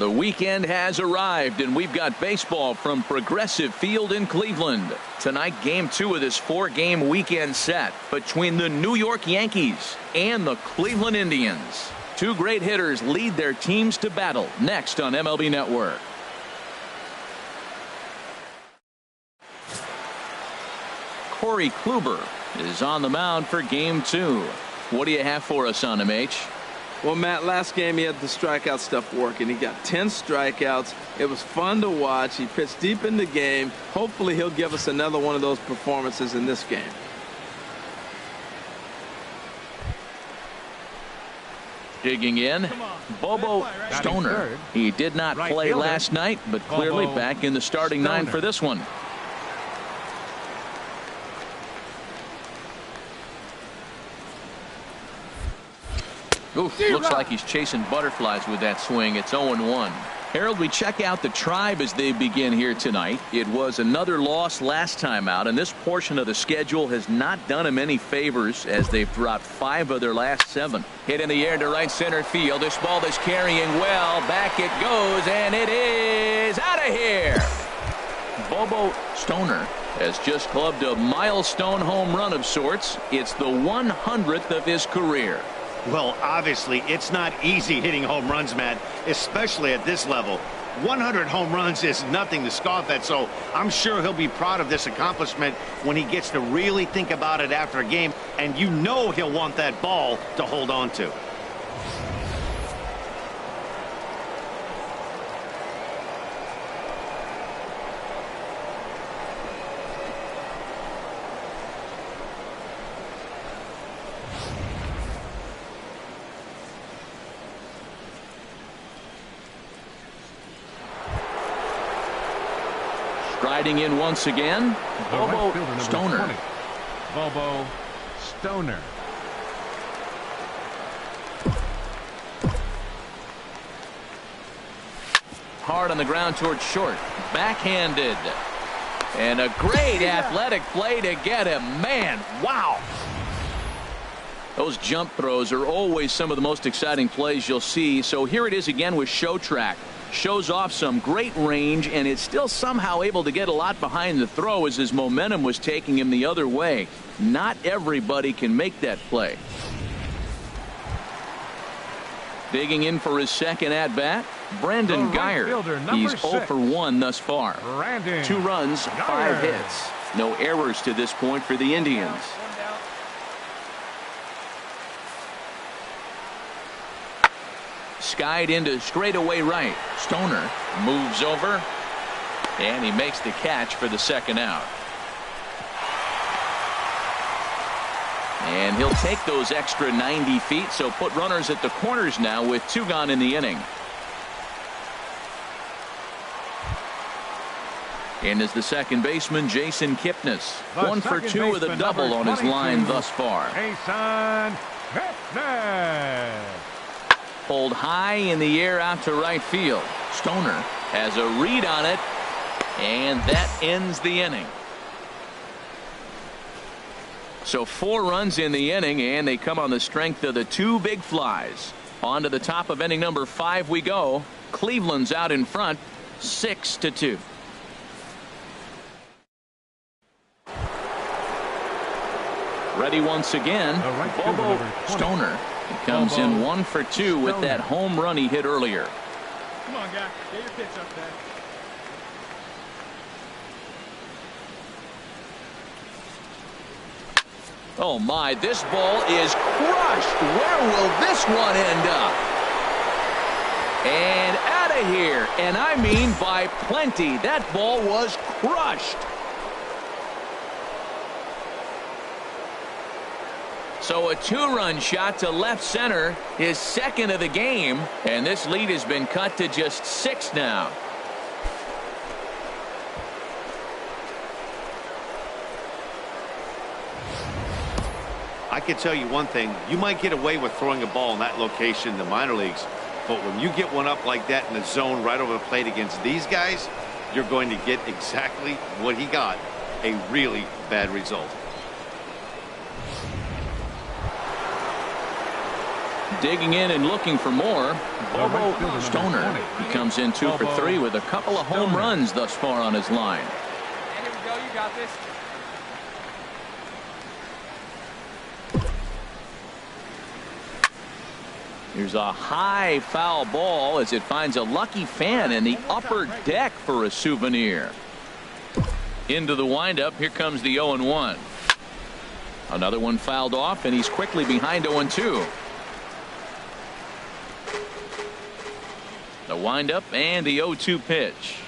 The weekend has arrived, and we've got baseball from Progressive Field in Cleveland. Tonight, Game 2 of this 4-game weekend set between the New York Yankees and the Cleveland Indians. Two great hitters lead their teams to battle next on MLB Network. Corey Kluber is on the mound for Game 2. What do you have for us on him, H? Well, Matt, last game he had the strikeout stuff working. He got 10 strikeouts. It was fun to watch. He pitched deep in the game. Hopefully he'll give us another one of those performances in this game. Digging in, Bobo Stoner. He did not play last night, but clearly back in the starting nine for this one. Oof, looks like he's chasing butterflies with that swing. It's 0-1. Harold, we check out the Tribe as they begin here tonight. It was another loss last time out, and this portion of the schedule has not done them any favors as they've dropped 5 of their last 7. Hit in the air to right center field. This ball is carrying well. Back it goes, and it is out of here. Bobo Stoner has just clubbed a milestone home run of sorts. It's the 100th of his career. Well, obviously, it's not easy hitting home runs, Matt, especially at this level. 100 home runs is nothing to scoff at, so I'm sure he'll be proud of this accomplishment when he gets to really think about it after a game, and you know he'll want that ball to hold on to. Riding in once again, Bobo Stoner. 20, Bobo Stoner. Hard on the ground towards short. Backhanded. And a great athletic play to get him. Man, wow. Those jump throws are always some of the most exciting plays you'll see. So here it is again with Show Track. Shows off some great range, and is still somehow able to get a lot behind the throw as his momentum was taking him the other way. Not everybody can make that play. Digging in for his second at-bat, Brandon Guyer. He's 0 for 1 thus far. 2 runs, 5 hits. No errors to this point for the Indians. Skied into straightaway right. Stoner moves over, and he makes the catch for the second out. And he'll take those extra 90 feet, so put runners at the corners now with 2 gone in the inning. And is the second baseman, Jason Kipnis. 1 for 2 with a double on his line thus far. Jason Kipnis. Pulled high in the air out to right field. Stoner has a read on it, and that ends the inning. So 4 runs in the inning, and they come on the strength of the 2 big flies. On to the top of inning number 5 we go. Cleveland's out in front, 6-2. Ready once again, Bobo Stoner. He comes in 1 for 2 with that home run he hit earlier. Come on, guy. Get your pitch up there. Oh, my. This ball is crushed. Where will this one end up? And out of here. And I mean by plenty. That ball was crushed. So a 2-run shot to left center, his second of the game, and this lead has been cut to just 6 now. I can tell you one thing, you might get away with throwing a ball in that location in the minor leagues, but when you get one up like that in the zone right over the plate against these guys, you're going to get exactly what he got, a really bad result. Digging in and looking for more, Bobo Stoner. He comes in 2 for 3 with a couple of home runs thus far on his line. And here we go. You got this. Here's a high foul ball as it finds a lucky fan in the upper deck for a souvenir. Into the windup. Here comes the 0-1. Another one fouled off, and he's quickly behind 0-2. The windup and the 0-2 pitch.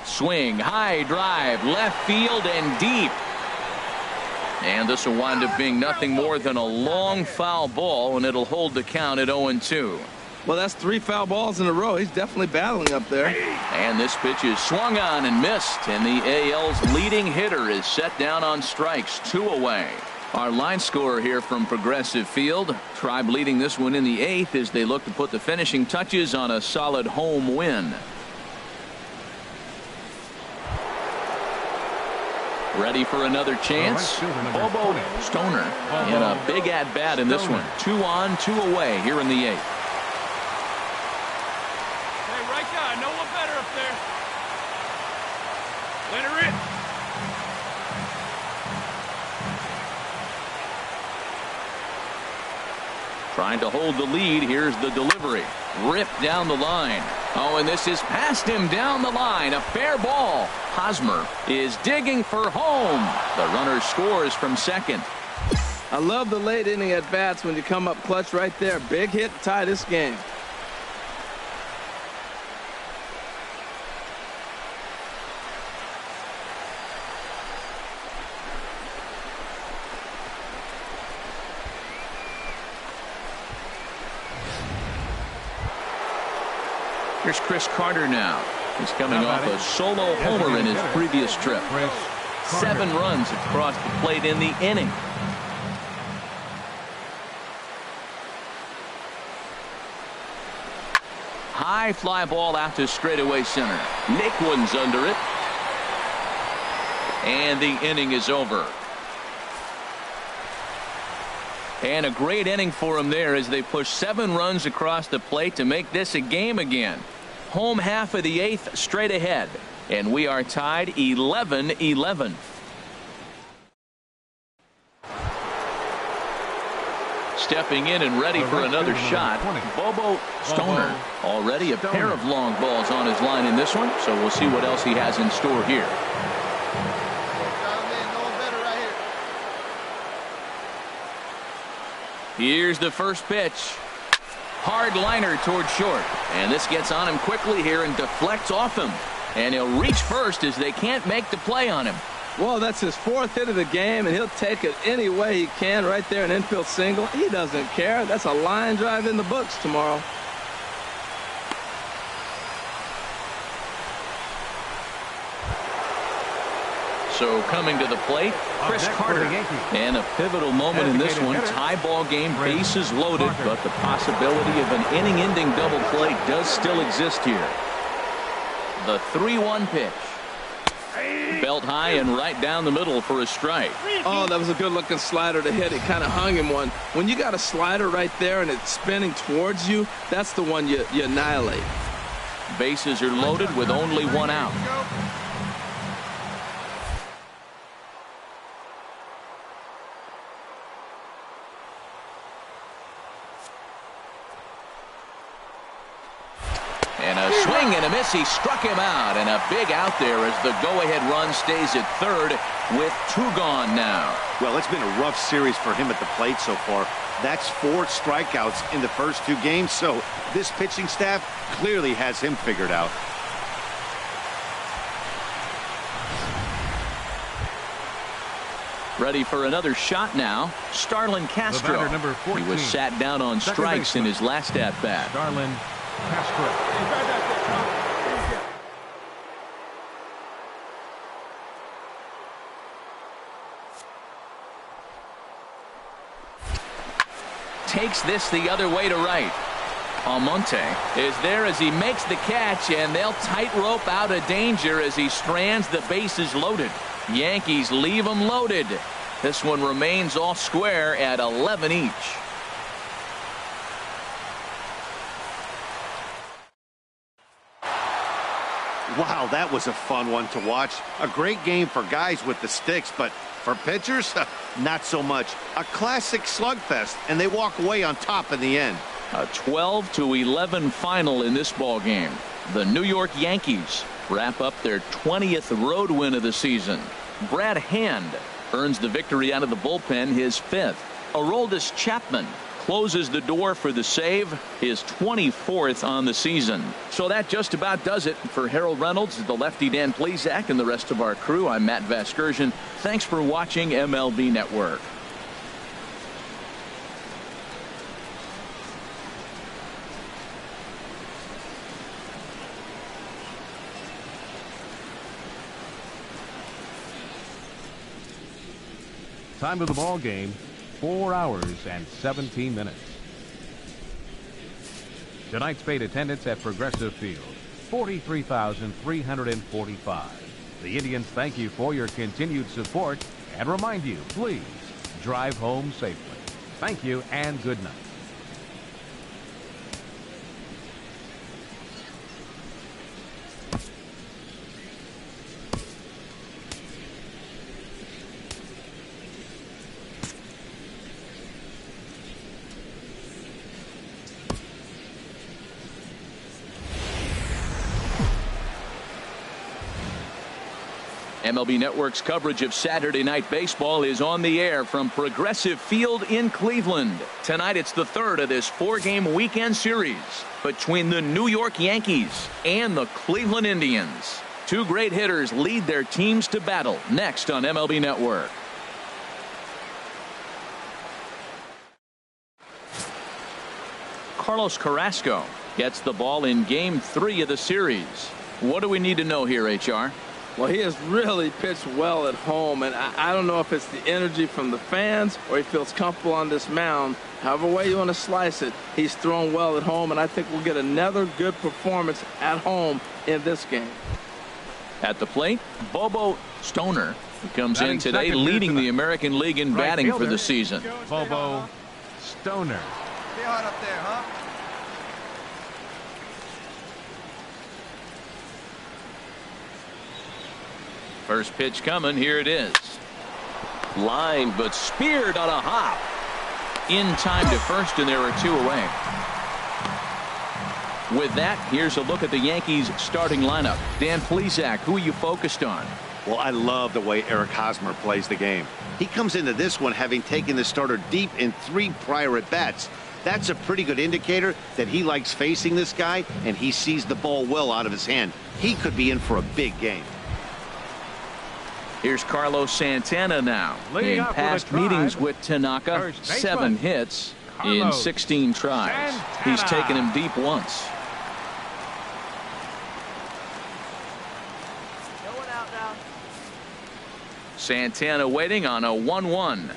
Swing, high drive, left field and deep. And this will wind up being nothing more than a long foul ball, and it'll hold the count at 0-2. Well, that's 3 foul balls in a row. He's definitely battling up there. And this pitch is swung on and missed, and the AL's leading hitter is set down on strikes, 2 away. Our line scorer here from Progressive Field. Tribe leading this one in the 8th as they look to put the finishing touches on a solid home win. Ready for another chance. Bobo Stoner in a big at-bat in this one. 2 on, 2 away here in the 8th. Hey, right guy. No one better up there. Let her in. Trying to hold the lead. Here's the delivery. Ripped down the line. Oh, and this is past him down the line. A fair ball. Hosmer is digging for home. The runner scores from second. I love the late inning at bats when you come up clutch right there. Big hit to tie this game. Here's Chris Carter now. He's coming off a solo homer in his previous trip. 7 runs across the plate in the inning. High fly ball out to straightaway center. Nick one's under it. And the inning is over. And a great inning for him there as they push 7 runs across the plate to make this a game again. Home half of the 8th straight ahead. And we are tied 11-11. Stepping in and ready for another shot, Bobo Stoner. Already a pair of long balls on his line in this one, so we'll see what else he has in store here. Here's the first pitch. Hard liner toward short. And this gets on him quickly here and deflects off him. And he'll reach first as they can't make the play on him. Well, that's his 4th hit of the game, and he'll take it any way he can right there, an infield single. He doesn't care. That's a line drive in the books tomorrow. So coming to the plate, Chris Carter. And a pivotal moment in this one. Tie ball game, bases loaded, but the possibility of an inning-ending double play does still exist here. The 3-1 pitch. Belt high and right down the middle for a strike. Oh, that was a good-looking slider to hit. It kind of hung him one. When you got a slider right there and it's spinning towards you, that's the one you annihilate. Bases are loaded with only 1 out. And a swing and a miss. He struck him out, and a big out there as the go-ahead run stays at third with 2 gone now. Well, it's been a rough series for him at the plate so far. That's 4 strikeouts in the first 2 games, so this pitching staff clearly has him figured out. Ready for another shot now. Starlin Castro. He was sat down on strikes in his last at-bat. Starlin Castro. Takes this the other way to right. Almonte is there as he makes the catch, and they'll tightrope out of danger as he strands the bases loaded. Yankees leave them loaded. This one remains all square at 11 each. Wow, that was a fun one to watch. A great game for guys with the sticks, but for pitchers, not so much. A classic slugfest, and they walk away on top in the end. A 12-11 final in this ball game. The New York Yankees wrap up their 20th road win of the season. Brad Hand earns the victory out of the bullpen, his 5th. Aroldis Chapman closes the door for the save, his 24th on the season. So that just about does it for Harold Reynolds, the lefty Dan Plesac, and the rest of our crew. I'm Matt Vasgersian. Thanks for watching MLB Network. Time of the ball game, 4 hours and 17 minutes. Tonight's paid attendance at Progressive Field, 43,345. The Indians thank you for your continued support and remind you, please drive home safely. Thank you and good night. MLB Network's coverage of Saturday Night Baseball is on the air from Progressive Field in Cleveland. Tonight it's the third of this 4-game weekend series between the New York Yankees and the Cleveland Indians. Two great hitters lead their teams to battle next on MLB Network. Carlos Carrasco gets the ball in Game 3 of the series. What do we need to know here, HR? Well, he has really pitched well at home, and I don't know if it's the energy from the fans or he feels comfortable on this mound. However way you want to slice it, he's thrown well at home, and I think we'll get another good performance at home in this game. At the plate, Bobo Stoner, who comes in today leading the American League in batting for the season. Bobo Stoner. Stay hard up there, huh? First pitch coming. Here it is. Line, but speared on a hop. In time to first, and there are 2 away. With that, here's a look at the Yankees starting lineup. Dan Plesac, who are you focused on? Well, I love the way Eric Hosmer plays the game. He comes into this one having taken the starter deep in 3 prior at-bats. That's a pretty good indicator that he likes facing this guy, and he sees the ball well out of his hand. He could be in for a big game. Here's Carlos Santana now. In past meetings with Tanaka, 7 hits in 16 tries. He's taken him deep once. Santana waiting on a 1-1.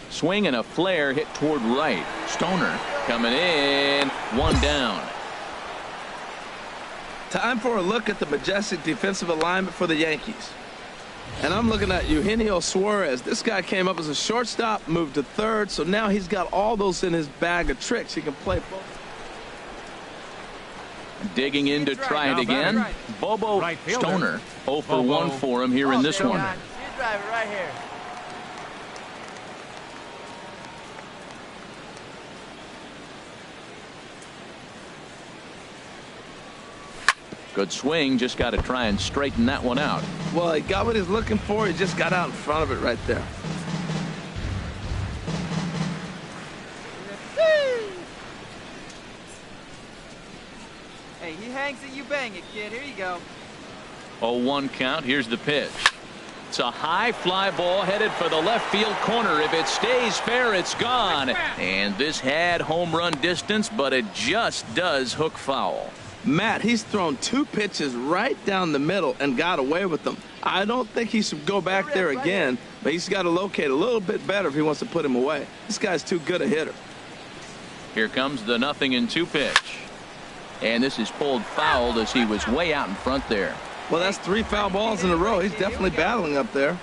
Swing and a flare hit toward right. Stoner coming in. 1 down. Time for a look at the majestic defensive alignment for the Yankees. And I'm looking at Eugenio Suarez. This guy came up as a shortstop, moved to third, so now he's got all those in his bag of tricks. He can play both. Digging in to try it again. Bobo Stoner. 0 for 1 for him here in this one. Right here. Good swing. Just got to try and straighten that one out. Well, he got what he's looking for. He just got out in front of it right there. Hey, he hangs it, you bang it, kid. Here you go. 0-1 count. Here's the pitch. It's a high fly ball headed for the left field corner. If it stays fair, it's gone. And this had home run distance, but it just does hook foul. Matt, he's thrown 2 pitches right down the middle and got away with them. I don't think he should go back there again, but he's got to locate a little bit better if he wants to put him away. This guy's too good a hitter. Here comes the 0-2 pitch. And this is pulled fouled as he was way out in front there. Well, that's 3 foul balls in a row. He's definitely battling up there.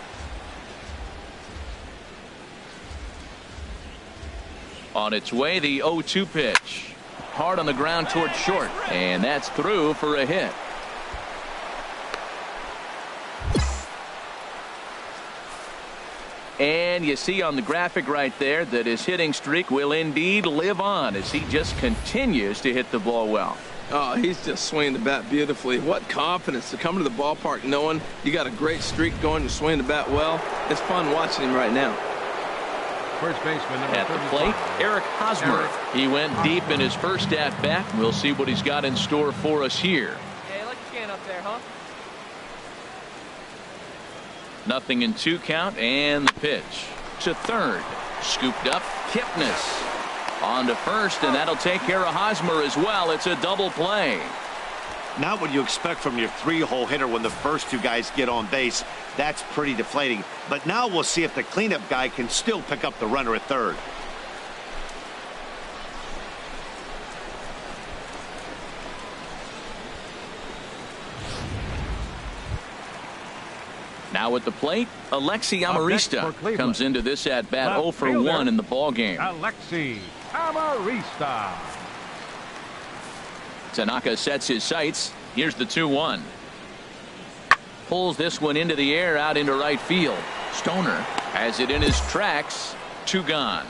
On its way, the 0-2 pitch. Hard on the ground toward short. And that's through for a hit. And you see on the graphic right there that his hitting streak will indeed live on as he just continues to hit the ball well. Oh, he's just swinging the bat beautifully. What confidence to come to the ballpark knowing you got a great streak going and swing the bat well. It's fun watching him right now. First baseman number At the 35. plate, Eric Hosmer. He went deep in his first at-bat. We'll see what he's got in store for us here. Yeah, you like your can up there, huh? Nothing in 2 count, and the pitch to third. Scooped up, Kipnis on to first, and that'll take care of Hosmer as well. It's a double play. Not what you expect from your 3-hole hitter when the first 2 guys get on base. That's pretty deflating. But now we'll see if the cleanup guy can still pick up the runner at third. Now at the plate, Alexi Amarista comes into this at-bat 0 for 1 in the ballgame. Alexi Amarista. Tanaka sets his sights. Here's the 2-1. Pulls this one into the air out into right field. Stoner has it in his tracks. 2 gone.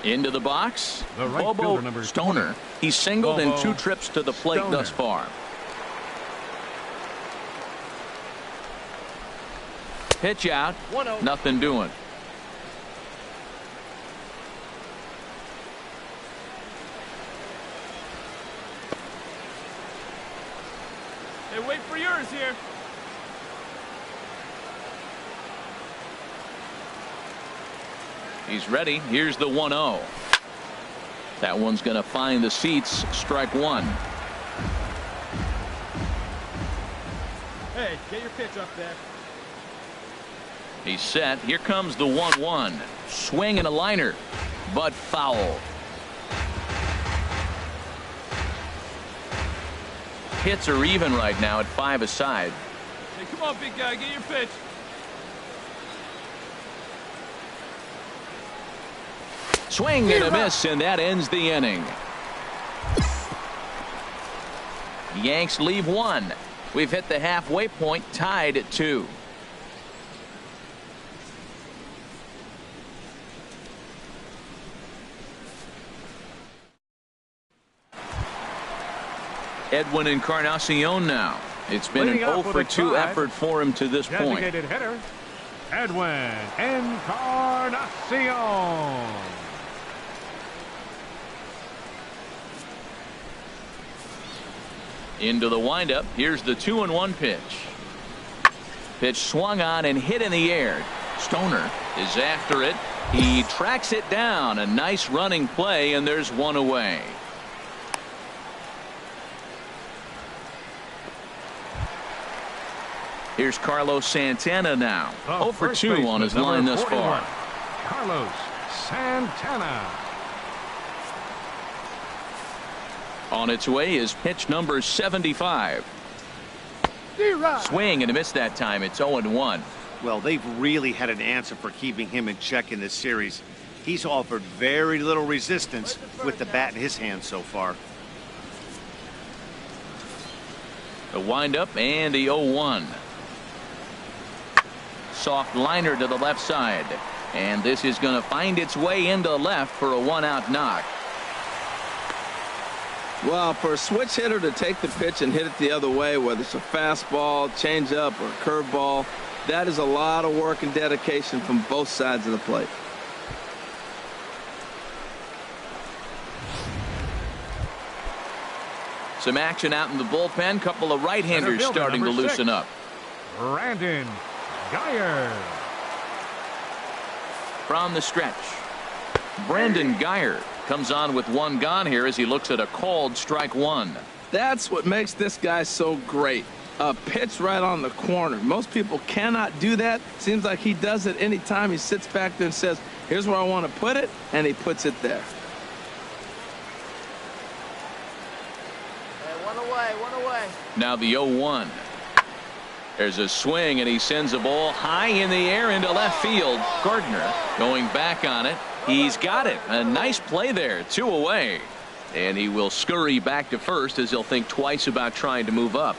Into the box. The right Bobo fielder, number Stoner. 20. He's singled in Bobo 2 trips to the plate Stoner. thus far. Pitch out. 1-0. Nothing doing. Hey, wait for yours here. He's ready. Here's the 1-0. That one's going to find the seats. Strike 1. Hey, get your pitch up there. He's set. Here comes the 1-1. Swing and a liner, but foul. Hits are even right now at 5 aside. Hey, come on, big guy, get your pitch. Swing and a miss, and that ends the inning. Yanks leave 1. We've hit the halfway point, tied at 2. Edwin Encarnacion now. It's been an Leading off 0 for with a 2 drive. effort for him to this point. Designated hitter, Edwin Encarnacion. Into the windup. Here's the 2-1 pitch. Pitch swung on and hit in the air. Stoner is after it. He tracks it down. A nice running play, and there's 1 away. Here's Carlos Santana now. The 0 for first 2 on baseman, his number line thus 41, far. Carlos Santana. On its way is pitch number 75. Swing and a miss that time. It's 0-1. Well, they've really had an answer for keeping him in check in this series. He's offered very little resistance with the bat in his hand so far. The windup and the 0-1. Soft liner to the left side. And this is going to find its way into left for a 1-out knock. Well, for a switch hitter to take the pitch and hit it the other way, whether it's a fastball, changeup, or a curveball, that is a lot of work and dedication from both sides of the plate. Some action out in the bullpen. Couple of right-handers Center fielder, starting to number loosen 6, up. Brandon Geyer. From the stretch, Brandon Geyer comes on with 1 gone here as he looks at a called strike 1. That's what makes this guy so great. A pitch right on the corner. Most people cannot do that. Seems like he does it anytime he sits back there and says, here's where I want to put it, and he puts it there. Hey, 1 away, 1 away. Now the 0-1. There's a swing, and he sends a ball high in the air into left field. Gardner going back on it. He's got it. A nice play there. 2 away. And he will scurry back to first as he'll think twice about trying to move up.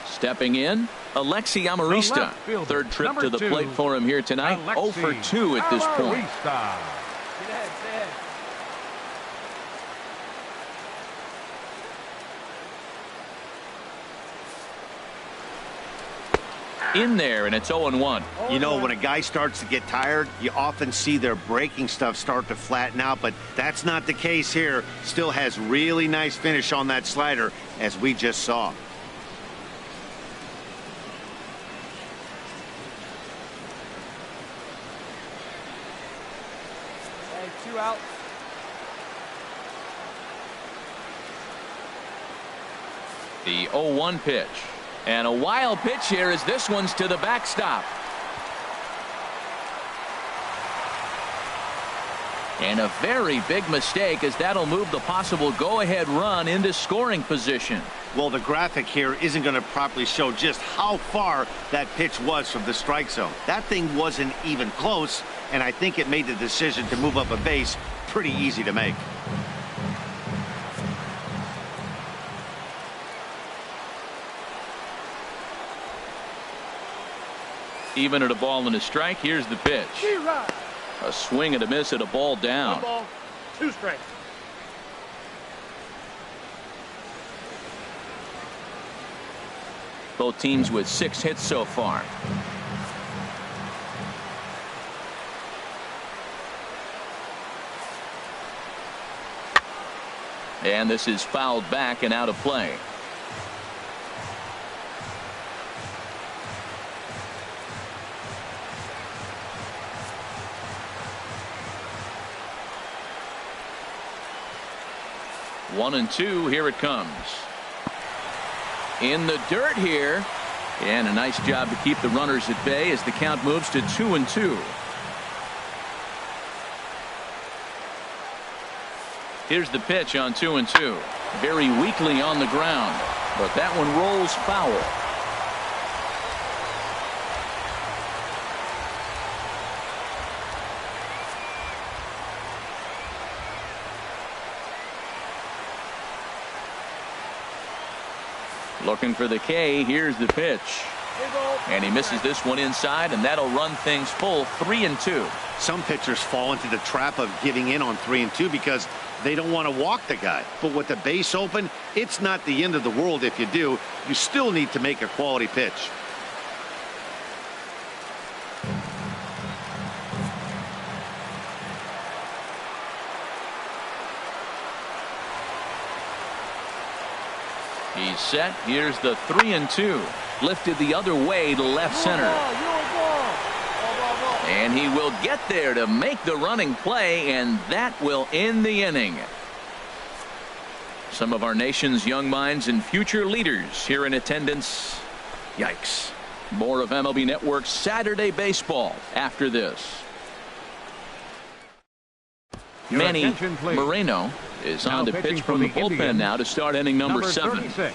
Stepping in, Alexi Amarista. Third trip to the plate for him here tonight. 0 for 2 at this point. Get ahead, stay ahead. In there, and it's 0-1. You know, when a guy starts to get tired, you often see their breaking stuff start to flatten out, but that's not the case here. Still has really nice finish on that slider, as we just saw. Hey, 2 out. The 0-1 pitch. And a wild pitch here as this one's to the backstop. And a very big mistake, as that'll move the possible go-ahead run into scoring position. Well, the graphic here isn't going to properly show just how far that pitch was from the strike zone. That thing wasn't even close, and I think it made the decision to move up a base pretty easy to make. Even at a ball and a strike, here's the pitch. A swing and a miss at a ball down. 1 ball, 2 strikes. Both teams with 6 hits so far. And this is fouled back and out of play. One and 2, here it comes. In the dirt here, and a nice job to keep the runners at bay as the count moves to 2-2. Here's the pitch on 2-2. Very weakly on the ground, but that one rolls foul. Looking for the K. Here's the pitch. And he misses this one inside, and that'll run things full 3-2. Some pitchers fall into the trap of giving in on 3-2 because they don't want to walk the guy. But with the base open, it's not the end of the world if you do. You still need to make a quality pitch. He's set. Here's the 3-2. Lifted the other way to left center. And he will get there to make the running play, and that will end the inning. Some of our nation's young minds and future leaders here in attendance. Yikes. More of MLB Network's Saturday Baseball after this. Manny Moreno is on to pitch from the bullpen now to start inning number 7. 36,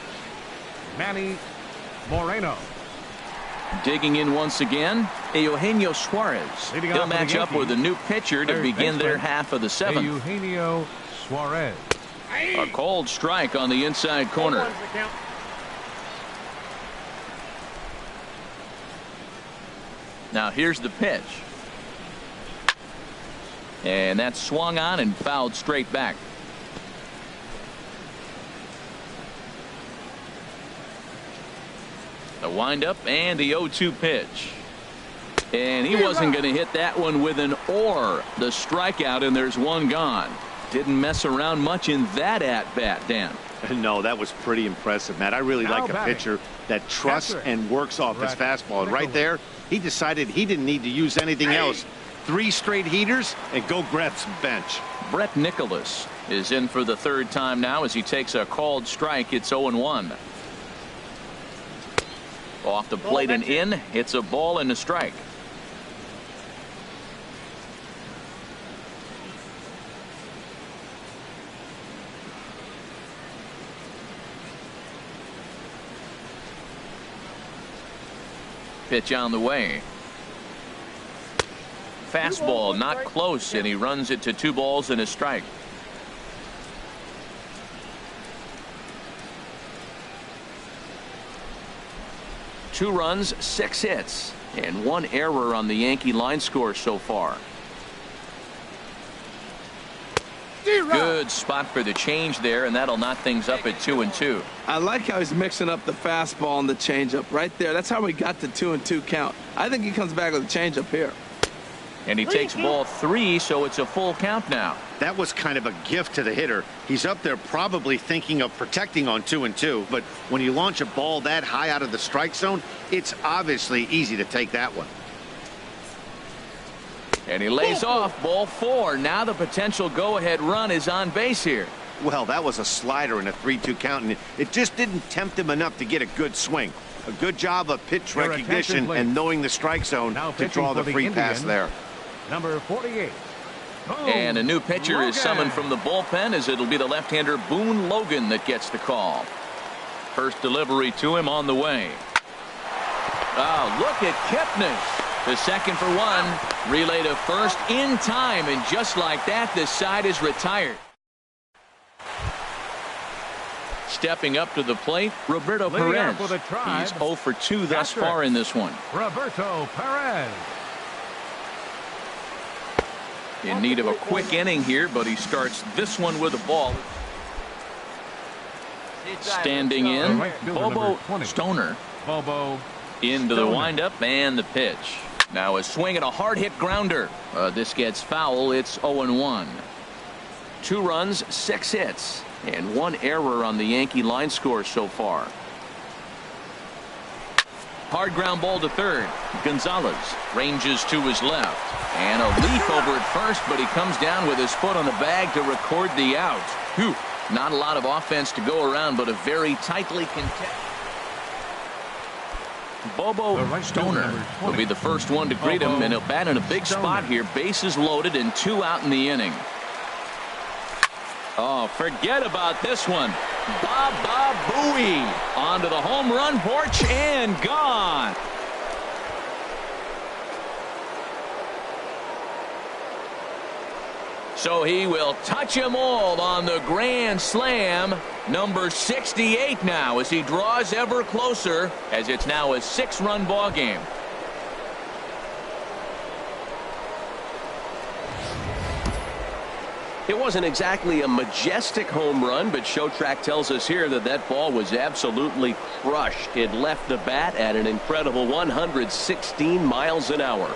Manny Moreno. Digging in once again, Eugenio Suarez. He'll match up with a new pitcher to begin their half of the 7th. Eugenio Suarez. A cold strike on the inside corner. Now here's the pitch. And that's swung on and fouled straight back. The windup and the 0-2 pitch. And he wasn't going to hit that one with an or. The strikeout, and there's one gone. Didn't mess around much in that at-bat, Dan. No, that was pretty impressive, Matt. I really like a pitcher that trusts and works off his fastball. And right there, he decided he didn't need to use anything else. 3 straight heaters and go grab some bench. Brett Nicholas is in for the 3rd time now as he takes a called strike. It's 0-1. Off the plate and in. It's a ball and a strike. Pitch on the way. fastball, not close, and he runs it to 2 balls and a strike. Two runs, 6 hits, and 1 error on the Yankee line score so far. Good spot for the change there, and that'll knot things up at 2-2. I like how he's mixing up the fastball and the changeup right there. That's how we got the 2-2 count. I think he comes back with a changeup here. And he takes ball 3, so it's a full count now. That was kind of a gift to the hitter. He's up there probably thinking of protecting on 2-2, but when you launch a ball that high out of the strike zone, it's obviously easy to take that one. And he lays off ball 4. Now the potential go-ahead run is on base here. Well, that was a slider in a 3-2 count, and it just didn't tempt him enough to get a good swing. A good job of pitch recognition and knowing the strike zone to draw the free pass there. Number 48. And a new pitcher is summoned from the bullpen, as it'll be the left-hander Boone Logan that gets the call. First delivery to him on the way. Oh, look at Kipnis. The second for 1. Relay to first in time, and just like that, this side is retired. Stepping up to the plate, Roberto Perez. He's 0 for 2 thus far in this one. Roberto Perez. In need of a quick inning here, but he starts this one with a ball. Standing in, Bobo Stoner. Bobo into the windup and the pitch. Now a swing and a hard hit grounder. This gets foul. It's 0-1. 2 runs, 6 hits, and 1 error on the Yankee line score so far. Hard ground ball to third. Gonzalez ranges to his left. And a leap over at first, but he comes down with his foot on the bag to record the out. Whew. Not a lot of offense to go around, but a very tightly contested. Bobo Stoner will be the first one to greet him, and he'll bat in a big spot here. Bases loaded and 2 out in the inning. Oh, forget about this one. Baba Booey onto the home run porch and gone. So he will touch them all on the grand slam. Number 68 now as he draws ever closer, as it's now a 6-run ball game. It wasn't exactly a majestic home run, but Showtrack tells us here that that ball was absolutely crushed. It left the bat at an incredible 116 miles an hour.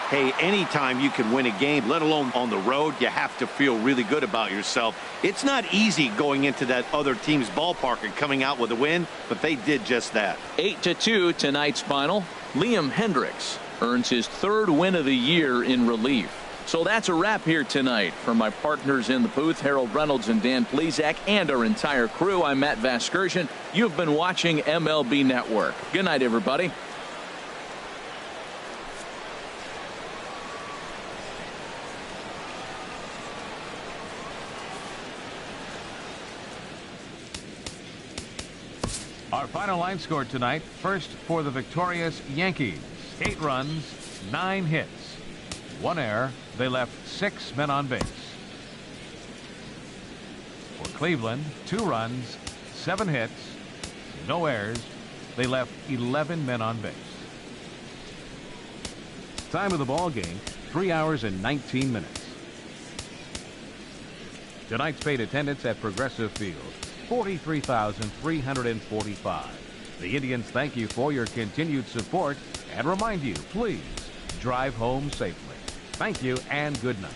Hey, anytime you can win a game, let alone on the road, you have to feel really good about yourself. It's not easy going into that other team's ballpark and coming out with a win, but they did just that. 8-2 tonight's final. Liam Hendricks earns his 3rd win of the year in relief. So that's a wrap here tonight. For my partners in the booth, Harold Reynolds and Dan Plezak, and our entire crew, I'm Matt Vasgersian. You've been watching MLB Network. Good night, everybody. Our final line score tonight. First for the victorious Yankees. 8 runs, 9 hits, 1 error. They left 6 men on base. For Cleveland, 2 runs, 7 hits, no errors. They left 11 men on base. Time of the ball game, 3 hours and 19 minutes. Tonight's paid attendance at Progressive Field, 43,345. The Indians thank you for your continued support and remind you, please drive home safely. Thank you and good night.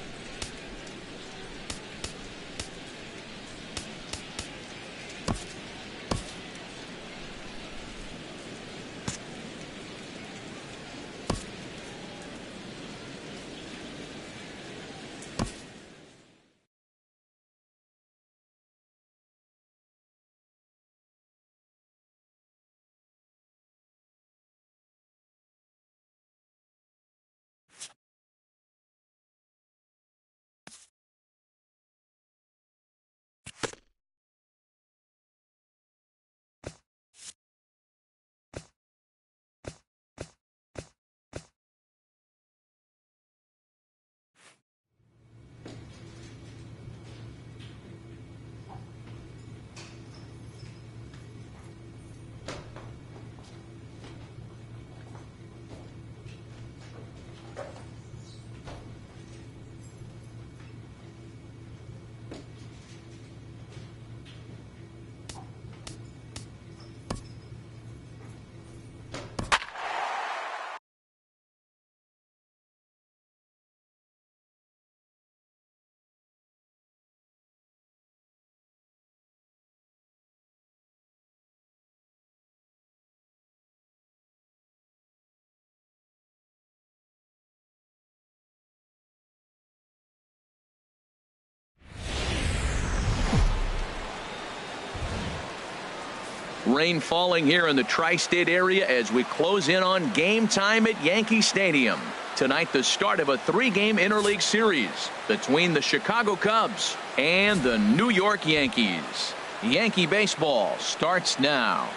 rain falling here in the tri-state area as we close in on game time at Yankee Stadium. Tonight, the start of a 3-game interleague series between the Chicago Cubs and the New York Yankees. Yankee baseball starts now.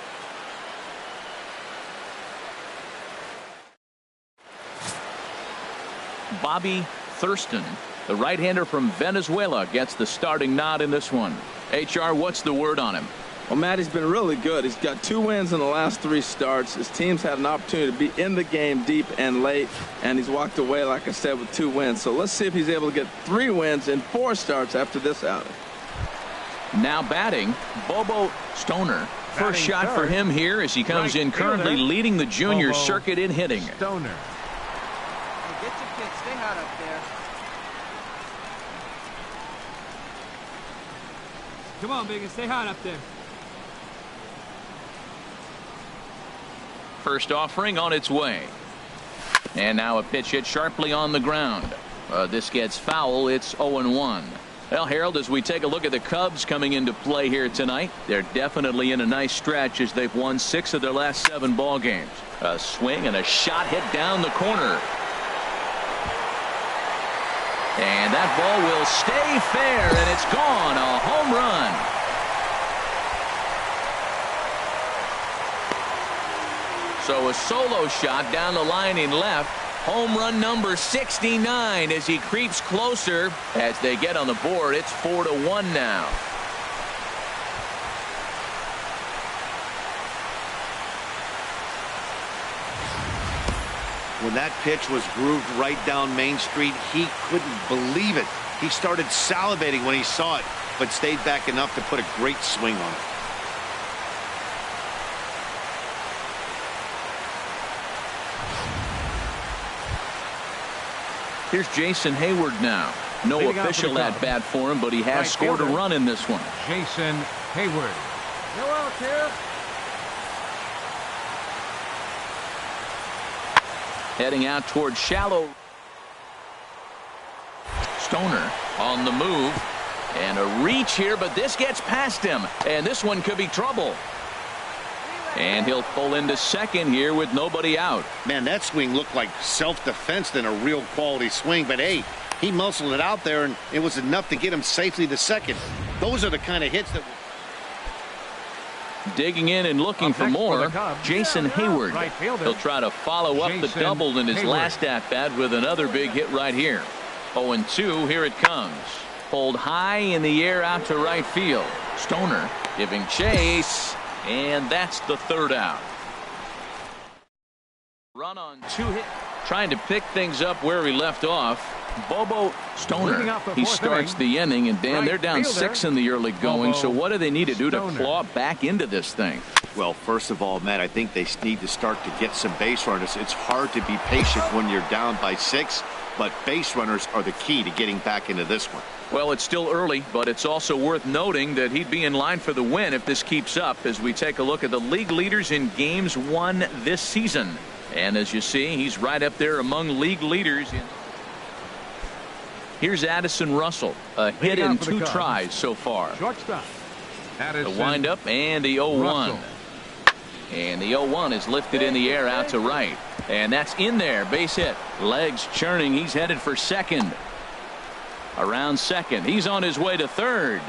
Bobby Thurston, the right-hander from Venezuela, gets the starting nod in this one. HR, what's the word on him? Well, Matt, he's been really good. He's got 2 wins in the last 3 starts. His team's had an opportunity to be in the game deep and late, and he's walked away, like I said, with 2 wins. So let's see if he's able to get 3 wins in 4 starts after this outing. Now batting, Bobo Stoner. First shot for him here as he comes in currently leading the junior circuit in hitting. Stoner. Hey, get your kid. Stay hot up there. Come on, Biggie. Stay hot up there. First offering on its way. And now a pitch hit sharply on the ground. This gets foul. It's 0-1. Well, Harold, as we take a look at the Cubs coming into play here tonight, they're definitely in a nice stretch as they've won 6 of their last 7 ball games. A swing and a shot hit down the corner. And that ball will stay fair, and it's gone. A home run. So a solo shot down the line in left. Home run number 69 as he creeps closer. As they get on the board, it's 4-1 now. When that pitch was grooved right down Main Street, he couldn't believe it. He started salivating when he saw it, but stayed back enough to put a great swing on it. Here's Jason Hayward now. No official at bat for him, but he has scored a run in this one. Jason Hayward. No out here. Heading out towards shallow. Stoner on the move. And a reach here, but this gets past him. And this one could be trouble. And he'll pull into second here with nobody out. Man, that swing looked like self-defense than a real quality swing. But, hey, he muscled it out there, and it was enough to get him safely to second. Those are the kind of hits that... Digging in and looking for more, Jason Hayward. Right fielder. He'll try to follow up the double in his last at-bat with another big hit right here. 0-2, here it comes. Pulled high in the air out to right field. Stoner giving chase. And that's the 3rd out. Run on 2 hit. Trying to pick things up where he left off. Bobo Stoner. He starts the inning, and Dan, they're down 6 in the early going. So what do they need to do to claw back into this thing? Well, first of all, Matt, I think they need to start to get some base runners. It's hard to be patient when you're down by 6, but base runners are the key to getting back into this one. Well, it's still early, but it's also worth noting that he'd be in line for the win if this keeps up as we take a look at the league leaders in games won this season. And as you see, he's right up there among league leaders. Here's Addison Russell, a hit in 2 tries so far. Shortstop. The windup and the 0-1. And the 0-1 is lifted in the air out to right. And that's in there. Base hit. Legs churning. He's headed for second. Around second. He's on his way to third.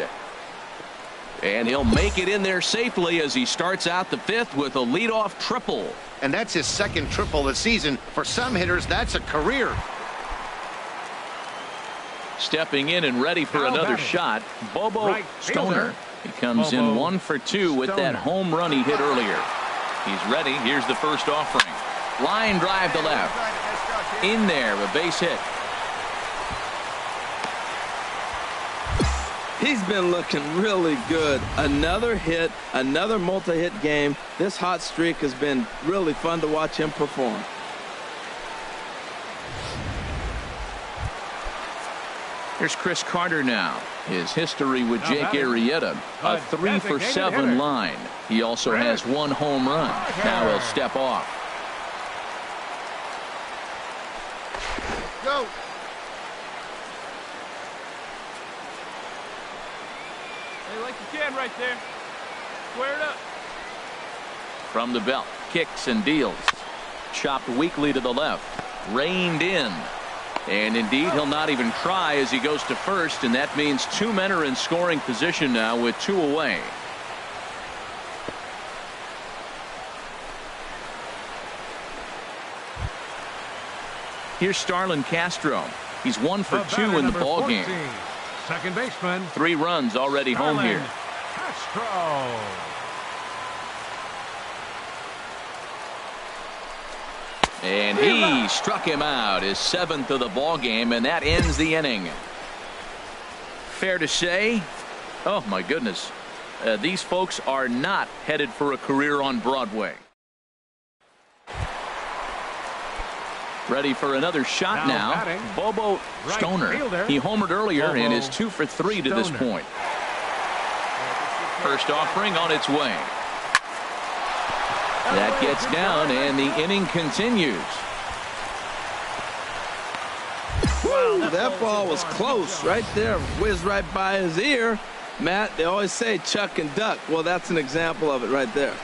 And he'll make it in there safely as he starts out the 5th with a leadoff triple. And that's his 2nd triple of the season. For some hitters, that's a career. Stepping in and ready for another shot, Bobo Stoner. He comes in 1 for 2 with that home run he hit earlier. He's ready. Here's the first offering. Line drive to left. In there, a base hit. He's been looking really good. Another hit, another multi-hit game. This hot streak has been really fun to watch him perform. Here's Chris Carter now. His history with Jake Arrieta, a 3 for 7 line. He also has 1 home run. Now he'll step off. Go. Hey, like you can right there. Square it up. From the belt, kicks and deals. Chopped weakly to the left. Reined in. And indeed, he'll not even try as he goes to first, and that means 2 men are in scoring position now with 2 away. Here's Starlin Castro. He's 1 for 2 in the ball game. Second baseman. 3 runs already home here. Castro. And he struck him out, his 7th of the ball game, and that ends the inning. Fair to say, oh my goodness, these folks are not headed for a career on Broadway. Ready for another shot now. Bobo Stoner. He homered earlier and is 2 for 3 to this point. First offering on its way. That gets down and the inning continues. Woo, that ball was close right there. Whizzed right by his ear. Matt, they always say chuck and duck. Well, that's an example of it right there.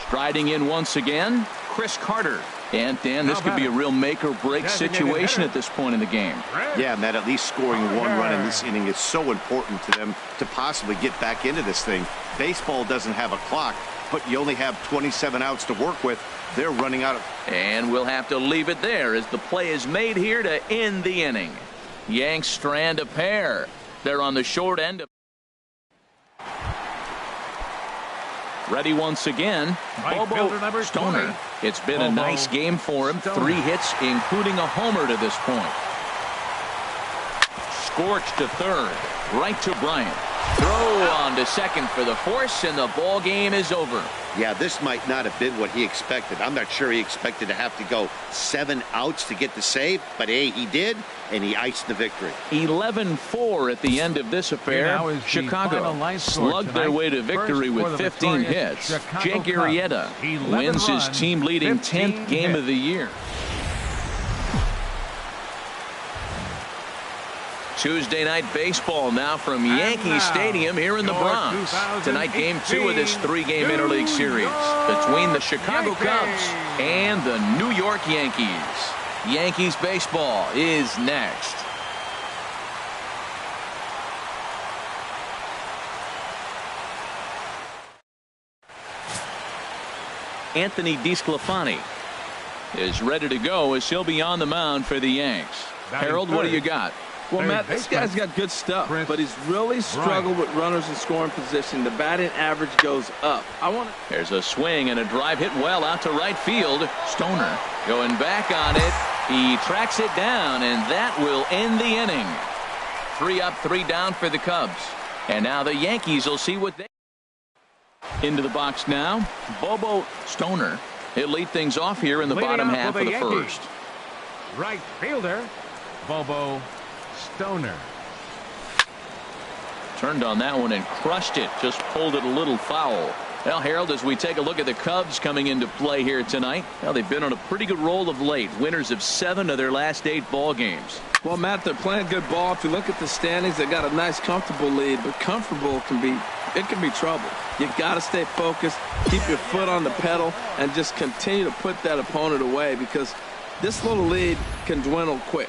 Striding in once again, Chris Carter. And Dan, this could be a real make or break situation at this point in the game. Yeah, Matt, at least scoring 1 run in this inning is so important to them to possibly get back into this thing. Baseball doesn't have a clock, but you only have 27 outs to work with. They're running out of. And we'll have to leave it there as the play is made here to end the inning. Yanks strand a pair. They're on the short end of. Ready once again, Bobo Stoner. It's been a nice game for him. 3 hits, including a homer to this point. Scorched to third, right to Bryant. Throw on to second for the force, and the ball game is over. Yeah, this might not have been what he expected. I'm not sure he expected to have to go 7 outs to get the save, but hey, he did, and he iced the victory. 11-4 at the end of this affair. Chicago slugged their way to victory with 15 hits. Jake Arrieta wins his team-leading 10th game of the year. Tuesday night baseball now from Yankee Stadium here in the Bronx. Tonight, game 2 of this 3-game interleague series between the Chicago Cubs and the New York Yankees. Yankees baseball is next. Anthony DeSclafani is ready to go as he'll be on the mound for the Yanks. Harold, what do you got? Well, Matt, this guy's got good stuff, but he's really struggled with runners in scoring position. The batting average goes up. There's a swing and a drive hit well out to right field. Stoner going back on it. He tracks it down, and that will end the inning. 3 up, 3 down for the Cubs. And now the Yankees will see what they. Into the box now, Bobo Stoner. He'll lead things off here in the bottom half of the first. Right fielder, Bobo Stoner. Turned on that one and crushed it. Just pulled it a little foul. Well, Harold, as we take a look at the Cubs coming into play here tonight, well, they've been on a pretty good roll of late. Winners of 7 of their last 8 ball games. Well, Matt, they're playing good ball. If you look at the standings, they got a nice, comfortable lead, but comfortable can be trouble. You got to stay focused, keep your foot on the pedal, and just continue to put that opponent away because this little lead can dwindle quick.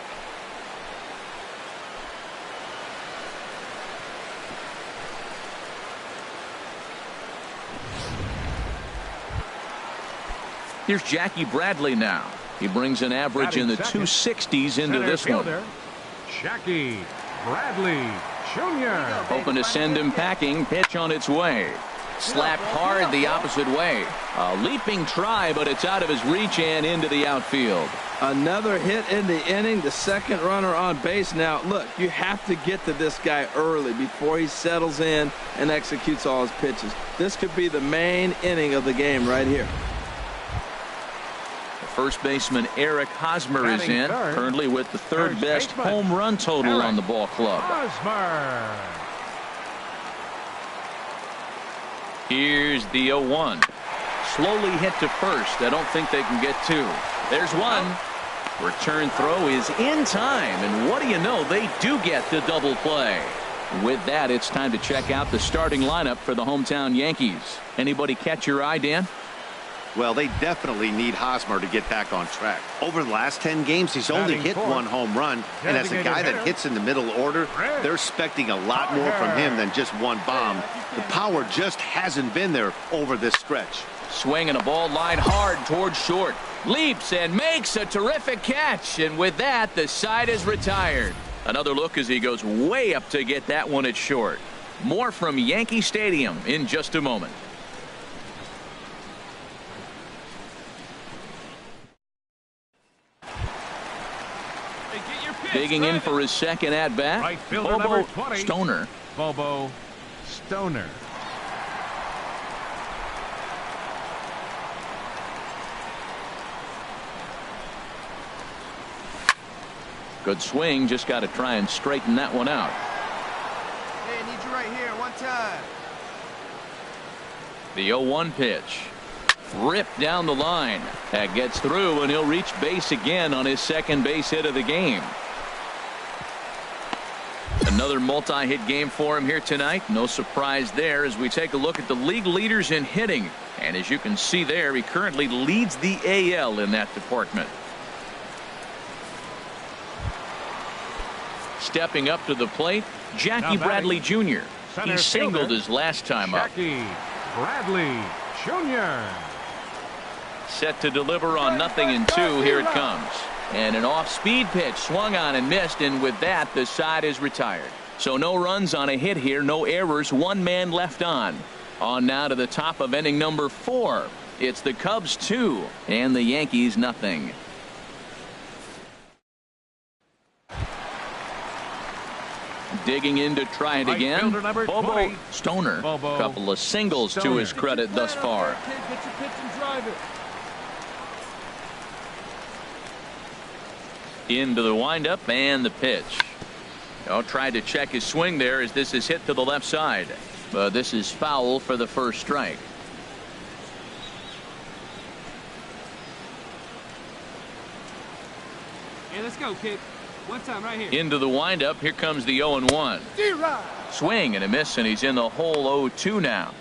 Here's Jackie Bradley now. He brings an average in the 260s into this one. Jackie Bradley Jr. Hoping to send him packing. Pitch on its way. Slapped hard the opposite way. A leaping try, but it's out of his reach and into the outfield. Another hit in the inning. The second runner on base. Now, look, you have to get to this guy early before he settles in and executes all his pitches. This could be the main inning of the game right here. First baseman Eric Hosmer is in, currently with the third best home run total on the ball club. Hosmer. Here's the 0-1. Slowly hit to first. I don't think they can get 2. There's one. Return throw is in time, and what do you know? They do get the double play. With that, it's time to check out the starting lineup for the hometown Yankees. Anybody catch your eye, Dan? Well, they definitely need Hosmer to get back on track. Over the last 10 games, he's only hit one home run. And as a guy that hits in the middle order, they're expecting a lot more from him than just one bomb. The power just hasn't been there over this stretch. Swinging a ball line hard towards short. Leaps and makes a terrific catch. And with that, the side is retired. Another look as he goes way up to get that one at short. More from Yankee Stadium in just a moment. Digging in for his second at-bat, Right fielder, Bobo 20. Stoner. Bobo Stoner. Good swing, just got to try and straighten that one out. Hey, I need you right here, one time. The 0-1 pitch. Ripped down the line. That gets through, and he'll reach base again on his second base hit of the game. Another multi-hit game for him here tonight. No surprise there as we take a look at the league leaders in hitting. And as you can see there, he currently leads the AL in that department. Stepping up to the plate, Jackie Bradley Jr. He singled his last time up. Jackie Bradley Jr. Set to deliver on 0-2. Here it comes. And an off-speed pitch swung on and missed, and with that, the side is retired. So no runs on a hit here, no errors, one man left on. On now to the top of inning number 4. It's the Cubs 2 and the Yankees 0. Digging in to try it again. Bobo Stoner. Couple of singles to his credit thus far. Into the windup and the pitch. Tried to check his swing there as this is hit to the left side. But this is foul for the first strike. Hey, let's go, kid. One time right here. Into the windup. Here comes the 0-1. Swing and a miss, and he's in the hole 0-2 now.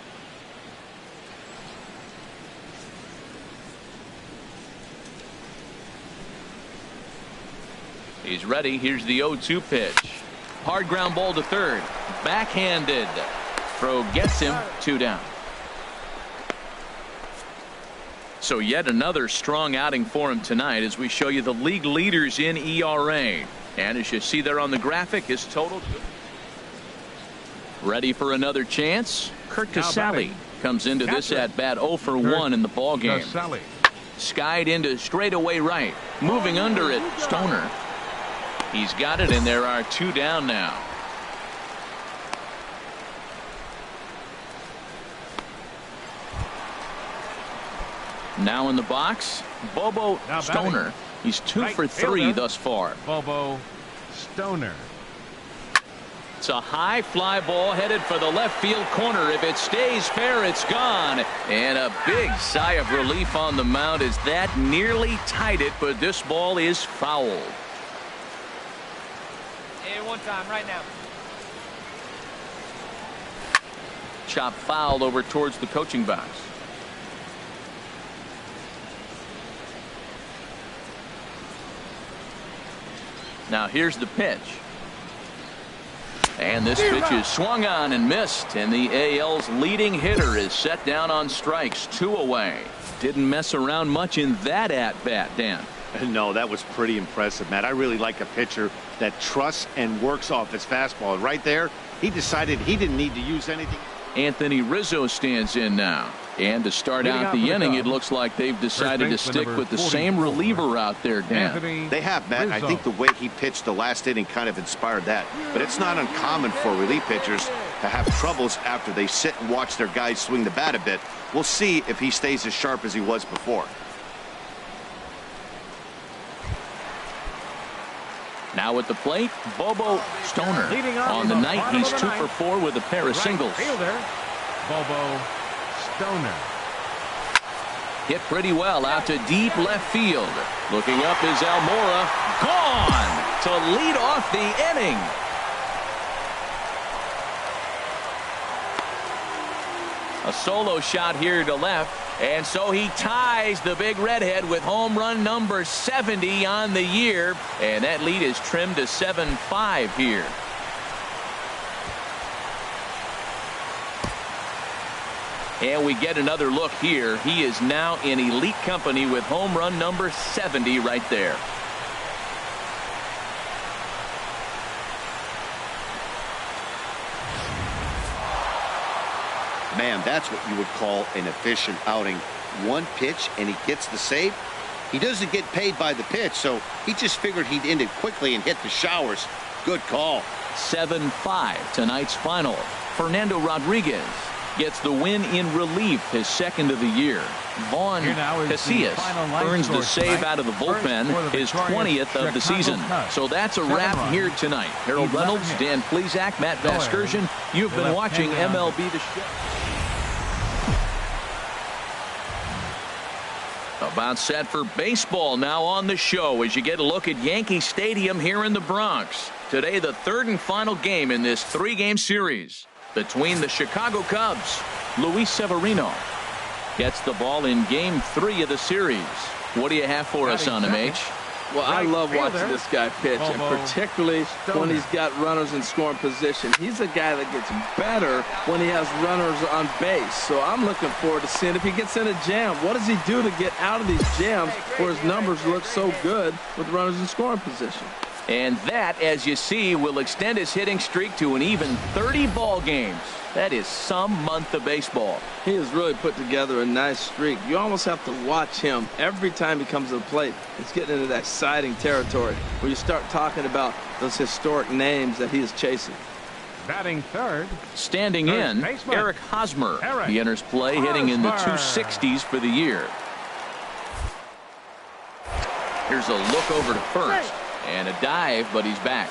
He's ready. Here's the 0-2 pitch. Hard ground ball to third. Backhanded. Throw gets him. 2 down. So yet another strong outing for him tonight as we show you the league leaders in ERA. And as you see there on the graphic, his total. Ready for another chance. Kurt Casale comes into this at bat 0 for 1 in the ball game. Skied into straightaway right. Moving under it, Stoner. He's got it, and there are 2 down now. Now in the box, Bobo Stoner. He's 2 for 3 thus far. Bobo Stoner. It's a high fly ball headed for the left field corner. If it stays fair, it's gone. And a big sigh of relief on the mound as that nearly tied it, but this ball is fouled. Hey, one time right now. Chop fouled over towards the coaching box. Now here's the pitch. And this pitch is swung on and missed, and the AL's leading hitter is set down on strikes, 2 away. Didn't mess around much in that at-bat, Dan. No, that was pretty impressive, Matt. I really like a pitcher that trusts and works off his fastball. Right there, he decided he didn't need to use anything. Anthony Rizzo stands in now. And to start out the inning, it looks like they've decided to stick with the same reliever out there, Dan. They have, Matt. I think the way he pitched the last inning kind of inspired that. But it's not uncommon for relief pitchers to have troubles after they sit and watch their guys swing the bat a bit. We'll see if he stays as sharp as he was before. Now at the plate, Bobo Stoner. On the night, he's 2 for 4 with a pair of singles. Bobo Stoner. Hit pretty well out to deep left field. Looking up is Almora. Gone to lead off the inning. A solo shot here to left. And so he ties the big redhead with home run number 70 on the year. And that lead is trimmed to 7-5 here. And we get another look here. He is now in elite company with home run number 70 right there. Man, that's what you would call an efficient outing. One pitch and he gets the save. He doesn't get paid by the pitch, so he just figured he'd end it quickly and hit the showers. Good call. 7-5 tonight's final. Fernando Rodriguez gets the win in relief, his second of the year. Vaughn Casillas earns the save out of the bullpen, his 20th of the season. So that's a wrap here tonight. Harold Reynolds, Dan Plesac, Matt Vasgersian. You've been watching MLB The Show. About set for baseball now on the show as you get a look at Yankee Stadium here in the Bronx. Today, the third and final game in this three-game series between the Chicago Cubs. Luis Severino gets the ball in game 3 of the series. What do you have for us on him, H? Well, I love watching this guy pitch, and particularly when he's got runners in scoring position. He's a guy that gets better when he has runners on base. So I'm looking forward to seeing if he gets in a jam. What does he do to get out of these jams where his numbers look so good with runners in scoring position? And that, as you see, will extend his hitting streak to an even 30 ball games. That is some month of baseball. He has really put together a nice streak. You almost have to watch him every time he comes to the plate. It's getting into that exciting territory where you start talking about those historic names that he is chasing. Batting third. Standing in, Eric Hosmer. He enters play hitting in the 260s for the year. Here's a look over to first. And a dive, but he's back.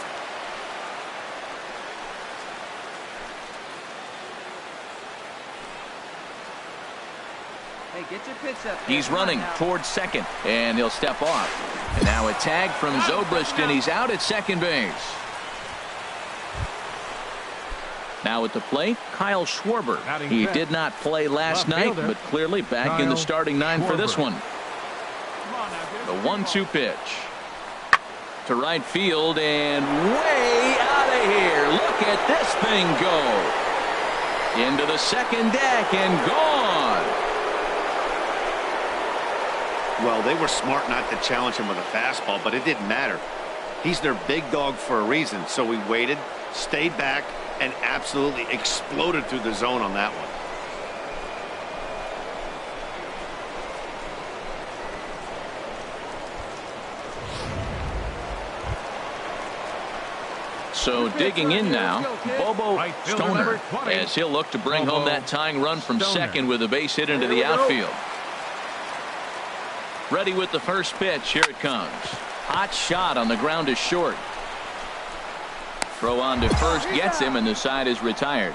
Hey, get your pitch up. He's running towards second, and he'll step off. And now a tag from Zobrist, and he's out at second base. Now at the plate, Kyle Schwarber. He did not play last night, but clearly back in the starting 9 for this one. The 1-2 pitch to right field and way out of here. Look at this thing go. Into the second deck and gone. Well, they were smart not to challenge him with a fastball, but it didn't matter. He's their big dog for a reason, so he waited, stayed back, and absolutely exploded through the zone on that one. So digging in now, Bobo Stoner, as he'll look to bring home that tying run from second with a base hit into the outfield. Ready with the first pitch. Here it comes. Hot shot on the ground to short. Throw on to first gets him, and the side is retired.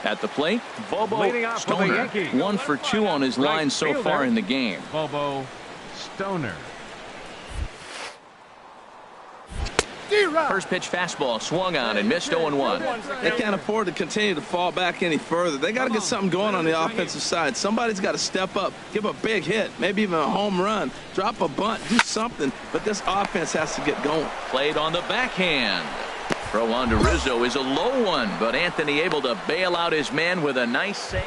At the plate, Bobo Stoner, 1 for 2 on his line so far in the game. Bobo Stoner. First pitch fastball swung on and missed 0-1. They can't afford to continue to fall back any further. They got to get something going on the offensive side. Somebody's got to step up, give a big hit, maybe even a home run, drop a bunt, do something. But this offense has to get going. Played on the backhand. Throw on to Rizzo is a low one, but Anthony able to bail out his man with a nice save.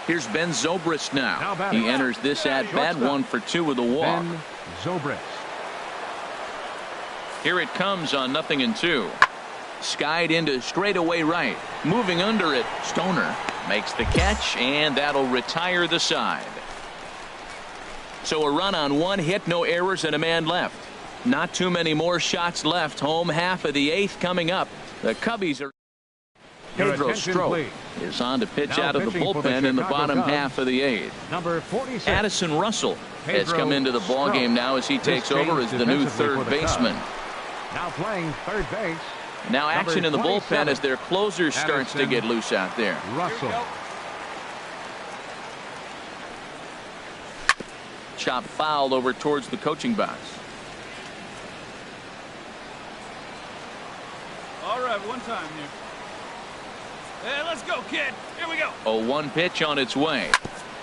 Here's Ben Zobrist now. He enters this at bat 1 for 2 with a walk. Ben Zobrist. Here it comes on 0-2. Skied into straightaway right. Moving under it, Stoner makes the catch, and that'll retire the side. So a run on 1 hit, no errors, and a man left. Not too many more shots left. Home half of the 8th coming up. The Cubbies are. Pedro Strop is on to pitch out of the bullpen in the bottom half of the 8th. Number 46. Addison Russell has come into the ballgame now as he takes over as the new third baseman. Now playing third base. Now action in the bullpen as their closer starts to get loose out there. Russell. Chop fouled over towards the coaching box. All right, one time here. Hey, let's go, kid. Here we go. 0-1 pitch on its way.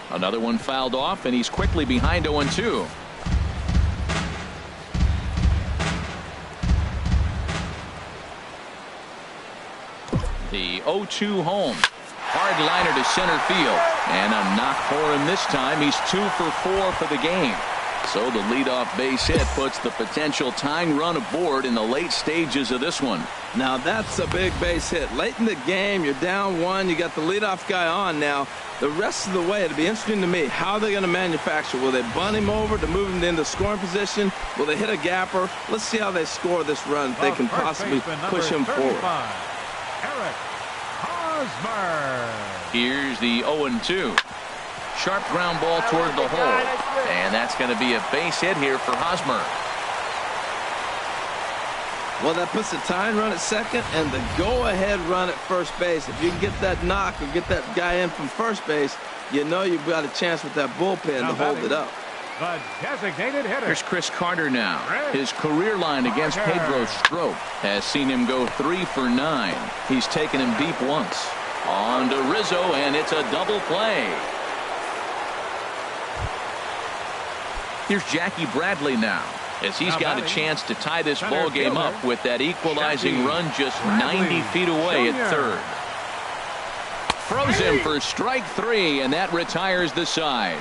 Another one fouled off, and he's quickly behind 0-2. The 0-2 home. Hard liner to center field. And a knock for him this time. He's 2 for 4 for the game. So the leadoff base hit puts the potential tying run aboard in the late stages of this one. Now that's a big base hit. Late in the game, you're down 1. You got the leadoff guy on now. The rest of the way, it'll be interesting to me. How are they going to manufacture? Will they bunt him over to move him into scoring position? Will they hit a gapper? Let's see how they score this run. If they can possibly push him forward. Eric Hosmer. Here's the 0-2. Sharp ground ball toward the hole. And that's going to be a base hit here for Hosmer. Well, that puts the tying run at second and the go-ahead run at first base. If you can get that knock or get that guy in from first base, you know you've got a chance with that bullpen to hold it up. The designated hitter. Here's Chris Carter now. His career line against Pedro Strop has seen him go 3 for 9. He's taken him deep once. On to Rizzo, and it's a double play. Here's Jackie Bradley now, as he's got a chance to tie this ball game up with that equalizing run just 90 feet away at third. Throws him for strike 3, and that retires the side.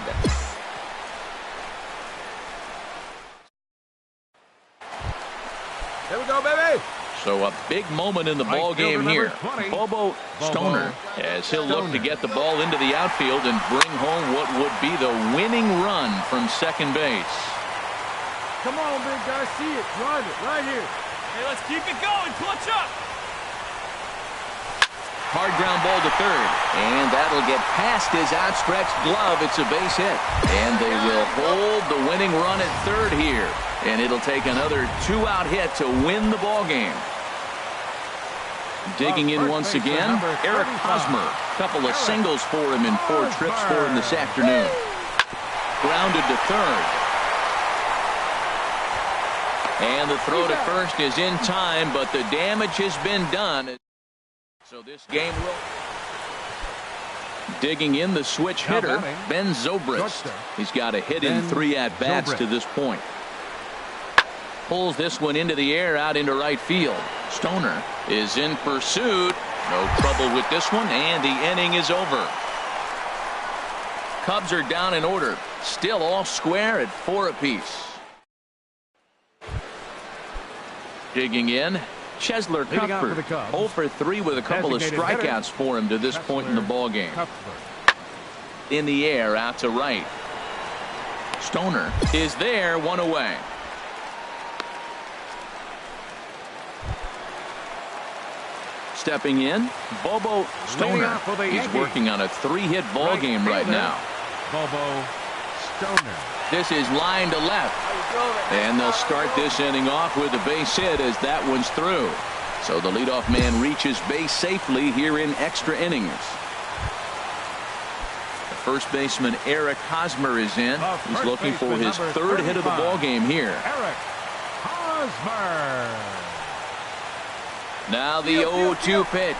Here we go, baby. So a big moment in the ball game here. Bobo Stoner, as he'll look to get the ball into the outfield and bring home what would be the winning run from second base. Come on, big guy. See it. Drive it right here. Hey, let's keep it going. Clutch up. Hard ground ball to third, and that'll get past his outstretched glove. It's a base hit, and they will hold the winning run at third here, and it'll take another 2-out hit to win the ball game. Digging in once again, Eric Hosmer. Couple of singles for him in 4 trips for him this afternoon. Grounded to third. And the throw to first is in time, but the damage has been done. So this game will. Digging in the switch hitter, Ben Zobrist. He's got a hit in 3 at-bats to this point. Pulls this one into the air out into right field. Stoner is in pursuit. No trouble with this one, and the inning is over. Cubs are down in order. Still all square at 4 apiece. Digging in, Chesler Cuthbert, 0 for 3 with a couple of strikeouts for him to this point in the ball game. In the air, out to right. Stoner is there, 1 away. Stepping in, Bobo Stoner. He's working on a 3-hit ball game right now. Bobo Stoner. This is line to left. And they'll start this inning off with a base hit as that one's through. So the leadoff man reaches base safely here in extra innings. The first baseman Eric Hosmer is in. He's looking for his 3rd hit of the ball game here. Eric Hosmer. Now the 0-2 pitch.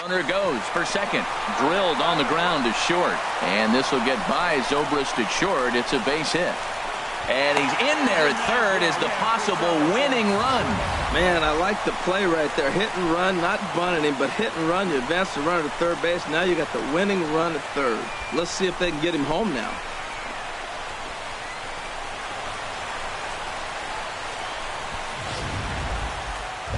Runner goes for second. Drilled on the ground to short. And this will get by Zobrist at short. It's a base hit. And he's in there at third as the possible winning run. Man, I like the play right there. Hit and run, not bunting him, but hit and run. You advance the runner to third base. Now you got the winning run at third. Let's see if they can get him home now.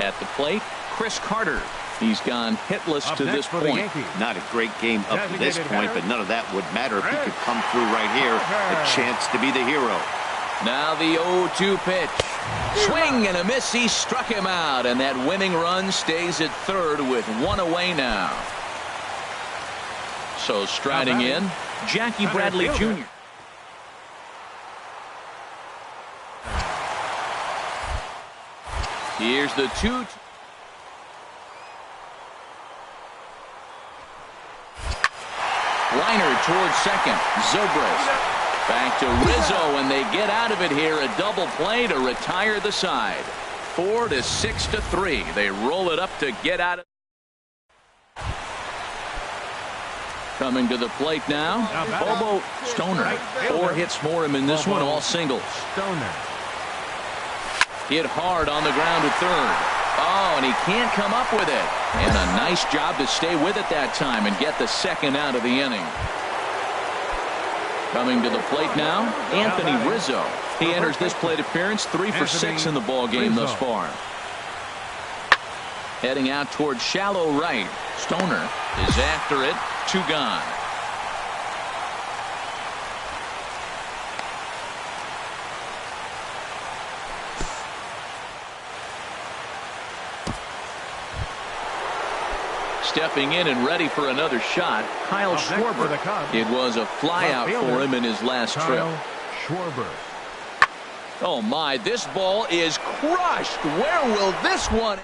At the plate, Chris Carter. He's gone hitless to this point. Not a great game up to this point, but none of that would matter if he could come through right here. A chance to be the hero. Now the 0-2 pitch. Swing and a miss. He struck him out, and that winning run stays at third with 1 away now. So striding in, Jackie Bradley Jr. Here's the 2. Liner towards second. Zobrist. Back to Rizzo, and they get out of it here. A double play to retire the side. 4 to 6 to 3. They roll it up to get out of. Coming to the plate now, Bobo Stoner. 4 hits for him in this one, all singles. Stoner. Hit hard on the ground to third. Oh, and he can't come up with it. And a nice job to stay with it that time and get the second out of the inning. Coming to the plate now, Anthony Rizzo. He enters this plate appearance 3 for 6 in the ball game thus far. Heading out towards shallow right. Stoner is after it. 2 gone. Stepping in and ready for another shot, Kyle Schwarber. It was a flyout for him in his last trip. Schwarber. Oh my, this ball is crushed. Where will this one?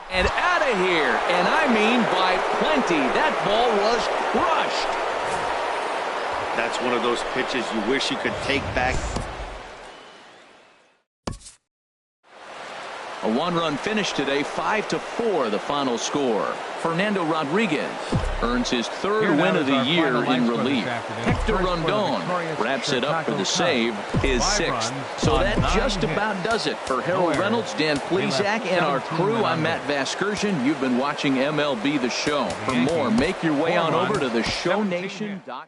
And out of here, and I mean by plenty. That ball was crushed. That's one of those pitches you wish you could take back. A 1-run finish today, 5 to 4, the final score. Fernando Rodriguez earns his 3rd win of the year in relief. Hector Rondon wraps it up for the save, his 6th. So that just about does it for Harold Reynolds, Dan Plesac, and our crew. I'm Matt Vasgersian. You've been watching MLB The Show. For more, make your way on over to theshownation.com.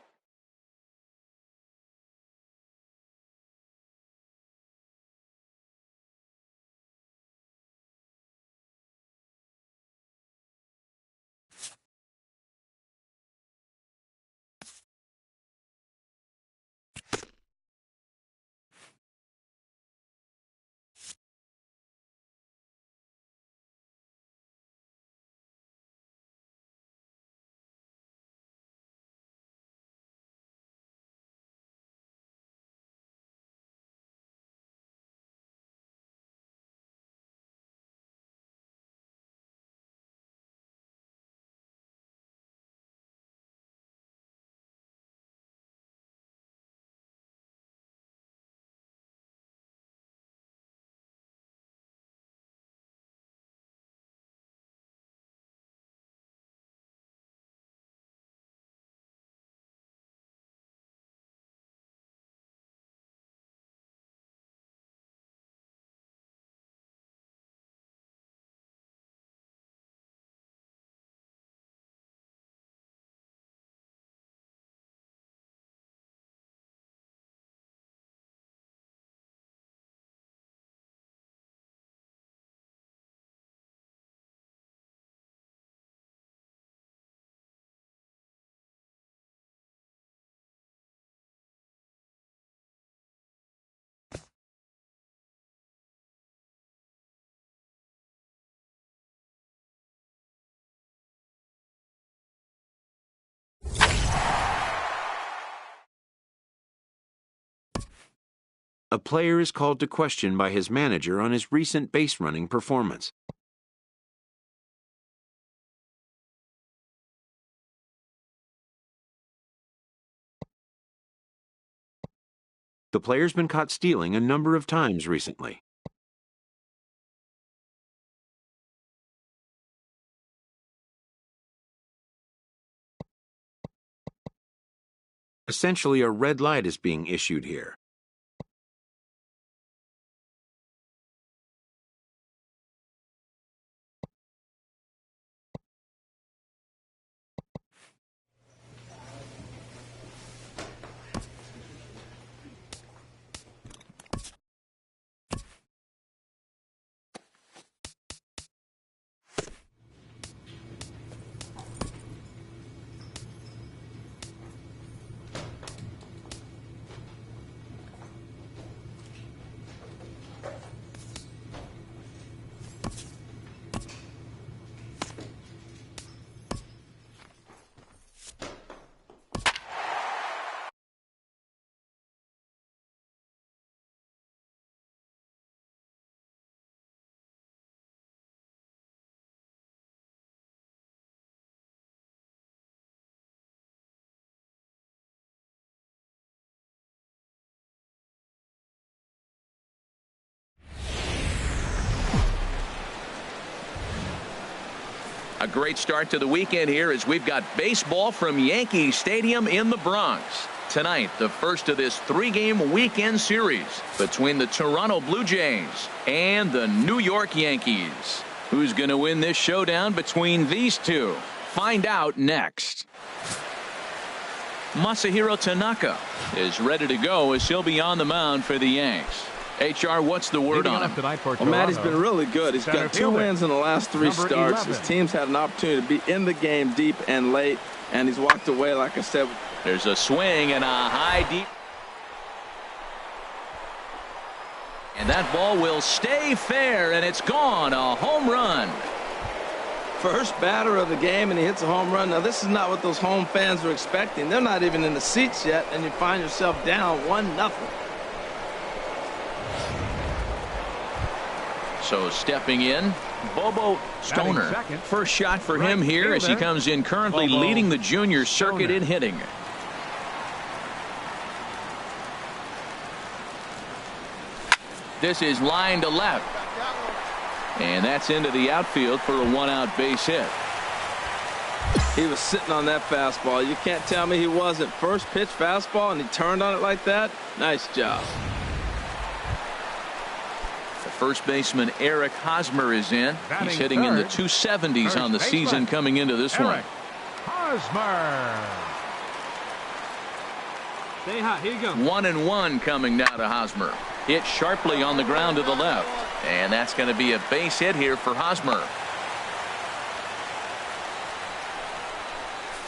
A player is called to question by his manager on his recent base running performance. The player's been caught stealing a number of times recently. Essentially, a red light is being issued here. A great start to the weekend here as we've got baseball from Yankee Stadium in the Bronx. Tonight, the first of this 3-game weekend series between the Toronto Blue Jays and the New York Yankees. Who's going to win this showdown between these two? Find out next. Masahiro Tanaka is ready to go as he'll be on the mound for the Yanks. HR, what's the word on him? Well, Matt, he's been really good. He's got 2 wins in the last 3 starts. His team's had an opportunity to be in the game deep and late, and he's walked away, like I said. There's a swing and a high deep. And that ball will stay fair, and it's gone. A home run. First batter of the game, and he hits a home run. Now, this is not what those home fans were expecting. They're not even in the seats yet, and you find yourself down 1-0. So stepping in, Bobo Stoner. First shot for him here as he comes in currently leading the junior circuit in hitting. This is line to left. And that's into the outfield for a 1-out base hit. He was sitting on that fastball. You can't tell me he wasn't. First pitch fastball, and he turned on it like that. Nice job. The first baseman Eric Hosmer is in. He's hitting in the 270s on the season coming into this one. Hosmer. Stay hot. Here you go. 1-1 coming now to Hosmer. Hit sharply on the ground to the left. And that's going to be a base hit here for Hosmer.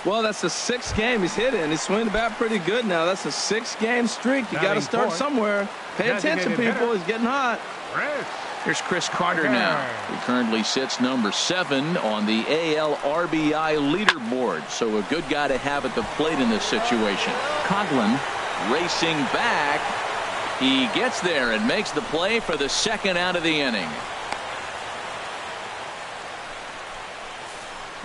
Well, that's the 6th game he's hit in. He's swinging the bat pretty good now. That's a 6-game streak. You got to start somewhere. Pay attention, people. He's getting hot. Here's Chris Carter now, who currently sits number 7 on the AL RBI leaderboard. So a good guy to have at the plate in this situation. Coghlan racing back. He gets there and makes the play for the 2nd out of the inning.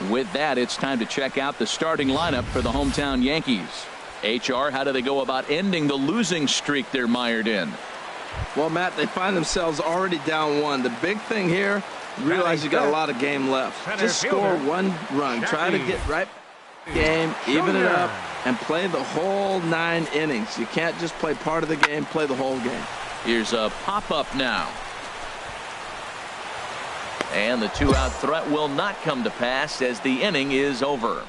With that, it's time to check out the starting lineup for the hometown Yankees. HR, how do they go about ending the losing streak they're mired in? Well, Matt, they find themselves already down 1. The big thing here, realize you got a lot of game left. Just score 1 run. Try to get right game, even it up, and play the whole 9 innings. You can't just play part of the game, play the whole game. Here's a pop-up now. And the 2-out threat will not come to pass as the inning is over.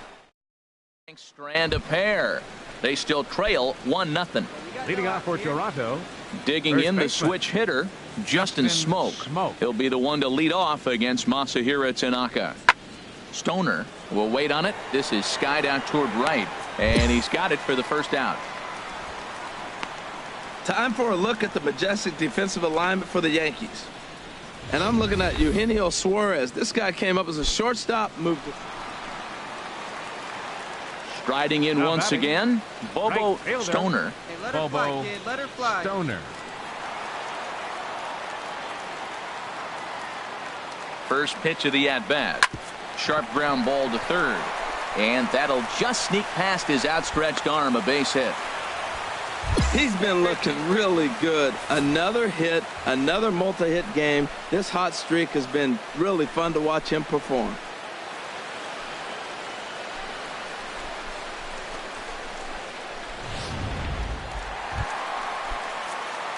Strand a pair. They still trail 1-0. Leading off for Toronto. Digging in the switch hitter, Justin Smoke. He'll be the one to lead off against Masahiro Tanaka. Stoner will wait on it. This is skied out toward right, and he's got it for the 1st out. Time for a look at the majestic defensive alignment for the Yankees. And I'm looking at Eugenio Suarez. This guy came up as a shortstop, moved it. Striding in once again, Bobo Stoner. Hey, let her fly, kid. Let her fly. Stoner. First pitch of the at-bat. Sharp ground ball to 3rd. And that'll just sneak past his outstretched arm, a base hit. He's been looking really good. Another hit, another multi-hit game. This hot streak has been really fun to watch him perform.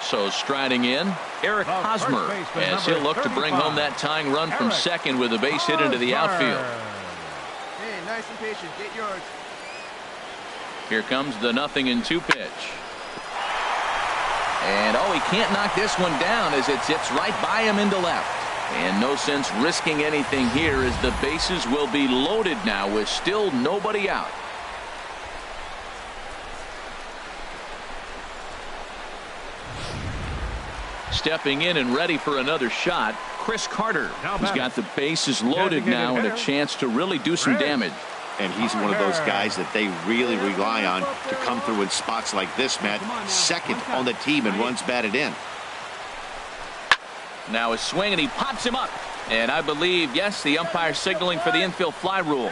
So striding in, Eric Hosmer, as he'll look to bring home that tying run from 2nd with a base hit into the outfield. Hey, nice and patient. Get yours. Here comes the 0-2 pitch. And he can't knock this one down as it zips right by him into left. And no sense risking anything here as the bases will be loaded now with still nobody out. Stepping in and ready for another shot, Chris Carter. He's got the bases loaded now and a chance to really do some damage. And he's one of those guys that they really rely on to come through in spots like this, Matt. 2nd on the team and runs batted in. Now a swing, and he pops him up. And I believe, yes, the umpire signaling for the infield fly rule.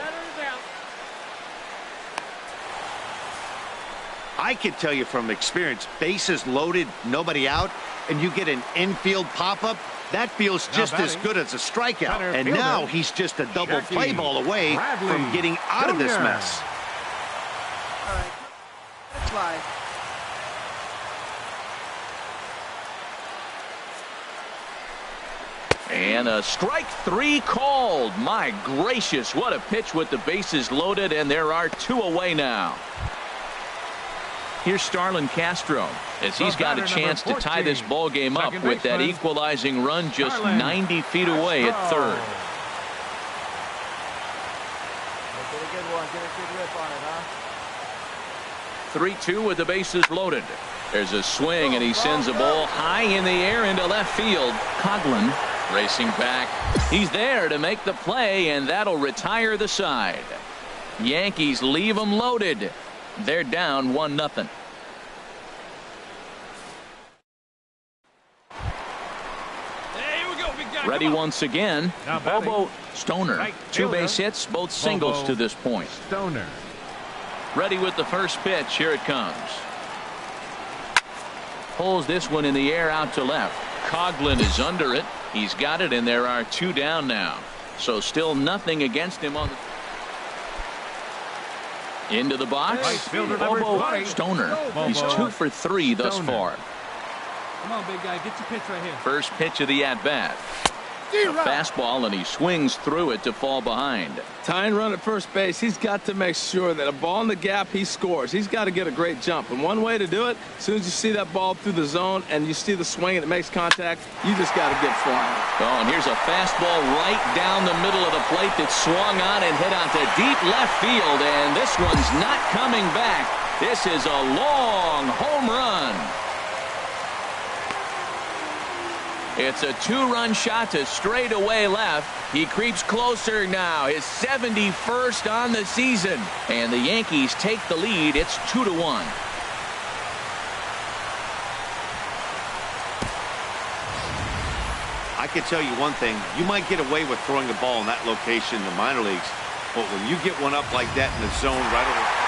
I can tell you from experience, bases loaded, nobody out, and you get an infield pop-up, that feels just as good as a strikeout. And now he's just a double play ball away from getting out of this mess. All right. Let's fly. And a strike 3 called. My gracious, what a pitch with the bases loaded, and there are 2 away now. Here's Starlin Castro as he's got a chance to tie this ball game up with that equalizing run just 90 feet away at third. Get a good one. Get a good rip on it, huh? 3-2 with the bases loaded. There's a swing, and he sends a ball high in the air into left field. Coghlan racing back. He's there to make the play, and that'll retire the side. Yankees leave them loaded. They're down 1-0. Ready once again. Bobo Stoner. 2 base hits, both singles to this point. Stoner. Ready with the first pitch. Here it comes. Pulls this one in the air out to left. Coghlan is under it. He's got it, and there are 2 down now. So still nothing against him on the. Into the box. Bobo Stoner. He's 2 for 3 thus far. Come on, big guy. Get your pitch right here. First pitch of the at-bat. A fastball, and he swings through it to fall behind. Tying run at first base, he's got to make sure that a ball in the gap, he scores. He's got to get a great jump. And one way to do it, as soon as you see that ball through the zone and you see the swing and it makes contact, you just got to get flying. Oh, and here's a fastball right down the middle of the plate that swung on and hit onto deep left field. And this one's not coming back. This is a long home run. It's a 2-run shot to straightaway left. He creeps closer now. His 71st on the season. And the Yankees take the lead. It's 2-1. I can tell you one thing. You might get away with throwing a ball in that location in the minor leagues. But when you get one up like that in the zone right over.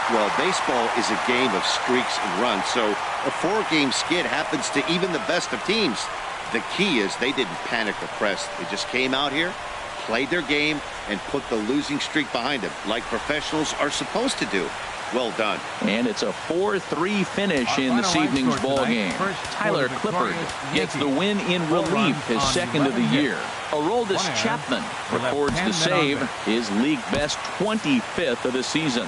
Well, baseball is a game of streaks and runs, so a 4-game skid happens to even the best of teams. The key is they didn't panic or press. They just came out here, played their game, and put the losing streak behind them, like professionals are supposed to do. Well done. And it's a 4-3 finish in this evening's ball game. Tyler Clippard gets the win in relief, his second of the year. Aroldis Chapman records the save, his league best 25th of the season.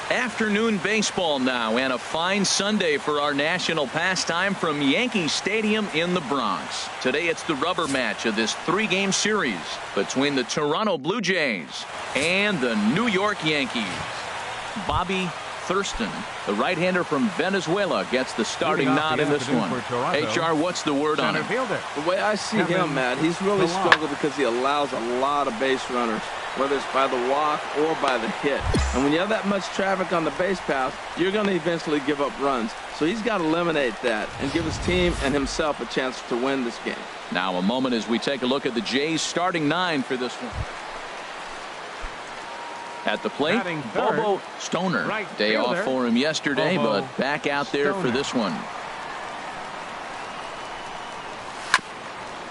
Afternoon baseball now, and a fine Sunday for our national pastime from Yankee Stadium in the Bronx. Today it's the rubber match of this 3-game series between the Toronto Blue Jays and the New York Yankees. Bobby Thurston, the right-hander from Venezuela, gets the starting nod in this one. HR, what's the word on him? The way I see him, Matt, he's really struggled because he allows a lot of base runners, whether it's by the walk or by the hit. And when you have that much traffic on the base path, you're going to eventually give up runs. So he's got to eliminate that and give his team and himself a chance to win this game. Now a moment as we take a look at the Jays' starting 9 for this one. At the plate, Bobo Stoner. Day off for him yesterday, but back out there for this one.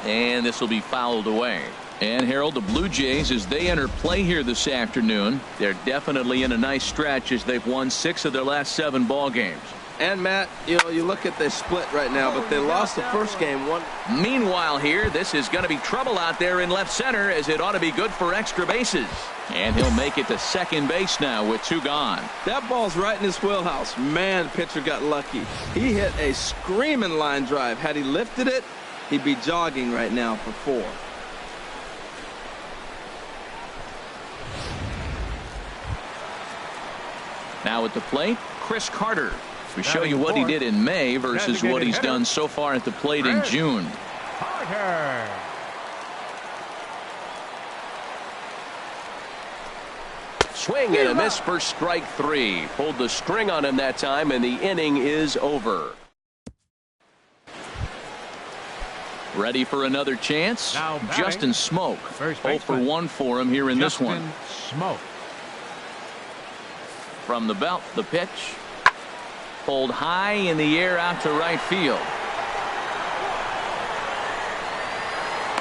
And this will be fouled away. And Harold, the Blue Jays, as they enter play here this afternoon, they're definitely in a nice stretch as they've won 6 of their last 7 ball games. And Matt, you know, you look at they split right now, but they lost the first game. Meanwhile here, this is going to be trouble out there in left center, as it ought to be good for extra bases. And he'll make it to second base now with 2 gone. That ball's right in his wheelhouse. Man, pitcher got lucky. He hit a screaming line drive. Had he lifted it, he'd be jogging right now for 4. Now at the plate, Chris Carter. We show you what he did in May versus what he's done so far at the plate in June. Carter. Swing and a miss for strike 3. Pulled the string on him that time, and the inning is over. Ready for another chance. Justin Smoke. 0 for 1 for him here in this one. Smoke. From the belt, the pitch. Pulled high in the air out to right field.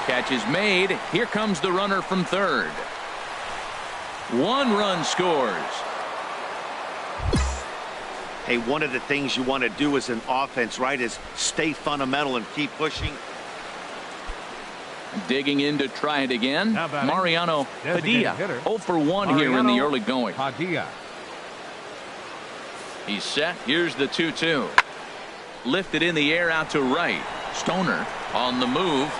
Catch is made. Here comes the runner from third. 1 run scores. Hey, one of the things you want to do as an offense, right, is stay fundamental and keep pushing. Digging in to try it again. Mariano Padilla. 0 for 1 here in the early going. Padilla. He's set. Here's the 2-2. Lifted in the air out to right. Stoner on the move.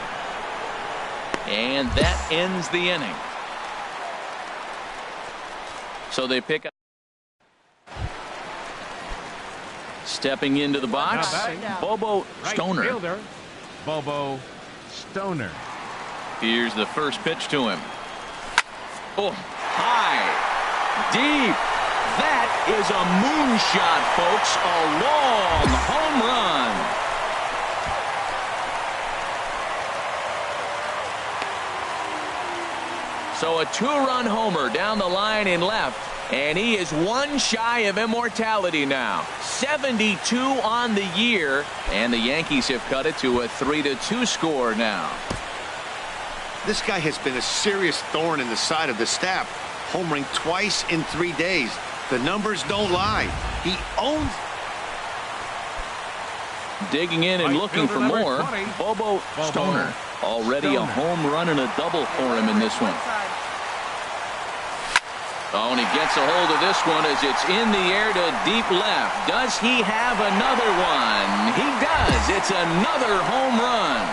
And that ends the inning. So they pick up. Stepping into the box, Bobo Stoner. Right fielder, Bobo Stoner. Here's the first pitch to him. Oh, high, deep. That is a moonshot, folks. A long home run. So a 2-run homer down the line in left. And he is 1 shy of immortality now. 72 on the year. And the Yankees have cut it to a 3-2 score now. This guy has been a serious thorn in the side of the staff. Homering twice in 3 days. The numbers don't lie. He owns. Digging in and looking for more. Bobo Stoner. Already a home run and a double for him in this one. Oh, and he gets a hold of this one as it's in the air to deep left. Does he have another one? He does. It's another home run.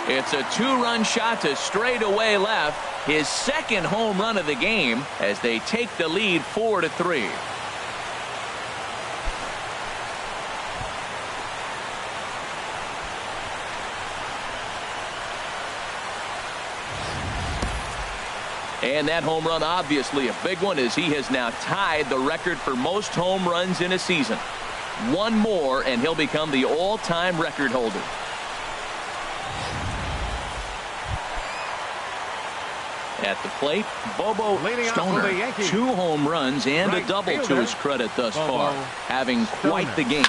It's a 2-run shot to straightaway left. His second home run of the game as they take the lead 4-3. And that home run, obviously a big one, as he has now tied the record for most home runs in a season. 1 more, and he'll become the all-time record holder. At the plate, Bobo Stoner. 2 home runs and a double to his credit thus far. Having quite the game.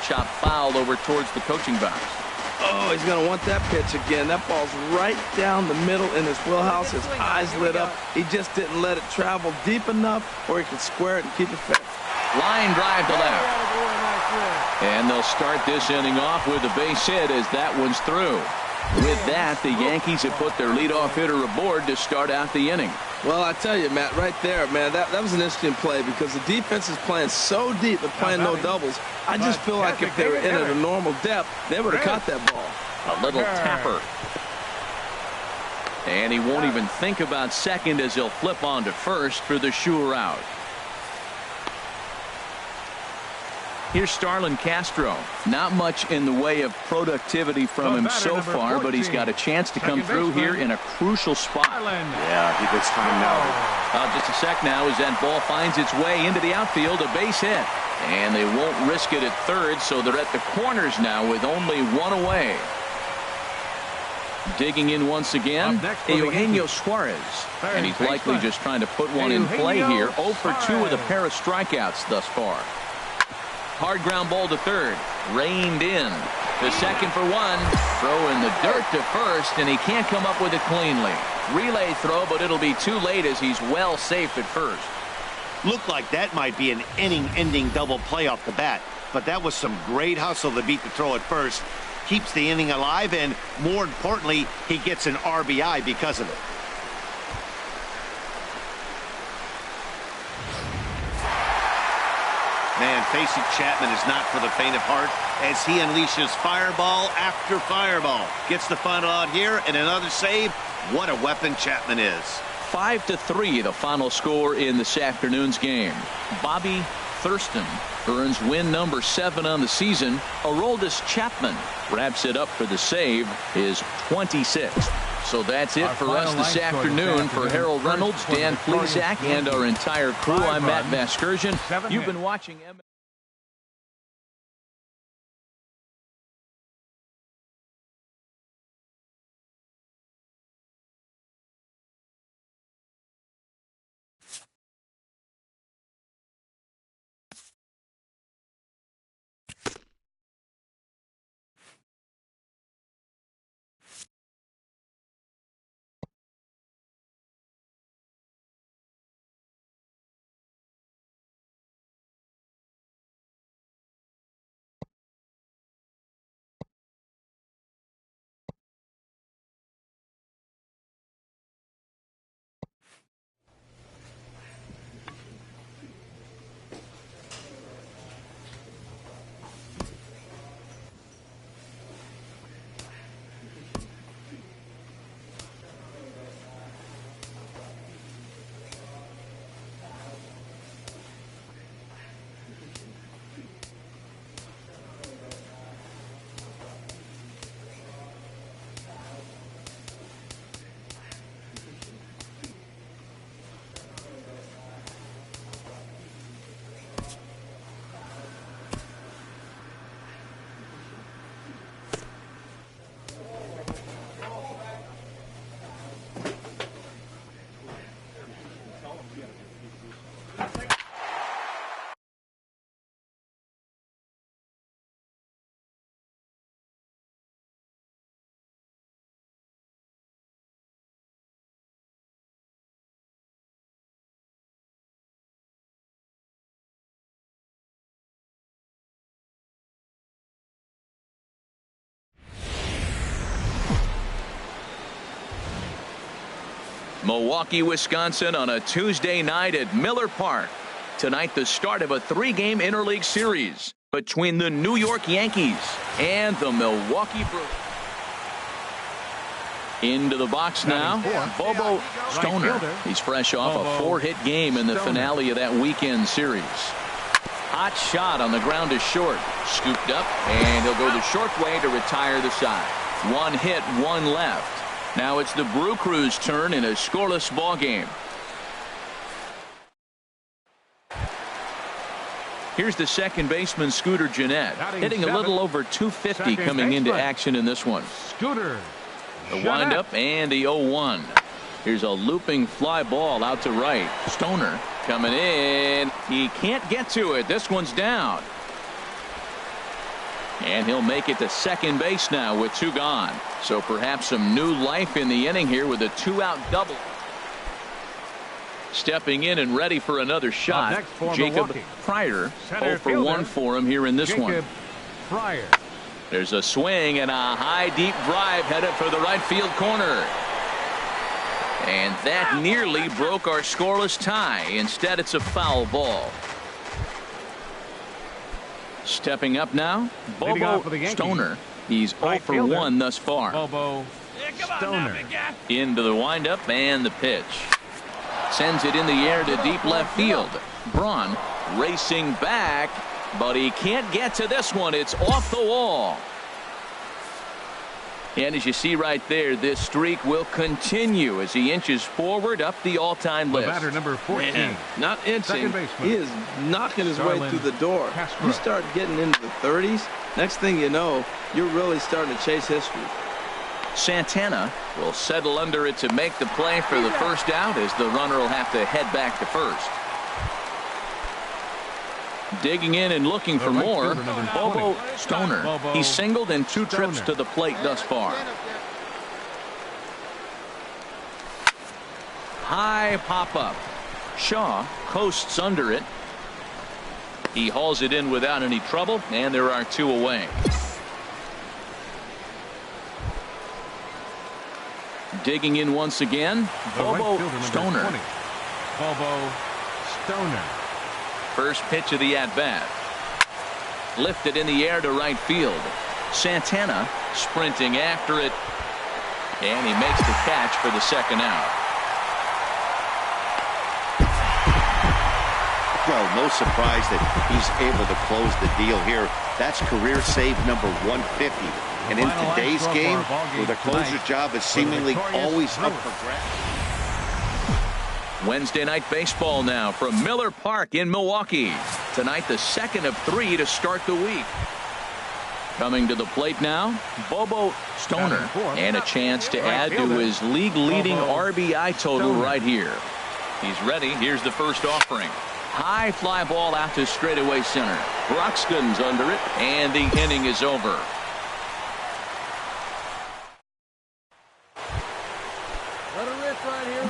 Chop foul over towards the coaching box. Oh, he's going to want that pitch again. That ball's right down the middle in his wheelhouse. His eyes lit up. He just didn't let it travel deep enough where he could square it and keep it fair. Line drive to left. And they'll start this inning off with a base hit as that one's through. With that, the Yankees have put their leadoff hitter aboard to start out the inning. Well, I tell you, Matt, right there, man, that was an interesting play because the defense is playing so deep and playing no doubles. I just feel like if they were in at a normal depth, they would have caught that ball. A little tapper. And he won't even think about second as he'll flip on to first for the sure out. Here's Starlin Castro. Not much in the way of productivity from him so far, but he's got a chance to come through here in a crucial spot. Yeah, he gets time now. Just a sec now as that ball finds its way into the outfield, a base hit. And they won't risk it at third, so they're at the corners now with only 1 away. Digging in once again, Eugenio Suarez. And he's likely just trying to put one in play here. 0 for 2 with a pair of strikeouts thus far. Hard ground ball to third. Reined in. The second for 1. Throw in the dirt to first, and he can't come up with it cleanly. Relay throw, but it'll be too late as he's well safe at first. Looked like that might be an inning-ending double play off the bat. But that was some great hustle to beat the throw at first. Keeps the inning alive, and more importantly, he gets an RBI because of it. Man, facing Chapman is not for the faint of heart as he unleashes fireball after fireball. Gets the final out here and another save. What a weapon Chapman is. 5-3 the final score in this afternoon's game. Bobby Thurston earns win number 7 on the season. Aroldis Chapman wraps it up for the save, his 26th. So that's it for us this afternoon. For Harold Reynolds, Dan Plesac, and our entire crew, I'm Matt Vasgersian. You've been watching Milwaukee, Wisconsin on a Tuesday night at Miller Park. Tonight, the start of a 3-game interleague series between the New York Yankees and the Milwaukee Brewers. Into the box now, Bobo Stoner. He's fresh off a 4-hit game in the finale of that weekend series. Hot shot on the ground to short. Scooped up, and he'll go the short way to retire the side. 1 hit, 1 left. Now it's the Brew Crew's turn in a scoreless ball game. Here's the second baseman, Scooter Gennett, hitting a little over 250 coming into action in this one. Scooter. The windup and the 0-1. Here's a looping fly ball out to right. Stoner coming in. He can't get to it. This one's down. And he'll make it to second base now with 2 gone. So perhaps some new life in the inning here with a 2-out double. Stepping in and ready for another shot, Jacob Pryor. 0 for 1 for him here in this one. Pryor. There's a swing and a high deep drive headed for the right field corner. And that nearly broke our scoreless tie. Instead, it's a foul ball. Stepping up now, Bobo Stoner. He's 0 for 1 thus far. Bobo Stoner. Into the windup and the pitch. Sends it in the air to deep left field. Braun racing back, but he can't get to this one. It's off the wall. And as you see right there, this streak will continue as he inches forward up the all-time list. Batter number 14. Man, not inching. He is knocking his way through the door. You start getting into the 30s, next thing you know, you're really starting to chase history. Santana will settle under it to make the play for the first out as the runner will have to head back to first. Digging in and looking for more, Bobo Stoner. He's singled in 2 trips to the plate thus far. High pop-up. Shaw coasts under it. He hauls it in without any trouble, and there are 2 away. Digging in once again, Bobo Stoner. Bobo Stoner. First pitch of the at-bat. Lifted in the air to right field. Santana sprinting after it. And he makes the catch for the second out. Well, no surprise that he's able to close the deal here. That's career save number 150. And in today's game, where the closer's job is seemingly always up for grabs. Wednesday night baseball now from Miller Park in Milwaukee. Tonight, the second of 3 to start the week. Coming to the plate now, Bobo Stoner. And a chance to add to his league-leading RBI total right here. He's ready. Here's the first offering. High fly ball out to straightaway center. Broxton's under it, and the inning is over.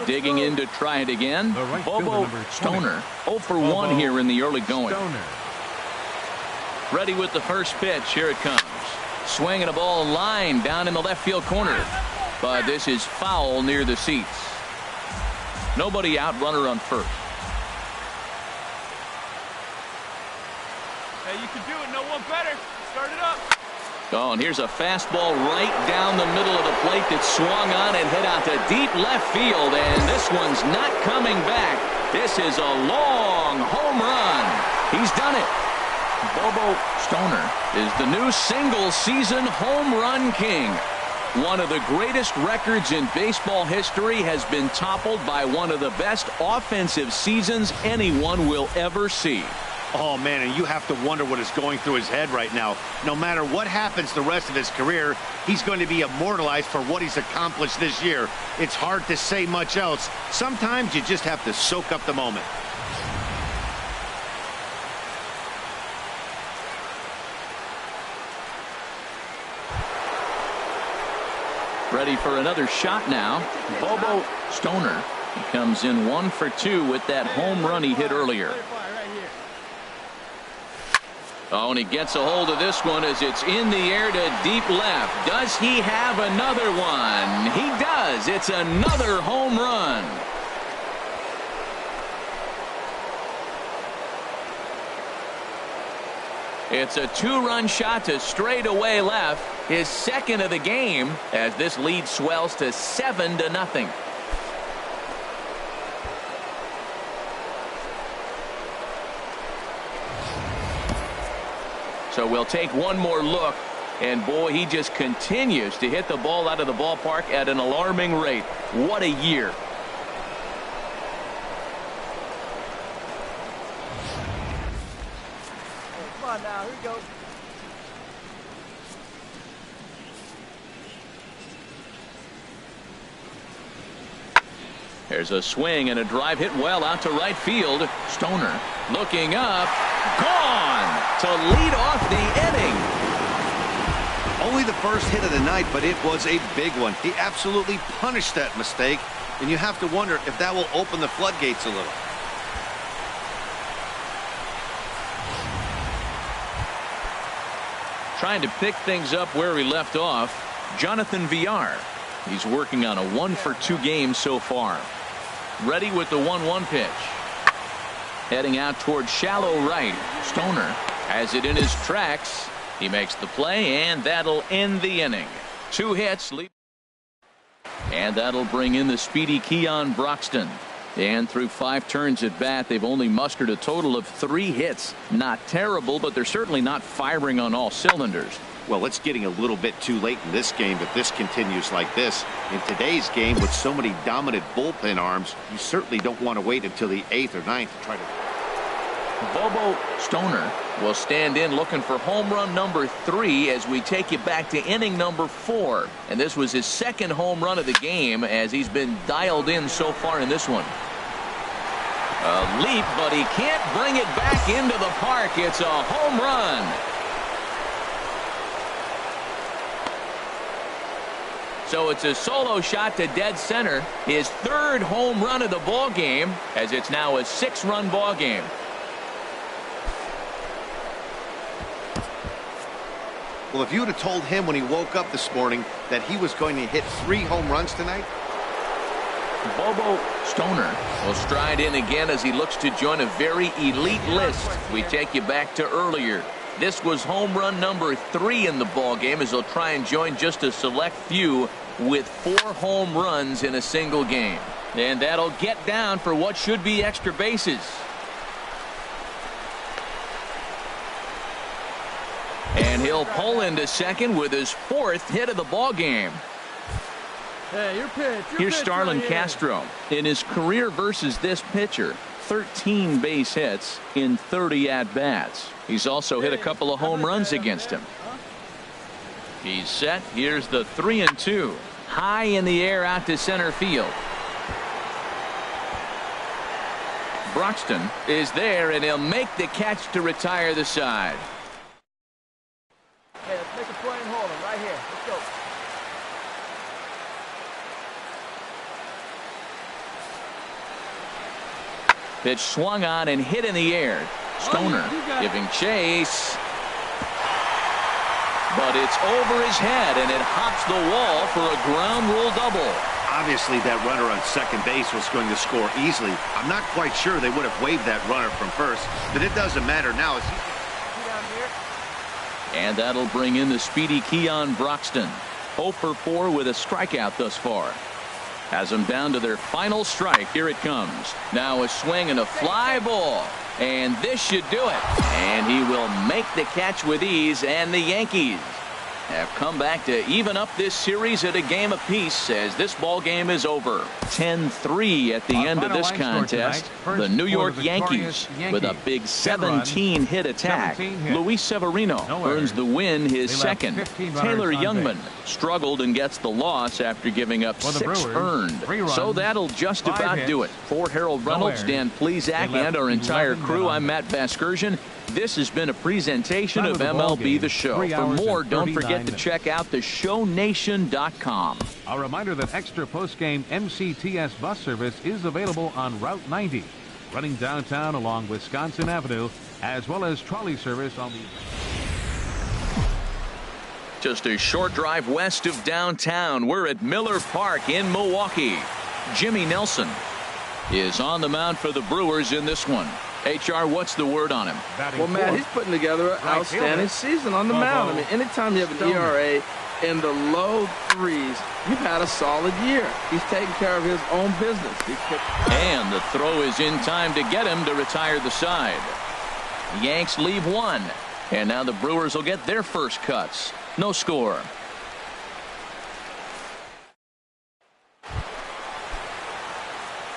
Digging in to try it again, Bobo Stoner. 0 for 1 here in the early going. Ready with the first pitch. Here it comes. Swinging a ball line down in the left field corner. But this is foul near the seats. Nobody out, runner on first. Hey, you can do it. No one better. Start it up. Oh, and here's a fastball right down the middle of the plate that swung on and hit out to deep left field. And this one's not coming back. This is a long home run. He's done it. Bobo Stoner is the new single-season home run king. One of the greatest records in baseball history has been toppled by one of the best offensive seasons anyone will ever see. Oh, man, and you have to wonder what is going through his head right now. No matter what happens the rest of his career, he's going to be immortalized for what he's accomplished this year. It's hard to say much else. Sometimes you just have to soak up the moment. Ready for another shot now. Bobo Stoner. He comes in 1 for 2 with that home run he hit earlier. Oh, and he gets a hold of this one as it's in the air to deep left. Does he have another one? He does. It's another home run. It's a 2-run shot to straightaway left, his second of the game, as this lead swells to 7-0. So we'll take one more look, and boy, he just continues to hit the ball out of the ballpark at an alarming rate. What a year. Come on now, here we go. There's a swing and a drive hit well out to right field. Stoner looking up. Gone to lead off the inning. Only the first hit of the night, but it was a big one. He absolutely punished that mistake, and you have to wonder if that will open the floodgates a little. Trying to pick things up where he left off, Jonathan Villar. He's working on a 1-for-2 game so far. Ready with the 1-1 pitch. Heading out towards shallow right. Stoner has it in his tracks. He makes the play, and that'll end the inning. 2 hits. And that'll bring in the speedy Keon Broxton. And through 5 turns at bat, they've only mustered a total of 3 hits. Not terrible, but they're certainly not firing on all cylinders. Well, it's getting a little bit too late in this game if this continues like this. In today's game, with so many dominant bullpen arms, you certainly don't want to wait until the 8th or 9th to try to... Bobo Stoner will stand in looking for home run number 3 as we take you back to inning number 4. And this was his second home run of the game as he's been dialed in so far in this one. A leap, but he can't bring it back into the park. It's a home run. So it's a solo shot to dead center. His 3rd home run of the ball game, as it's now a 6-run ball game. Well, if you would have told him when he woke up this morning that he was going to hit 3 home runs tonight. Bobo Stoner will stride in again as he looks to join a very elite list. We take you back to earlier. This was home run number 3 in the ball game as he'll try and join just a select few with 4 home runs in a single game. And that'll get down for what should be extra bases. And he'll pull into second with his 4th hit of the ball game. Hey, your pitch. Here's Starlin Castro. In his career versus this pitcher, 13 base hits in 30 at-bats. He's also hit a couple of home runs against him. He's set. Here's the 3-2. High in the air out to center field. Broxton is there, and he'll make the catch to retire the side. Hey, let's make a play and hold him right here. Let's go. Pitch swung on and hit in the air. Stoner giving chase. But it's over his head, and it hops the wall for a ground rule double. Obviously, that runner on second base was going to score easily. I'm not quite sure they would have waved that runner from first, but it doesn't matter now. And that'll bring in the speedy Keon Broxton. 0 for 4 with a strikeout thus far. Has them down to their final strike. Here it comes. Now a swing and a fly ball. And this should do it. And he will make the catch with ease. And the Yankees have come back to even up this series at a game apiece as this ball game is over. 10-3 at the end of this contest. The New York Yankees with a big 17-hit attack. Luis Severino earns the win, his second. Taylor Youngman struggled and gets the loss after giving up 6 earned. So that'll just about do it. For Harold Reynolds, Dan Plesac, and our entire crew, I'm Matt Vasgersian. This has been a presentation of MLB The Show. For more, don't forget to check out theshownation.com. A reminder that extra post-game MCTS bus service is available on Route 90. running downtown along Wisconsin Avenue, as well as trolley service on the... Just a short drive west of downtown. We're at Miller Park in Milwaukee. Jimmy Nelson is on the mound for the Brewers in this one. HR, what's the word on him? Well, Matt, he's putting together an outstanding season on the mound. I mean, anytime you have an ERA in the low threes, you've had a solid year. He's taking care of his own business. And the throw is in time to get him to retire the side. The Yanks leave one. And now the Brewers will get their first cuts. No score.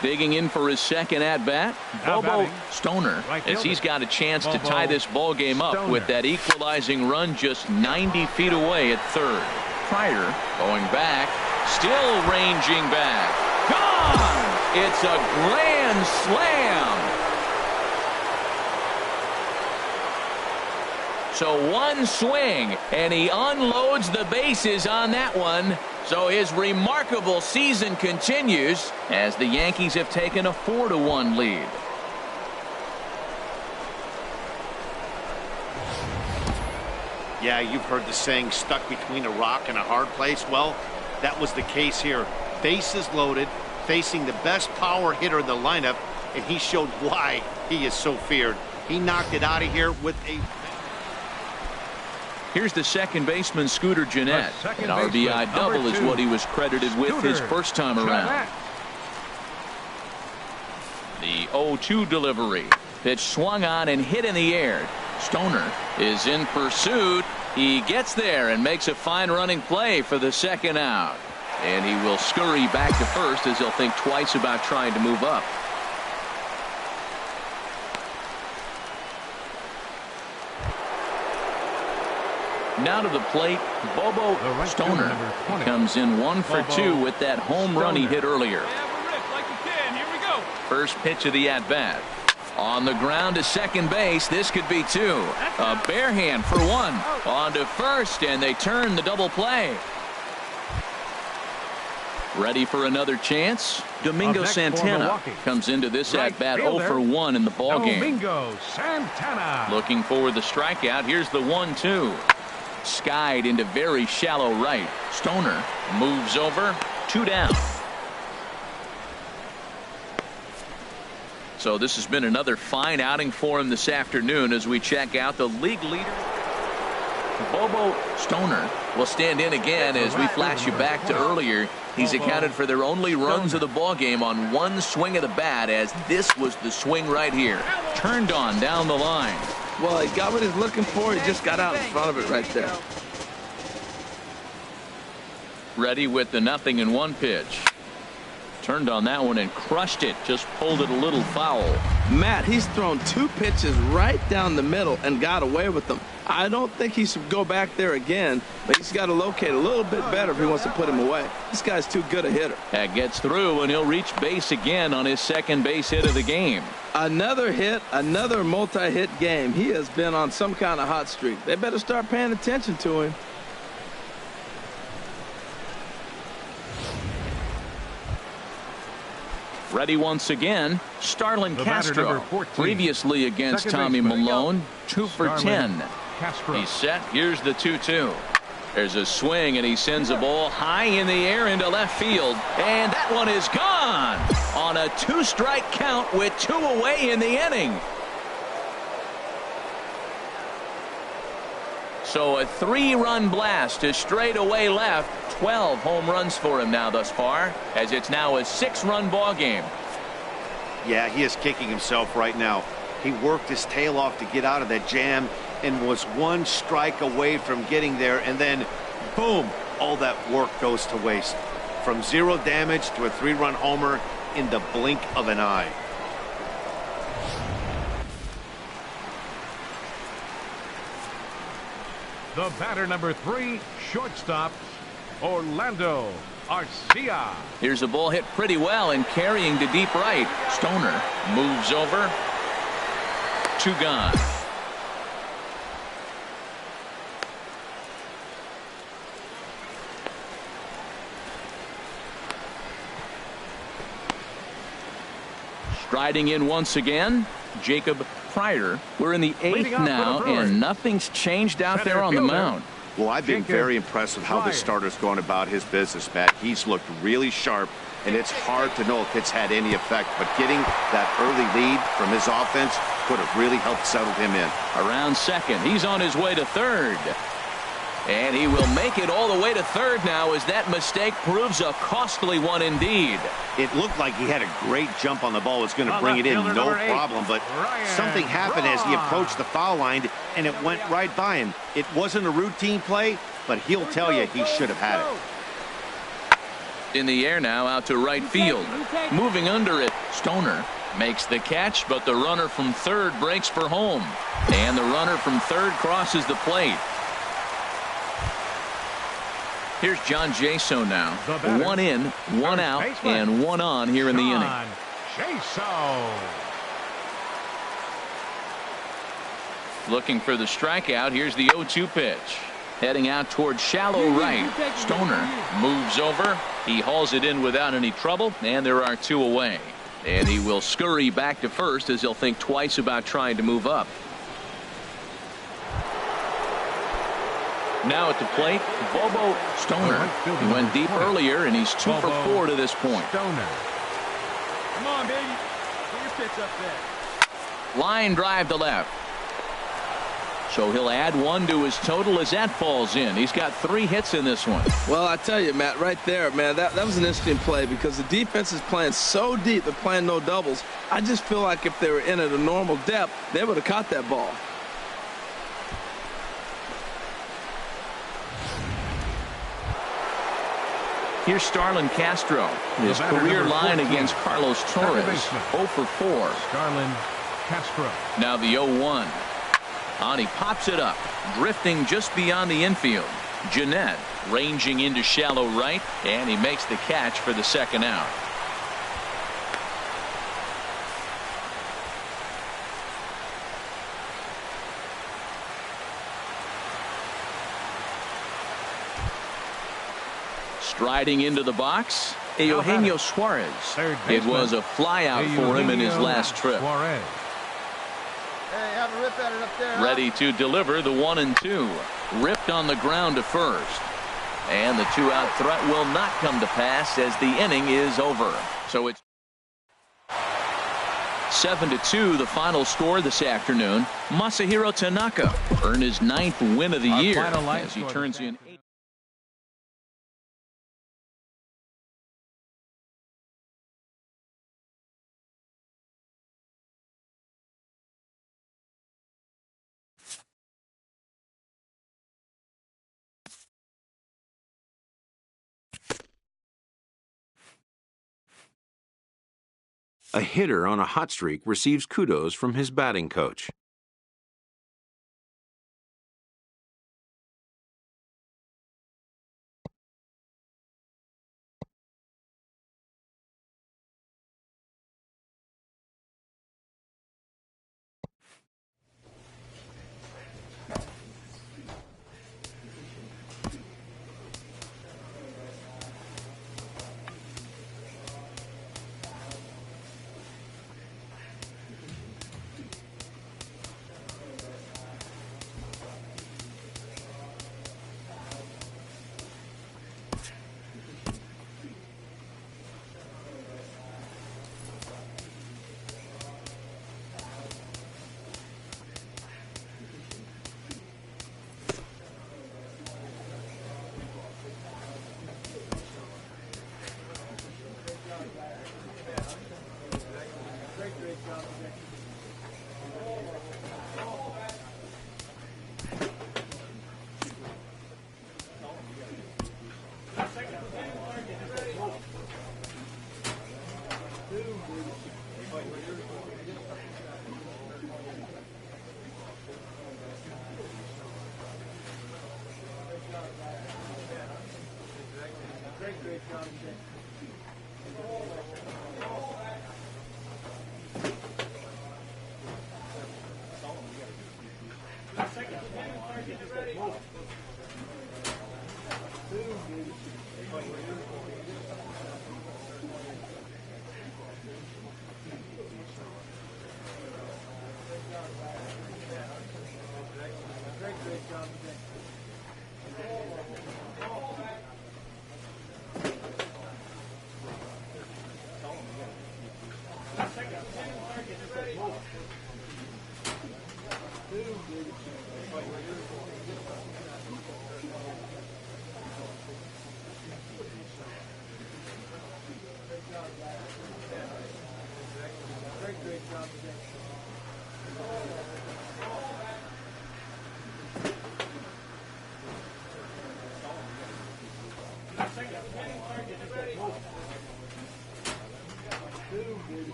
Digging in for his second at-bat, Bobo Stoner, as he's got a chance to tie this ball game up with that equalizing run just 90 feet away at third. Pryor going back, still ranging back. Gone! It's a grand slam. So one swing, and he unloads the bases on that one. So his remarkable season continues as the Yankees have taken a 4-1 lead. Yeah, you've heard the saying, stuck between a rock and a hard place. Well, that was the case here. Bases loaded, facing the best power hitter in the lineup, and he showed why he is so feared. He knocked it out of here with a... Here's the second baseman, Scooter Gennett. An RBI double is what he was credited with his first time around. The 0-2 delivery. Pitch swung on and hit in the air. Stoner is in pursuit. He gets there and makes a fine running play for the second out. And he will scurry back to first as he'll think twice about trying to move up. Now to the plate, Bobo Stoner comes in 1 for 2 with that home run he hit earlier. First pitch of the at-bat. On the ground to second base, this could be 2. A bare hand for 1. On to first, and they turn the double play. Ready for another chance? Domingo Santana comes into this at-bat 0 for 1 in the ballgame. Domingo Santana. Looking for the strikeout. Here's the 1-2. Skied into very shallow right. Stoner moves over. 2 down. So this has been another fine outing for him this afternoon as we check out the league leader. Bobo Stoner will stand in again as we flash you back to earlier. He's accounted for their only runs of the ball game on 1 swing of the bat, as this was the swing right here. Turned on down the line. Well, he got what he's looking for. He just got out in front of it right there. Ready with the 0-1 pitch. Turned on that one and crushed it. Just pulled it a little foul. Matt, he's thrown 2 pitches right down the middle and got away with them. I don't think he should go back there again, but he's got to locate a little bit better if he wants to put him away. This guy's too good a hitter. That gets through, and he'll reach base again on his second base hit of the game. Another hit, another multi-hit game. He has been on some kind of hot streak. They better start paying attention to him. Ready once again, Starlin Castro. Previously against Tommy Malone, 2 for 10. He's set. Here's the 2-2. There's a swing, and he sends a ball high in the air into left field. And that one is gone on a 2-strike count with 2 away in the inning. So a 3-run blast to straightaway left. 12 home runs for him now thus far, as it's now a 6-run ball game. Yeah, he is kicking himself right now. He worked his tail off to get out of that jam and was 1 strike away from getting there, and then boom, all that work goes to waste. From 0 damage to a 3-run homer in the blink of an eye. The batter, number 3, shortstop, Orlando Arcia. Here's a ball hit pretty well and carrying to deep right. Stoner moves over. 2 gone. Striding in once again, Jacob Pryor. We're in the 8th now, and nothing's changed out there on the mound. Well, I've been very impressed with how this starter's going about his business, Matt. He's looked really sharp, and it's hard to know if it's had any effect, but getting that early lead from his offense could have really helped settle him in. Around second, he's on his way to third. And he will make it all the way to third now as that mistake proves a costly one indeed. It looked like he had a great jump on the ball. Was going to bring it in, no problem. But something happened as he approached the foul line, and it went right by him. It wasn't a routine play, but he'll tell you he should have had it. In the air now out to right field. Moving under it, Stoner makes the catch, but the runner from third breaks for home. And the runner from third crosses the plate. Here's John Jaso now. 1 in, 1 out, and 1 on here in the inning. Looking for the strikeout. Here's the 0-2 pitch. Heading out towards shallow right. Stoner moves over. He hauls it in without any trouble, and there are 2 away. And he will scurry back to first as he'll think twice about trying to move up. Now at the plate, Bobo Stoner. He went deep earlier, and he's 2 for 4 to this point. Stoner. Come on, baby. Get your pitch up there. Line drive to left. So he'll add 1 to his total as that falls in. He's got 3 hits in this one. Well, I tell you, Matt, right there, man, that was an interesting play because the defense is playing so deep. They're playing no doubles. I just feel like if they were in at a normal depth, they would have caught that ball. Here's Starlin Castro. His career line against Carlos Torres. 0 for 4. Starlin Castro. Now the 0-1. On he pops it up. Drifting just beyond the infield. Jeanette ranging into shallow right. And he makes the catch for the second out. Striding into the box, Eugenio Suarez. It was a flyout for him in his last trip. Hey, have a rip at it up there. Ready to deliver the 1-2. Ripped on the ground to first. And the 2-out threat will not come to pass as the inning is over. So it's 7-2 the final score this afternoon. Masahiro Tanaka earned his 9th win of the year as he turns in 8. A hitter on a hot streak receives kudos from his batting coach.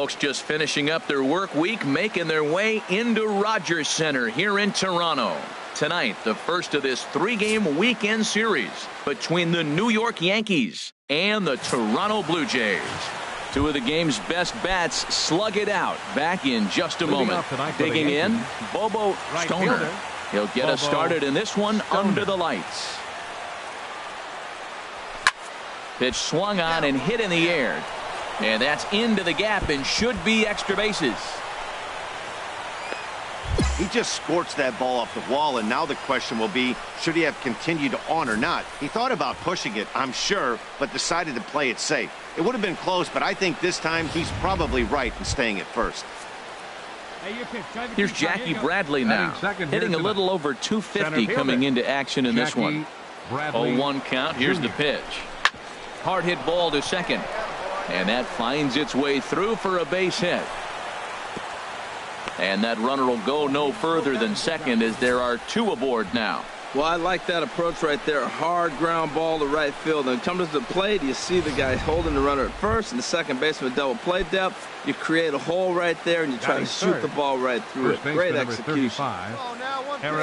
Folks just finishing up their work week, making their way into Rogers Center here in Toronto. Tonight, the first of this three-game weekend series between the New York Yankees and the Toronto Blue Jays. Two of the game's best bats slug it out. Back in just a moment. Digging in, Bobo Stoner. He'll get us started in this one under the lights. Pitch swung on and hit in the air. And that's into the gap and should be extra bases. He just scorched that ball off the wall, and now the question will be, should he have continued on or not? He thought about pushing it, I'm sure, but decided to play it safe. It would have been close, but I think this time he's probably right in staying at first. Here's Jackie Bradley now, hitting a little over 250 coming into action in this one. 0-1 count. Here's the pitch. Hard hit ball to second. And that finds its way through for a base hit. And that runner will go no further than second as there are two aboard now. Well, I like that approach right there. Hard ground ball to right field. And comes to the plate, you see the guy holding the runner at first, and the second baseman double play depth. You create a hole right there, and you try to shoot the ball right through it. Great execution.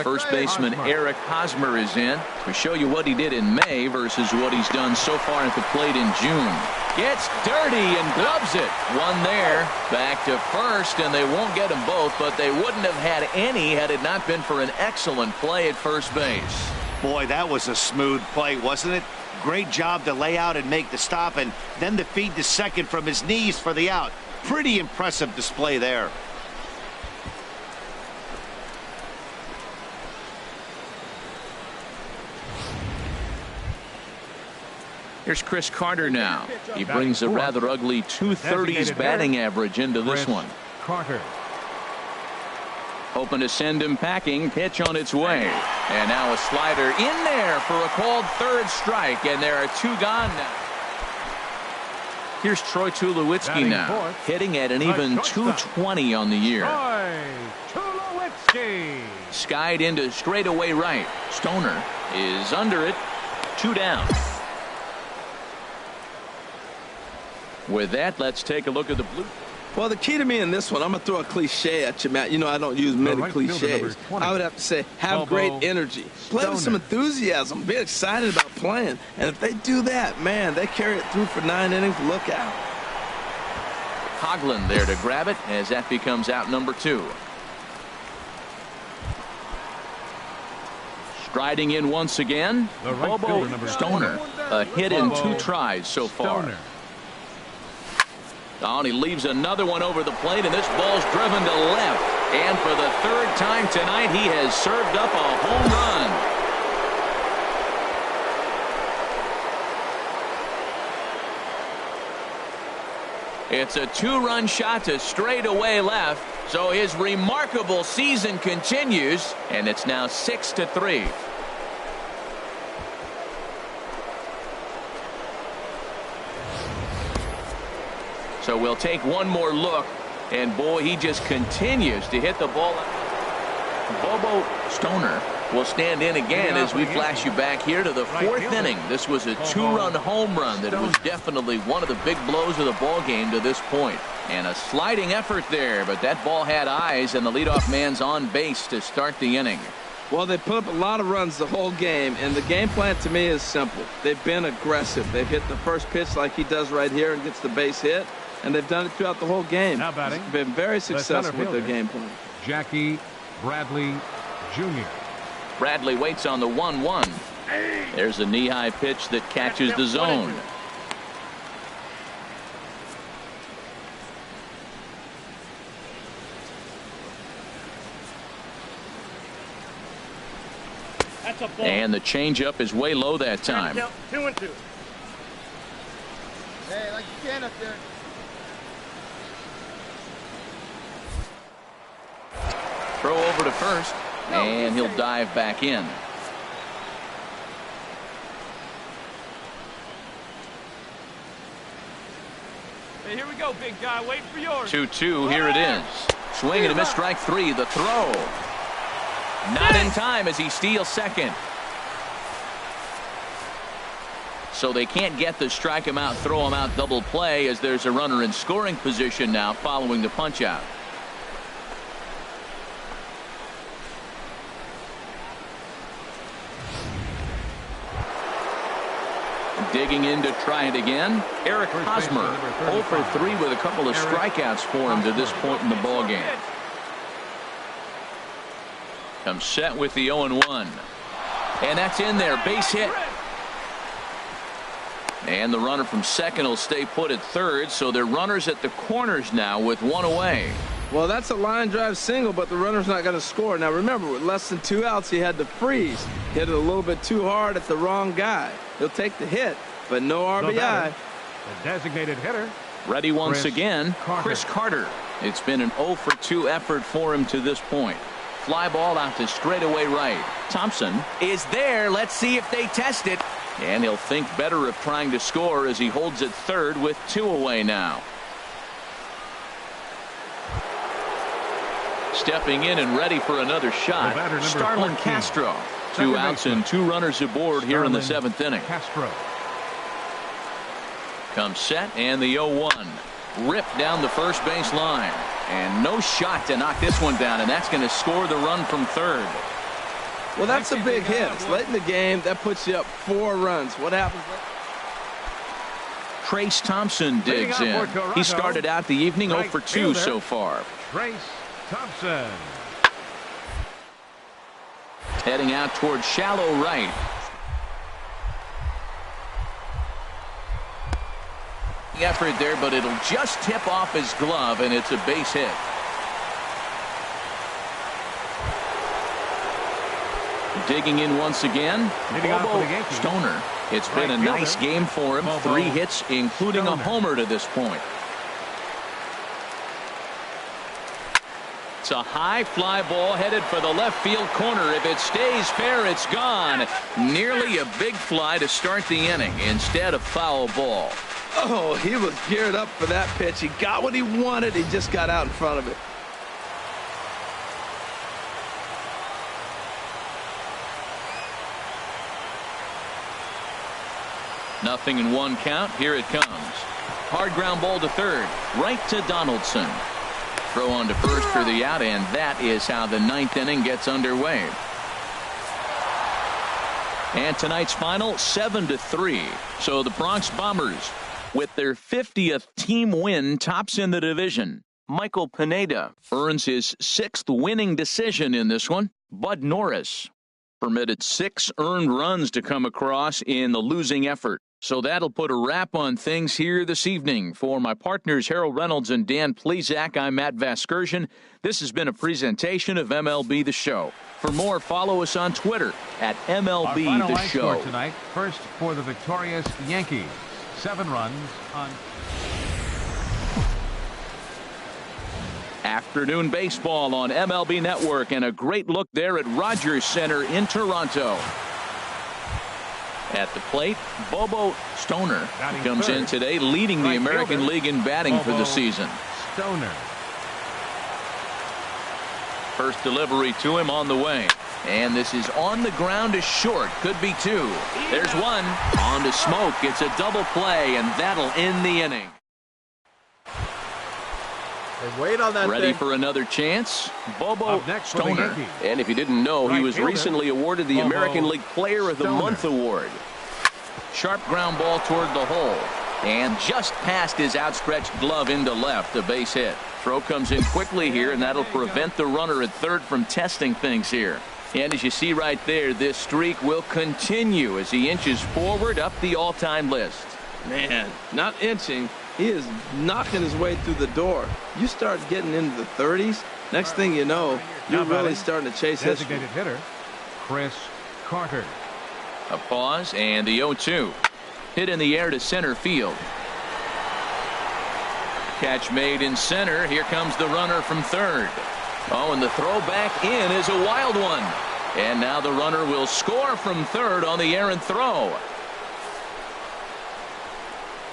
First baseman Eric Hosmer is in to show you what he did in May versus what he's done so far at the plate in June. Gets dirty and gloves it. One there. Back to first, and they won't get them both, but they wouldn't have had any had it not been for an excellent play at first base. Boy, that was a smooth play, wasn't it? Great job to lay out and make the stop, and then to feed the second from his knees for the out. Pretty impressive display there. Here's Chris Carter now. He brings a rather ugly 230s batting average into this one. Carter. Hoping to send him packing. Pitch on its way. And now a slider in there for a called third strike. And there are two gone now. Here's Troy Tulowitzki now, hitting at an even 220 on the year. Troy Tulowitzki. Skied into straightaway right. Stoner is under it. 2 down. With that, let's take a look at the blue. Well, the key to me in this one, I'm going to throw a cliche at you, Matt. You know I don't use many cliches. I would have to say, have great energy. Play with some enthusiasm. Be excited about playing. And if they do that, man, they carry it through for 9 innings. Look out. Hoagland there to grab it as that becomes out number 2. Striding in once again, Bobo Stoner. A hit in 2 tries so far. Oh, and he leaves another one over the plate, and this ball's driven to left. And for the 3rd time tonight, he has served up a home run. It's a 2-run shot to straightaway left, so his remarkable season continues, and it's now 6-3. So we'll take one more look, and boy, he just continues to hit the ball. Bobo Stoner will stand in again as we flash you back here to the 4th inning. This was a 2-run home run that was definitely one of the big blows of the ball game to this point. And a sliding effort there, but that ball had eyes, and the leadoff man's on base to start the inning. Well, they put up a lot of runs the whole game, and the game plan to me is simple. They've been aggressive. They've hit the first pitch like he does right here and gets the base hit. And they've done it throughout the whole game. Now batting, it's been very successful with their game plan. Jackie Bradley Jr. Bradley waits on the 1-1. There's a knee-high pitch that catches the zone. And the changeup is way low that time. 2-2. Hey, like you can up there. Throw over to first, and he'll dive back in. Hey, here we go, big guy. Waiting for yours. 2-2, here it is. Swing and a miss, strike 3. The throw. Not in time as he steals second. So they can't get the strike him out, throw him out double play as there's a runner in scoring position now following the punch out. Digging in to try it again. Eric Hosmer, 0 for 3 with a couple of strikeouts for him to this point in the ballgame. Comes set with the 0-1. And that's in there. Base hit. And the runner from second will stay put at third, so they're runners at the corners now with 1 away. Well, that's a line drive single, but the runner's not going to score. Now, remember, with less than 2 outs, he had to freeze. Hit it a little bit too hard at the wrong guy. He'll take the hit, but no RBI. The designated hitter. Ready once again, Chris Carter. It's been an 0 for 2 effort for him to this point. Fly ball out to straightaway right. Thompson is there. Let's see if they test it. And he'll think better of trying to score as he holds it third with 2 away now. Stepping in and ready for another shot, Starlin Castro. 2 outs and 2 runners aboard here in the 7th inning. Castro comes set, and the 0-1 ripped down the first base line, and no shot to knock this one down, and that's going to score the run from third. Well, that's a big hit. It's late in the game. That puts you up 4 runs. What happens? Trace Thompson digs in. He started out the evening 0 for 2 so far. Trace Thompson. Heading out towards shallow right. Effort there, but it'll just tip off his glove, and it's a base hit. Digging in once again, Bobo Stoner. It's been a nice game for him. 3 hits, including a homer to this point. It's a high fly ball headed for the left field corner. If it stays fair, it's gone. Nearly a big fly to start the inning instead of foul ball. Oh, he was geared up for that pitch. He got what he wanted. He just got out in front of it. Nothing in 1 count. Here it comes. Hard ground ball to third. Right to Donaldson. Throw on to first for the out, and that is how the 9th inning gets underway. And tonight's final 7-3. So the Bronx Bombers, with their 50th team win, tops in the division. Michael Pineda earns his 6th winning decision in this one. Bud Norris permitted 6 earned runs to come across in the losing effort. So that'll put a wrap on things here this evening. For my partners Harold Reynolds and Dan Plesac, I'm Matt Vasgersian. This has been a presentation of MLB The Show. For more, follow us on Twitter at MLB The Show. Score tonight, first for the victorious Yankees. 7 runs on. Afternoon baseball on MLB Network, and a great look there at Rogers Center in Toronto. At the plate, Bobo Stoner comes in today, leading the American League in batting for the season. Stoner. First delivery to him on the way. And this is on the ground to short. Could be 2. There's 1. On to Smoke. It's a double play, and that'll end the inning. Hey, wait on that Ready thing. for another chance? Bobo Stoner. And if you didn't know, he was recently awarded the American League Player of the Month award. Sharp ground ball toward the hole. And just past his outstretched glove into left, a base hit. Throw comes in quickly here, and that'll prevent the runner at third from testing things here. And as you see right there, this streak will continue as he inches forward up the all-time list. Man, not inching. He is knocking his way through the door. You start getting into the 30s, next thing you know, you're really starting to chase history. Designated hitter, Chris Carter. A pause, and the 0-2. Hit in the air to center field. Catch made in center. Here comes the runner from third. Oh, and the throw back in is a wild one. And now the runner will score from third on the errant throw.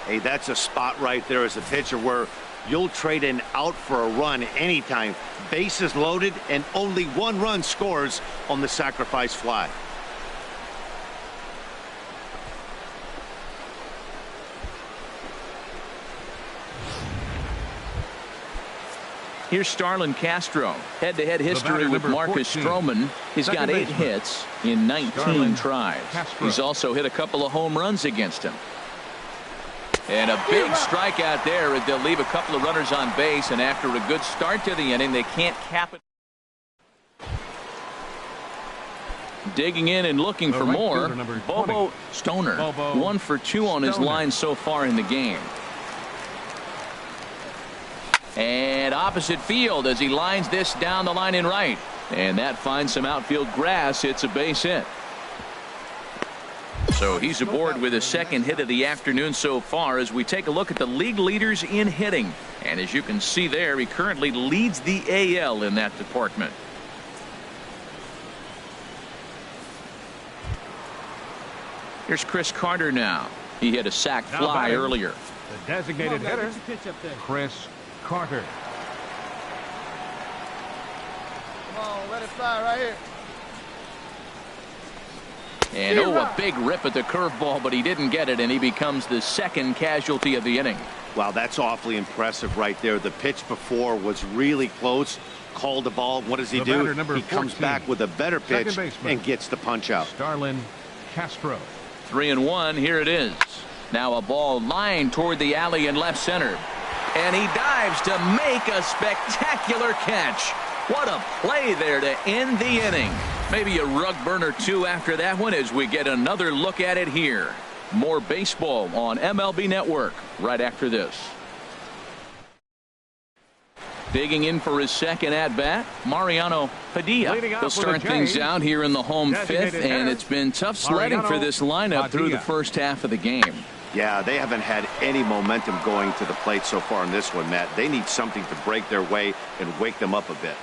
Hey, that's a spot right there as a pitcher where you'll trade an out for a run anytime. Bases loaded, and only 1 run scores on the sacrifice fly. Here's Starlin Castro. Head-to-head history with Marcus 14. Stroman. He's got 8 baseman. hits in 19 Starlin tries. Castro. He's also hit a couple of home runs against him. And a big strikeout there as they'll leave a couple of runners on base, and after a good start to the inning, they can't cap it. Digging in and looking for more, Bobo Stoner. 1 for 2 on his line so far in the game. And opposite field as he lines this down the line in right. And that finds some outfield grass. It's a base hit. So he's aboard with his 2nd hit of the afternoon so far as we take a look at the league leaders in hitting. And as you can see there, he currently leads the AL in that department. Here's Chris Carter now. He hit a sac fly earlier. The designated hitter, Chris Carter. Come on, let it fly right here. And a big rip at the curveball, but he didn't get it, and he becomes the 2nd casualty of the inning. Wow, that's awfully impressive right there. The pitch before was really close. Called the ball. What does he do? He comes back with a better pitch and gets the punch out. Starlin Castro. 3-1. Here it is. Now a ball lined toward the alley in left center. And he dives to make a spectacular catch. What a play there to end the inning. Maybe a rug burner 2 after that one as we get another look at it here. More baseball on MLB Network right after this. Digging in for his second at-bat, Mariano Padilla. He'll start things out here in the home fifth, and it's been tough sledding for this lineup through the first half of the game. Yeah, they haven't had any momentum going to the plate so far in this one, Matt. They need something to break their way and wake them up a bit.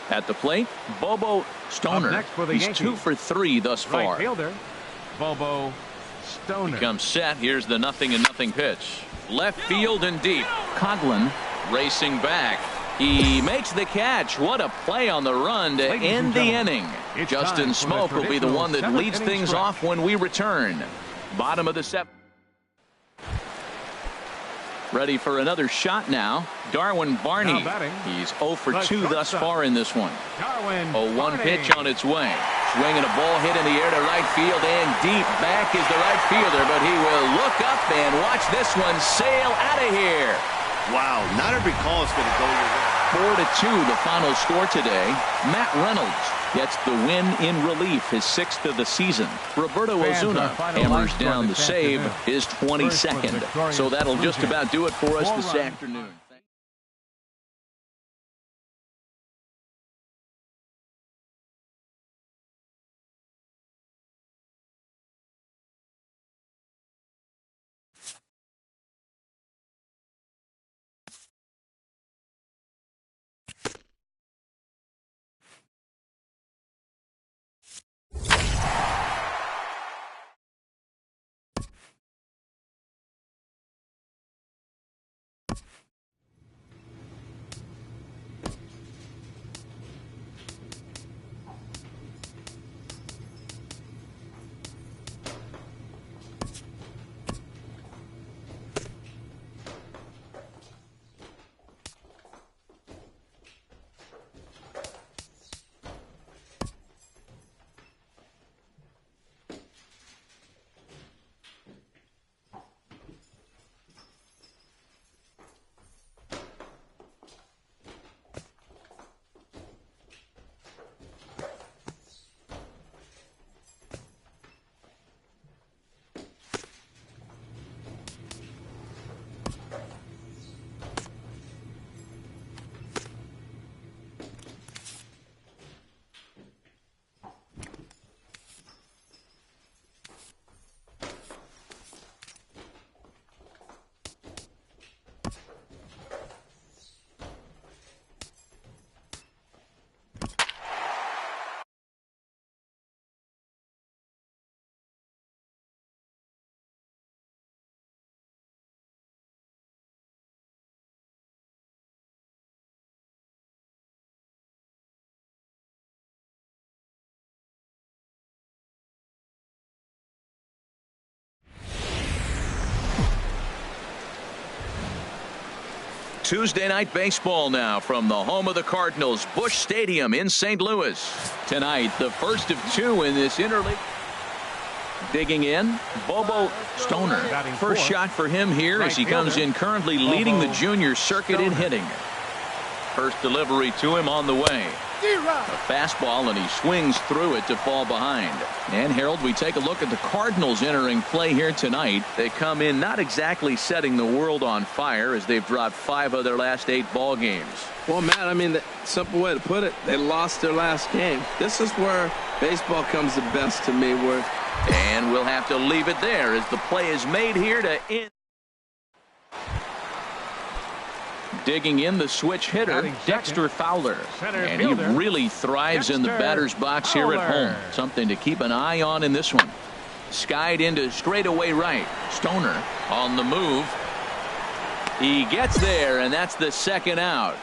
At the plate, Bobo Stoner. He's 2 for 3 thus far. Right fielder, Bobo Stoner. Comes set. Here's the 0-0 pitch. Left field and deep. Coughlin racing back. He makes the catch. What a play on the run to end the inning. Justin Smoak will be the one that leads things off when we return. Bottom of the 7th. Ready for another shot now. Darwin Barney. He's 0 for 2 thus far in this one. 0-1 pitch on its way. Swinging a ball hit in the air to right field and deep. Back is the right fielder, but he will look up and watch this one sail out of here. Wow, not every call is going to go your way. 4-2 the final score today. Matt Reynolds gets the win in relief, his 6th of the season. Roberto Ozuna hammers down the save, his 22nd. So that'll just about do it for us this afternoon. Tuesday night baseball now from the home of the Cardinals, Busch Stadium in St. Louis. Tonight, the first of 2 in this interleague. Digging in, Bobo Stoner. First shot for him here as he comes in currently leading the junior circuit in hitting. First delivery to him on the way. A fastball, and he swings through it to fall behind. And Harold, we take a look at the Cardinals entering play here tonight. They come in not exactly setting the world on fire as they've dropped 5 of their last 8 ball games. Well, Matt, I mean, the simple way to put it, they lost their last game. This is where baseball comes the best to me. And we'll have to leave it there as the play is made here to end. Digging in, the switch hitter, Dexter Fowler. And he really thrives in the batter's box here at home. Something to keep an eye on in this one. Skied into straightaway right. Stoner on the move. He gets there, and that's the second out.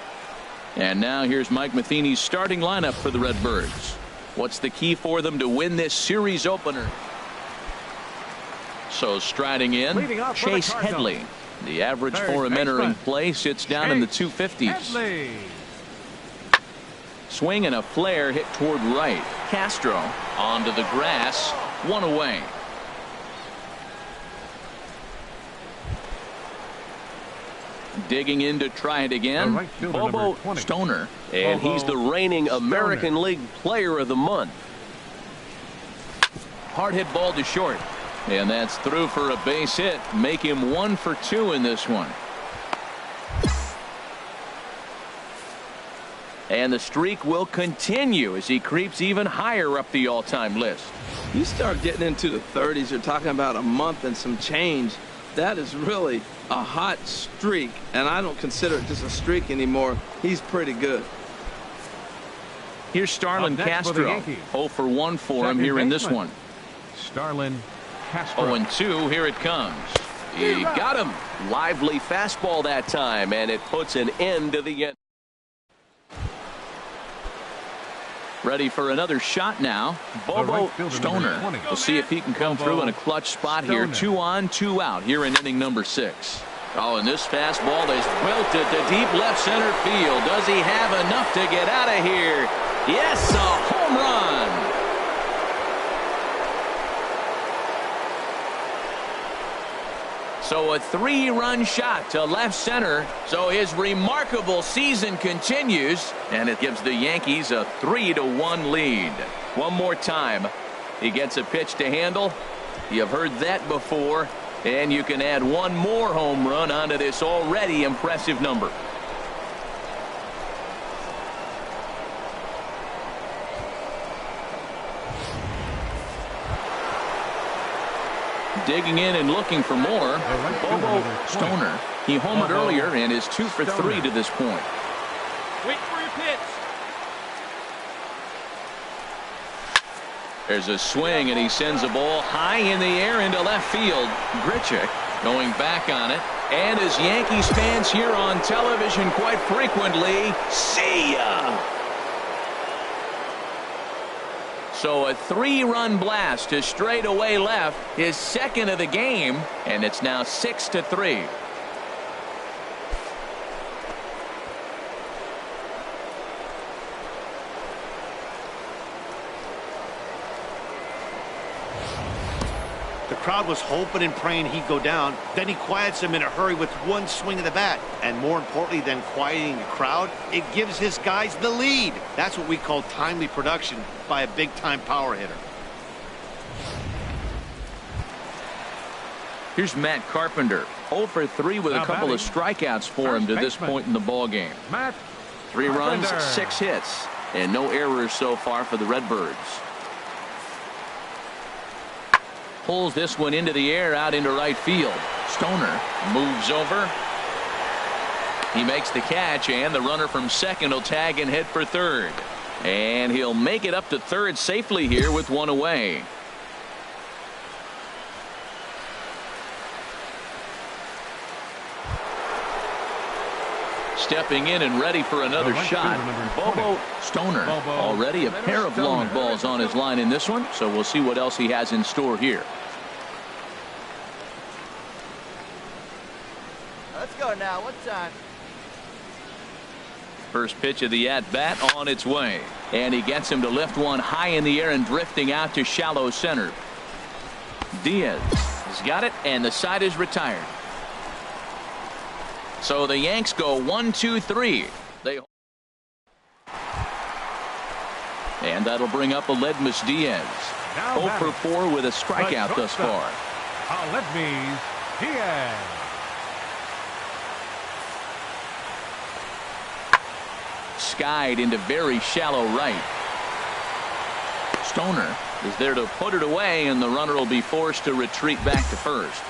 And now here's Mike Matheny's starting lineup for the Redbirds. What's the key for them to win this series opener? So striding in, Chase Headley. The average for him entering play sits down in the 250s. Swing and a flare hit toward right. Castro onto the grass, 1 away. Digging in to try it again, Bobo Stoner, and he's the reigning American League Player of the Month. Hard hit ball to short. And that's through for a base hit. Make him 1 for 2 in this one. And the streak will continue as he creeps even higher up the all-time list. You start getting into the 30s, you're talking about a month and some change. That is really a hot streak, and I don't consider it just a streak anymore. He's pretty good. Here's Starlin Castro. 0 for 1 for him here in this one. Starlin Castro. 0-2, here it comes. He got him. Lively fastball that time, and it puts an end to the end. Ready for another shot now. Bobo Stoner. We'll see if he can come through in a clutch spot here. 2 on, 2 out here in inning number 6. Oh, and this fastball is belted to deep left center field. Does he have enough to get out of here? Yes, a home run. So a 3-run shot to left center. So his remarkable season continues, and it gives the Yankees a 3-1 lead. One more time. He gets a pitch to handle. You've heard that before, and you can add one more home run onto this already impressive number. Digging in and looking for more. Bobo Stoner. He homered earlier and is 2 for 3 to this point. Wait for your pitch. There's a swing, and he sends a ball high in the air into left field. Grichuk going back on it. And as Yankees fans hear on television quite frequently, see ya! So a 3-run blast to straightaway left, his second of the game, and it's now 6-3. The crowd was hoping and praying he'd go down. Then he quiets him in a hurry with one swing of the bat. And more importantly than quieting the crowd, it gives his guys the lead. That's what we call timely production by a big-time power hitter. Here's Matt Carpenter. 0 for 3 with a couple of strikeouts for him to this point in the ballgame. 3 runs, 6 hits, and no errors so far for the Redbirds. Pulls this one into the air out into right field. Stoner moves over. He makes the catch, and the runner from second will tag and head for third. And he'll make it up to third safely here with one away. Stepping in and ready for another shot, Bobo Stoner. Already a pair of long balls on his line in this one, so we'll see what else he has in store here. Let's go now. What time? First pitch of the at-bat on its way. And he gets him to lift one high in the air and drifting out to shallow center. Diaz has got it, and the side is retired. So the Yanks go 1-2-3. And that'll bring up Aledmys Diaz. 0 for 4 with a strikeout thus far. Aledmys Diaz. Skied into very shallow right. Stoner is there to put it away, and the runner will be forced to retreat back to first.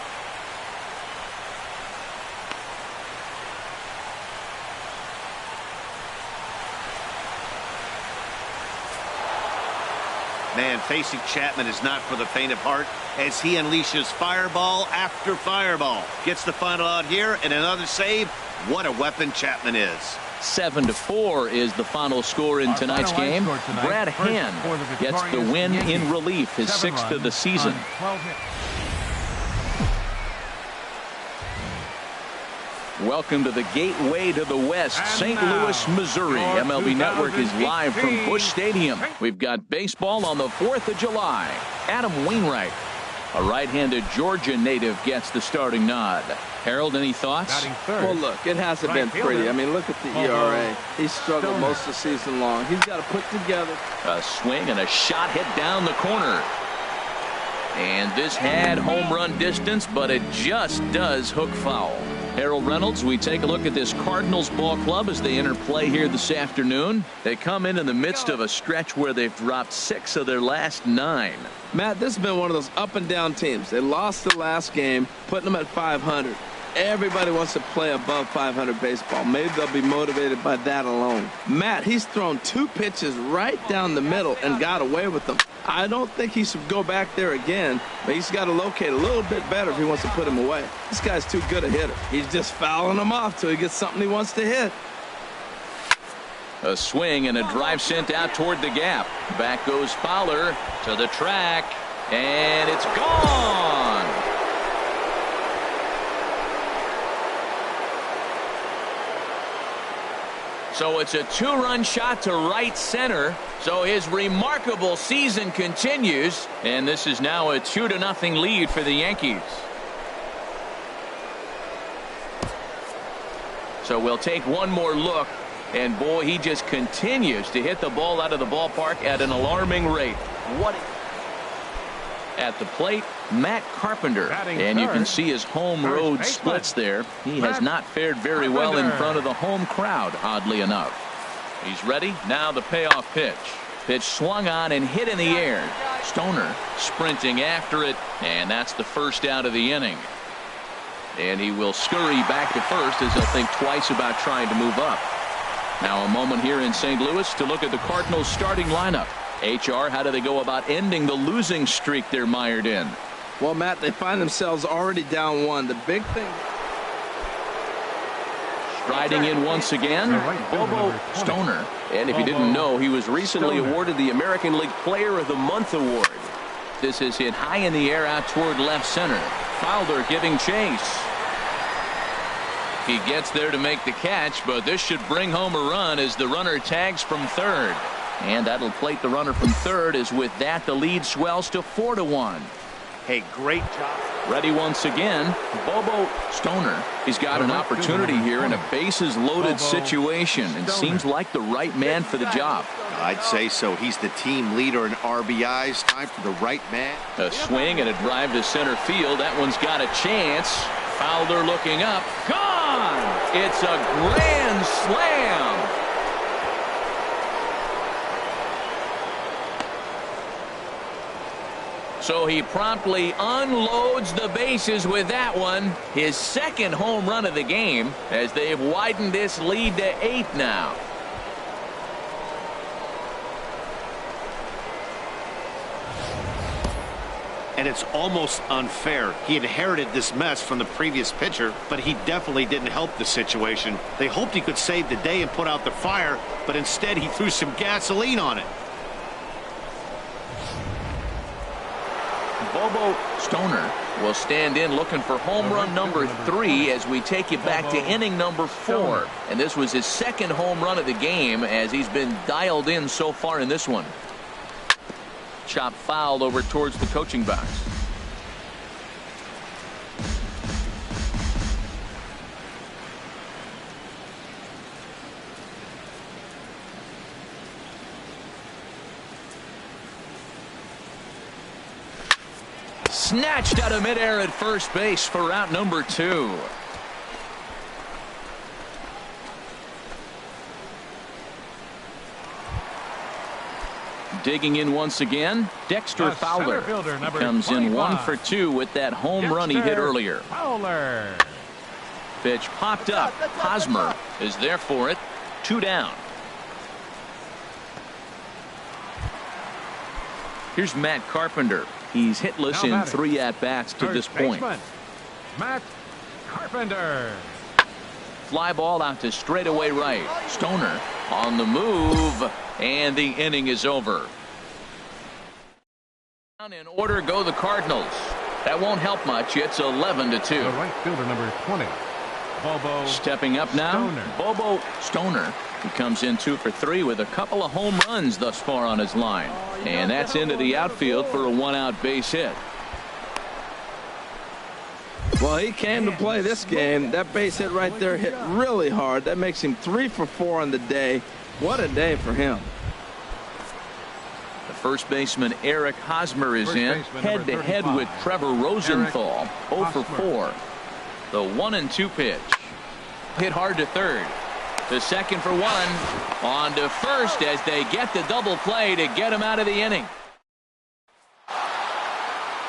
Man, facing Chapman is not for the faint of heart as he unleashes fireball after fireball. Gets the final out here and another save. What a weapon Chapman is. 7-4 is the final score in tonight's game. Brad Hand gets the win in relief, his 6th of the season. Welcome to the gateway to the West, St. Louis, Missouri. MLB Network is live from Busch Stadium. We've got baseball on the 4th of July. Adam Wainwright, a right-handed Georgia native, gets the starting nod. Harold, any thoughts? Well, look, it hasn't been pretty. I mean, look at the ERA. He's struggled most of the season long. He's got to put together a swing and a shot hit down the corner. And this had home run distance, but it just does hook foul. Harold Reynolds, we take a look at this Cardinals ball club as they enter play here this afternoon. They come in the midst of a stretch where they've dropped 6 of their last 9. Matt, this has been one of those up and down teams. They lost the last game, putting them at 500. Everybody wants to play above 500 baseball. Maybe they'll be motivated by that alone. Matt, he's thrown 2 pitches right down the middle and got away with them. I don't think he should go back there again, but he's got to locate a little bit better if he wants to put him away. This guy's too good a hitter. He's just fouling them off till he gets something he wants to hit. A swing and a drive sent out toward the gap. Back goes Fowler to the track, and it's gone. So it's a 2-run shot to right center. So his remarkable season continues, and this is now a 2-0 lead for the Yankees. So we'll take one more look, and boy, he just continues to hit the ball out of the ballpark at an alarming rate. What at the plate, Matt Carpenter, and you can see his home road splits there. He has not fared very well in front of the home crowd, oddly enough. He's ready. Now the payoff pitch. Pitch swung on and hit in the air. Stoner sprinting after it, and that's the first out of the inning. And he will scurry back to first as he'll think twice about trying to move up. Now a moment here in St. Louis to look at the Cardinals starting lineup. HR, how do they go about ending the losing streak they're mired in? Well, Matt, they find themselves already down 1. The big thing. Striding in once again, Bobo Stoner. And if you didn't know, he was recently awarded the American League Player of the Month award. This is hit high in the air out toward left center. Fowler giving chase. He gets there to make the catch, but this should bring home a run as the runner tags from third. And that'll plate the runner from third, as with that the lead swells to 4-1. Hey, great job. Ready once again, Bobo Stoner. He's got an opportunity here in a bases loaded situation and seems like the right man for the job. I'd say so. He's the team leader in RBIs. Time for the right man. A swing and a drive to center field. That one's got a chance. Fowler looking up. Gone! It's a grand slam. So he promptly unloads the bases with that one. His second home run of the game as they've widened this lead to 8 now. And it's almost unfair. He inherited this mess from the previous pitcher, but he definitely didn't help the situation. They hoped he could save the day and put out the fire, but instead he threw some gasoline on it. Bobo Stoner will stand in looking for home run number 3 as we take you back to inning number 4. And this was his second home run of the game as he's been dialed in so far in this one. Chop fouled over towards the coaching box. Snatched out of midair at first base for out number 2. Digging in once again, Dexter Fowler comes in 1 for 2 with that home run he hit earlier. Fowler. Pitch popped up. Hosmer is there for it. 2 down. Here's Matt Carpenter. He's hitless in 3 at-bats to this point. Matt Carpenter. Fly ball out to straightaway right. Stoner on the move, and the inning is over. Down in order go the Cardinals. That won't help much. It's 11-2. The right fielder, number 20. Bobo stepping up now. Stoner. Bobo Stoner. He comes in 2 for 3 with a couple of home runs thus far on his line. And that's into the outfield for a 1-out base hit. Well, he came to play this game. That base hit right there hit really hard. That makes him 3 for 4 on the day. What a day for him. The first baseman Eric Hosmer is in head-to-head with Trevor Rosenthal. 0 for 4. The 1-2 pitch. Hit hard to third. To second for one. On to first as they get the double play to get him out of the inning.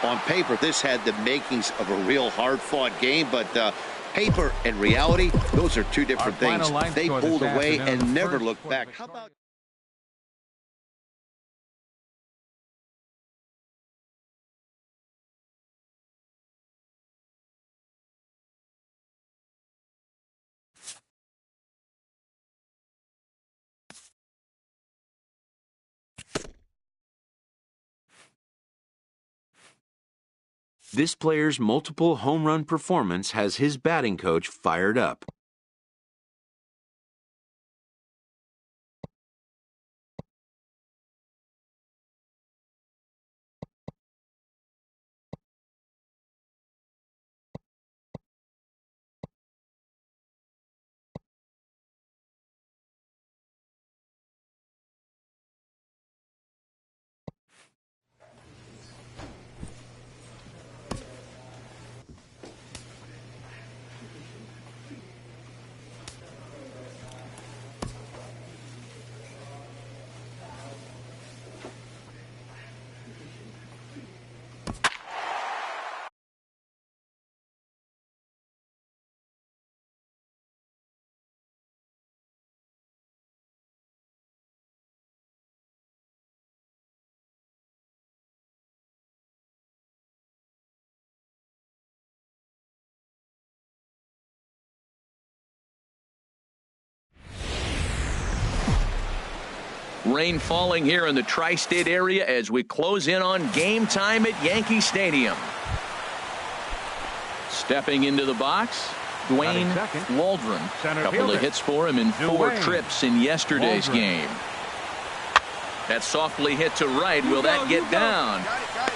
On paper, this had the makings of a real hard-fought game, but paper and reality, those are two different things. They pulled away and never looked back. How about... This player's multiple home run performance has his batting coach fired up. Rain falling here in the tri-state area as we close in on game time at Yankee Stadium. Stepping into the box, Dwayne Waldron. A couple of hits for him in 4 trips in yesterday's game. That's softly hit to right. Will that get down?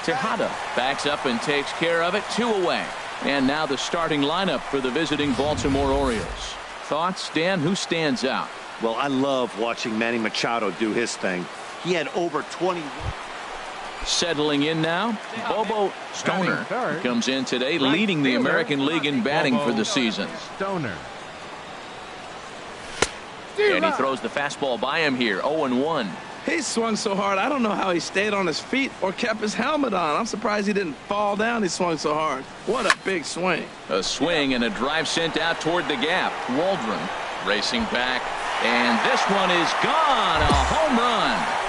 Tejada backs up and takes care of it. 2 away. And now the starting lineup for the visiting Baltimore Orioles. Thoughts, Dan? Who stands out? Well, I love watching Manny Machado do his thing. He had over 20. Settling in now, Bobo Stoner comes in today, leading the American League in batting for the season. Stoner. And he throws the fastball by him here, 0-1. He swung so hard, I don't know how he stayed on his feet or kept his helmet on. I'm surprised he didn't fall down. He swung so hard. What a big swing. A swing and a drive sent out toward the gap. Waldron racing back, and this one is gone. A home run.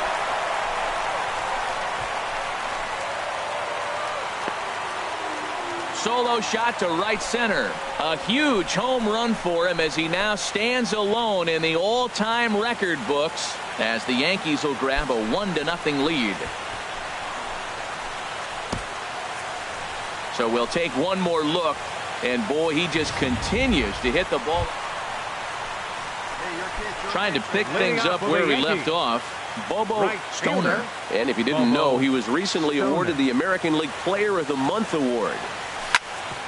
Solo shot to right center. A huge home run for him as he now stands alone in the all-time record books as the Yankees will grab a 1-0 lead. So we'll take one more look, and boy, he just continues to hit the ball. Trying to pick things up where he left off. Bobo Stoner. And if you didn't know, he was recently awarded the American League Player of the Month award.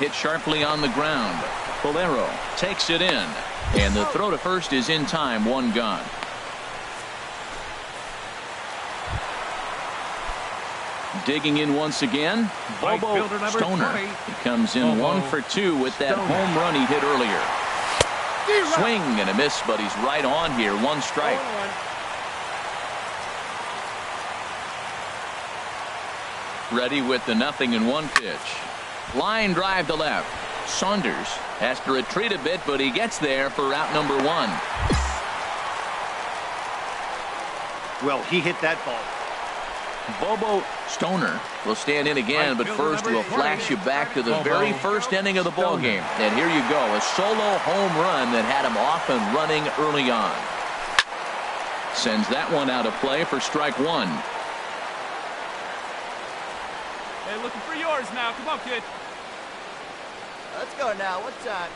Hit sharply on the ground. Bolero takes it in, and the throw to first is in time. 1 gone. Digging in once again, Bobo Stoner. He comes in 1 for 2 with that home run he hit earlier. Swing and a miss, but he's right on here. 1 strike. Ready with the 0-1 pitch. Line drive to left. Saunders has to retreat a bit, but he gets there for route number 1. Well, he hit that ball. Bobo Stoner will stand in again, but first we'll flash you back to the very first inning of the ball game. And here you go, a solo home run that had him off and running early on. Sends that one out of play for strike 1. Hey, looking for yours now. Come on, kid. Let's go now. What's that?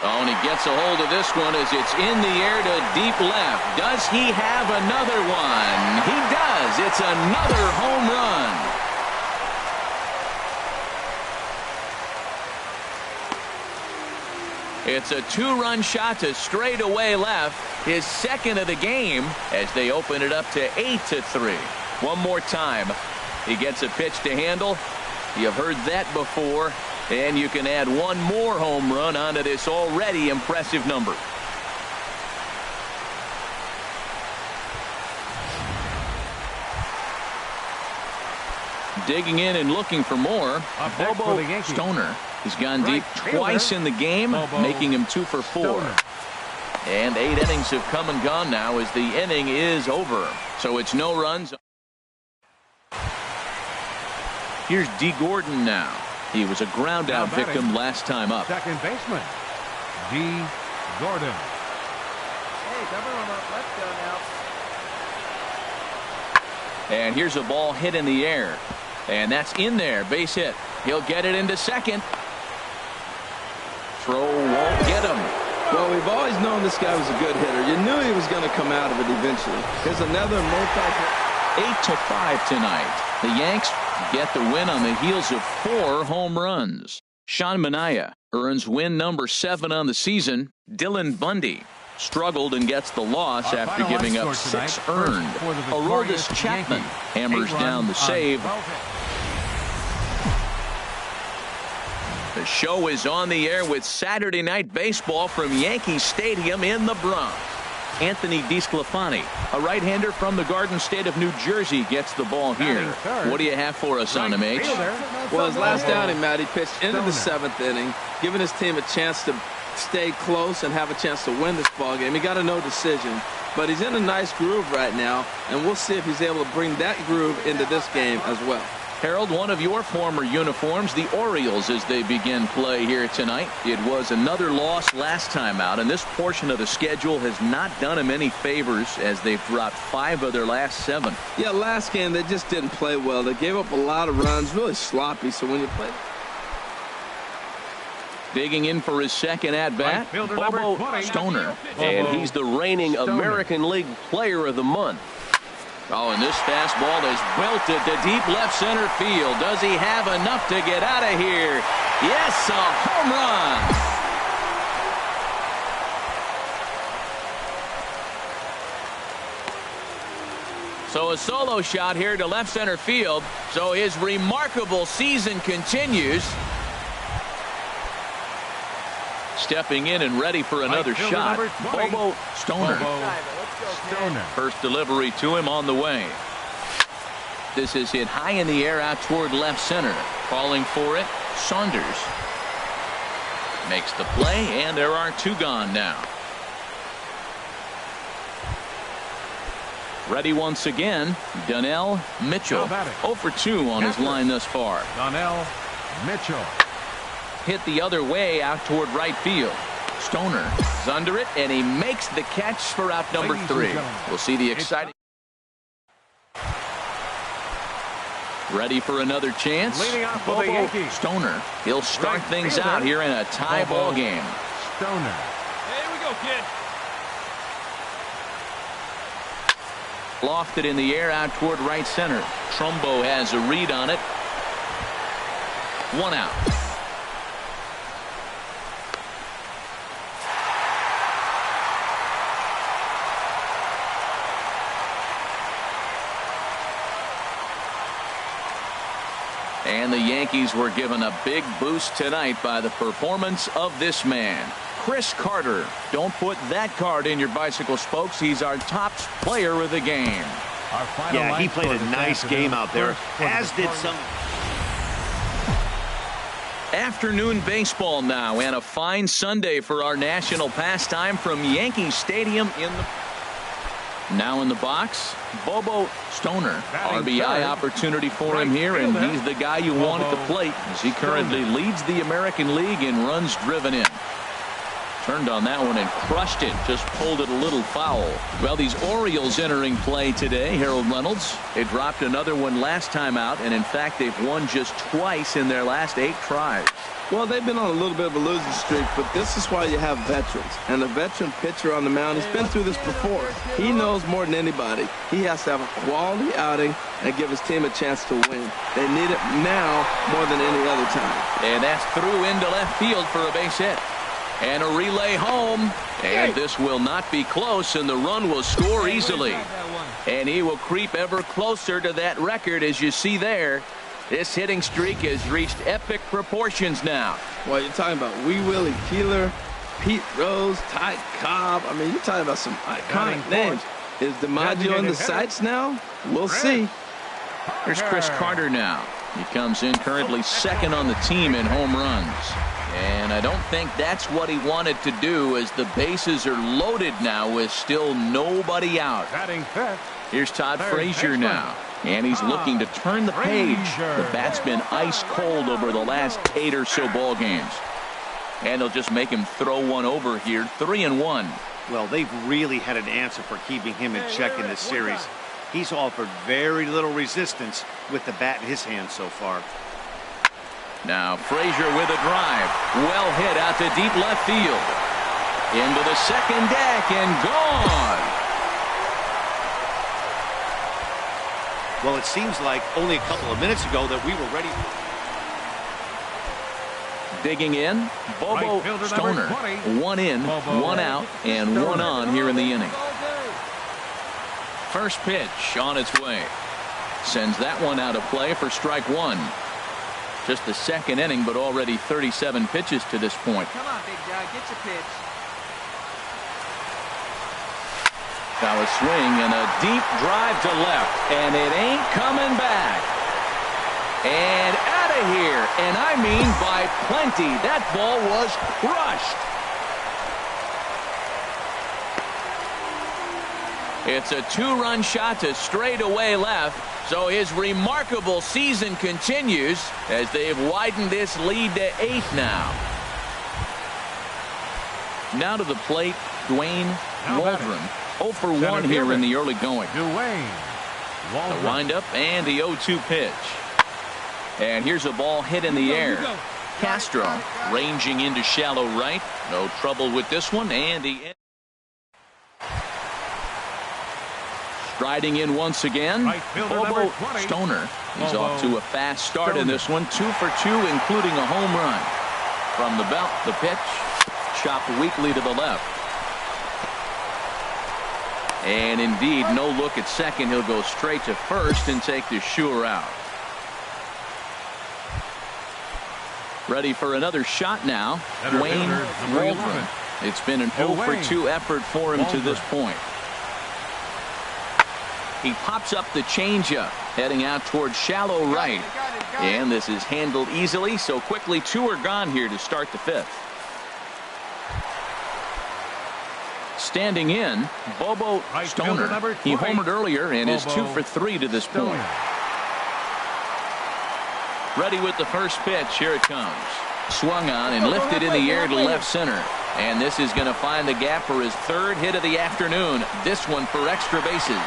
Oh, and he gets a hold of this one as it's in the air to deep left. Does he have another one? He does. It's another home run. It's a 2-run shot to straightaway left, his second of the game, as they open it up to 8-3. One more time. He gets a pitch to handle. You've heard that before. And you can add one more home run onto this already impressive number. Digging in and looking for more, Bobo Stoner. He's gone deep twice in the game, making him 2 for 4. And 8 innings have come and gone now as the inning is over. So it's no runs. Here's D. Gordon now. He was a ground out victim last time up. Second baseman, D. Gordon. Hey, double him up. Let's go now. And here's a ball hit in the air. And that's in there. Base hit. He'll get it into second. Throw won't get him. Well, we've always known this guy was a good hitter. You knew he was going to come out of it eventually. Here's another multi-hit. 8-5 tonight. The Yanks get the win on the heels of 4 home runs. Sean Manaea earns win number 7 on the season. Dylan Bundy struggled and gets the loss after giving up 6 earned. Aroldis Chapman hammers down the save. The show is on the air with Saturday Night Baseball from Yankee Stadium in the Bronx. Anthony DeSclafani, a right-hander from the Garden State of New Jersey, gets the ball here. What do you have for us on him, H? Well, his last outing, Matt, he pitched into the 7th inning, giving his team a chance to stay close and have a chance to win this ball game. He got a no decision, but he's in a nice groove right now, and we'll see if he's able to bring that groove into this game as well. Harold, one of your former uniforms, the Orioles, as they begin play here tonight. It was another loss last time out, and this portion of the schedule has not done them any favors as they've dropped 5 of their last 7. Yeah, last game they just didn't play well. They gave up a lot of runs, really sloppy, so when you play... Digging in for his second at-bat, Bobo Stoner. And he's the reigning American League Player of the Month. Oh, and this fastball is belted to deep left center field. Does he have enough to get out of here? Yes, a home run. So a solo shot here to left center field. So his remarkable season continues. Stepping in and ready for another shot, Bobo Stoner. First delivery to him on the way. This is hit high in the air out toward left center. Calling for it, Saunders. Makes the play, and there are 2 gone now. Ready once again, Donnell Mitchell. 0 for 2 on his line thus far. Donnell Mitchell. Hit the other way out toward right field. Stoner is under it, and he makes the catch for out number 3. We'll see the exciting. Ready for another chance? Bobo Stoner. He'll start things out here in a tie ball game. Stoner. Here we go, kid. Lofted in the air out toward right center. Trumbo has a read on it. 1 out. And the Yankees were given a big boost tonight by the performance of this man, Chris Carter. Don't put that card in your bicycle spokes. He's our top player of the game. Yeah, he played a nice game out there, as did some. Afternoon baseball now, and a fine Sunday for our national pastime from Yankee Stadium in the... Now in the box, Bobo Stoner. RBI opportunity for him here, and he's the guy you want at the plate as he currently leads the American League in runs driven in. Turned on that one and crushed it. Just pulled it a little foul. Well, these Orioles entering play today, Harold Reynolds. They dropped another one last time out, and in fact, they've won just twice in their last 8 tries. Well, they've been on a little bit of a losing streak, but this is why you have veterans. And a veteran pitcher on the mound, he's been through this before. He knows more than anybody. He has to have a quality outing and give his team a chance to win. They need it now more than any other time. And that's through into left field for a base hit. And a relay home. And this will not be close, and the run will score easily. And he will creep ever closer to that record, as you see there. This hitting streak has reached epic proportions now. Well, you're talking about Wee Willie Keeler, Pete Rose, Ty Cobb. I mean, you're talking about some iconic names. Is DiMaggio in the sights now? We'll see. Here's Chris Carter now. He comes in currently second on the team in home runs. And I don't think that's what he wanted to do, as the bases are loaded now with still nobody out. Here's Todd Frazier now. And he's looking to turn the page. The bat's been ice cold over the last 8 or so ball games. And they'll just make him throw one over here. 3-1. Well, they've really had an answer for keeping him in check in this series. He's offered very little resistance with the bat in his hand so far. Now Frazier with a drive. Well hit out to deep left field. Into the second deck and gone. Well, it seems like only a couple of minutes ago that we were ready. Digging in, Bobo Stoner. 1 in, 1 out, and 1 on here in the inning. First pitch on its way. Sends that one out of play for strike 1. Just the second inning, but already 37 pitches to this point. Come on, big guy, get your pitch. Now a swing and a deep drive to left, and it ain't coming back. And out of here, and I mean by plenty. That ball was crushed. It's a 2-run shot to straightaway left, so his remarkable season continues as they've widened this lead to 8 now. Now to the plate, Dwayne Waldron. 0 for 1 here in the early going. The windup and the 0-2 pitch. And here's a ball hit in the air. Castro ranging into shallow right. No trouble with this one. And the striding in once again. Bobo Stoner. He's off to a fast start in this one. 2 for 2, including a home run. From the belt, the pitch. Chopped weakly to the left. And indeed, no look at second. He'll go straight to first and take the sure out. Ready for another shot now. Dwayne Waldron. It's been an 0 for 2 effort for him to this point. He pops up the changeup, heading out towards shallow right. And this is handled easily, so quickly 2 are gone here to start the 5th. Standing in, Bobo Stoner. He homered earlier and is 2 for 3 to this point. Ready with the first pitch. Here it comes. Swung on and lifted in the air to left center. And this is going to find the gap for his 3rd hit of the afternoon. This one for extra bases.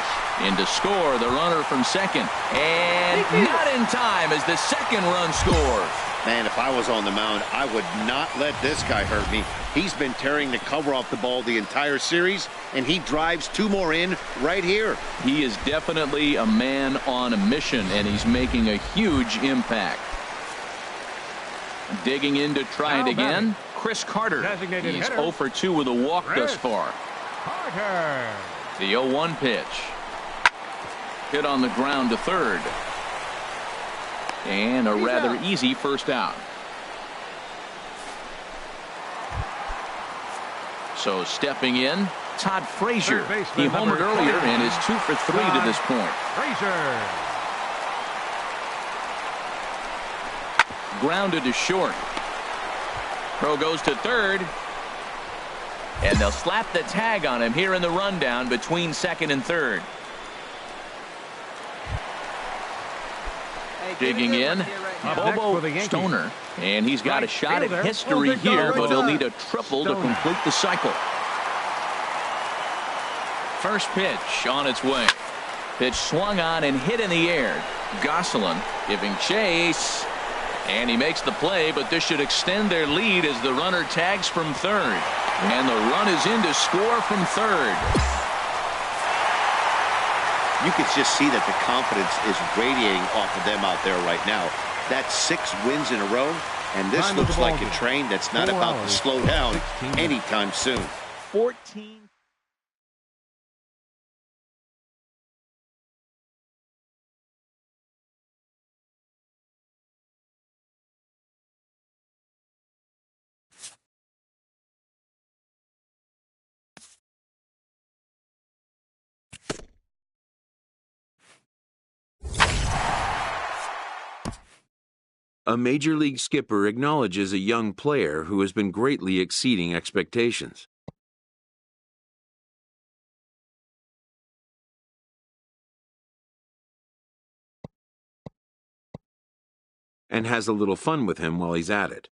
In to score, the runner from second. And not in time as the second run scores. Man, if I was on the mound, I would not let this guy hurt me. He's been tearing the cover off the ball the entire series, and he drives 2 more in right here. He is definitely a man on a mission, and he's making a huge impact. Digging in to try it again, Chris Carter. He's 0 for 2 with a walk thus far. The 0-1 pitch. Hit on the ground to third. And a rather easy first out. So stepping in, Todd Frazier. He homered earlier and is 2 for 3 to this point. Grounded to short. Throw goes to third. And they'll slap the tag on him here in the rundown between second and third. Digging in, Bobo Stoner. And he's got a shot at history here, but he'll need a triple to complete the cycle. First pitch on its way. Pitch swung on and hit in the air. Gosselin giving chase. And he makes the play, but this should extend their lead as the runner tags from third. And the run is in to score from third. You can just see that the confidence is radiating off of them out there right now. That's 6 wins in a row, and this looks like a train that's not about to slow down anytime soon. 14 A major league skipper acknowledges a young player who has been greatly exceeding expectations. And has a little fun with him while he's at it.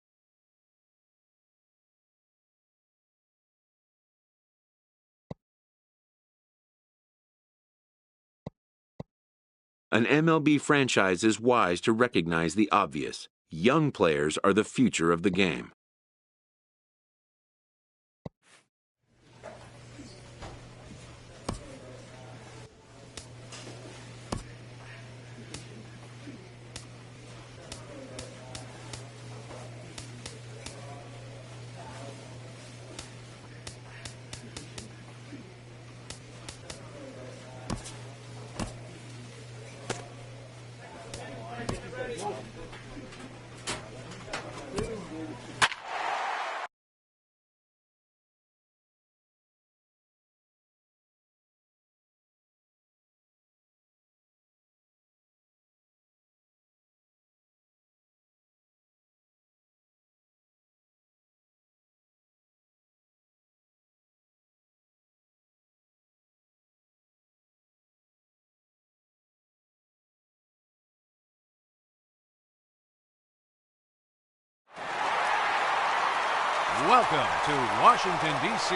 An MLB franchise is wise to recognize the obvious. Young players are the future of the game. Welcome to Washington, D.C.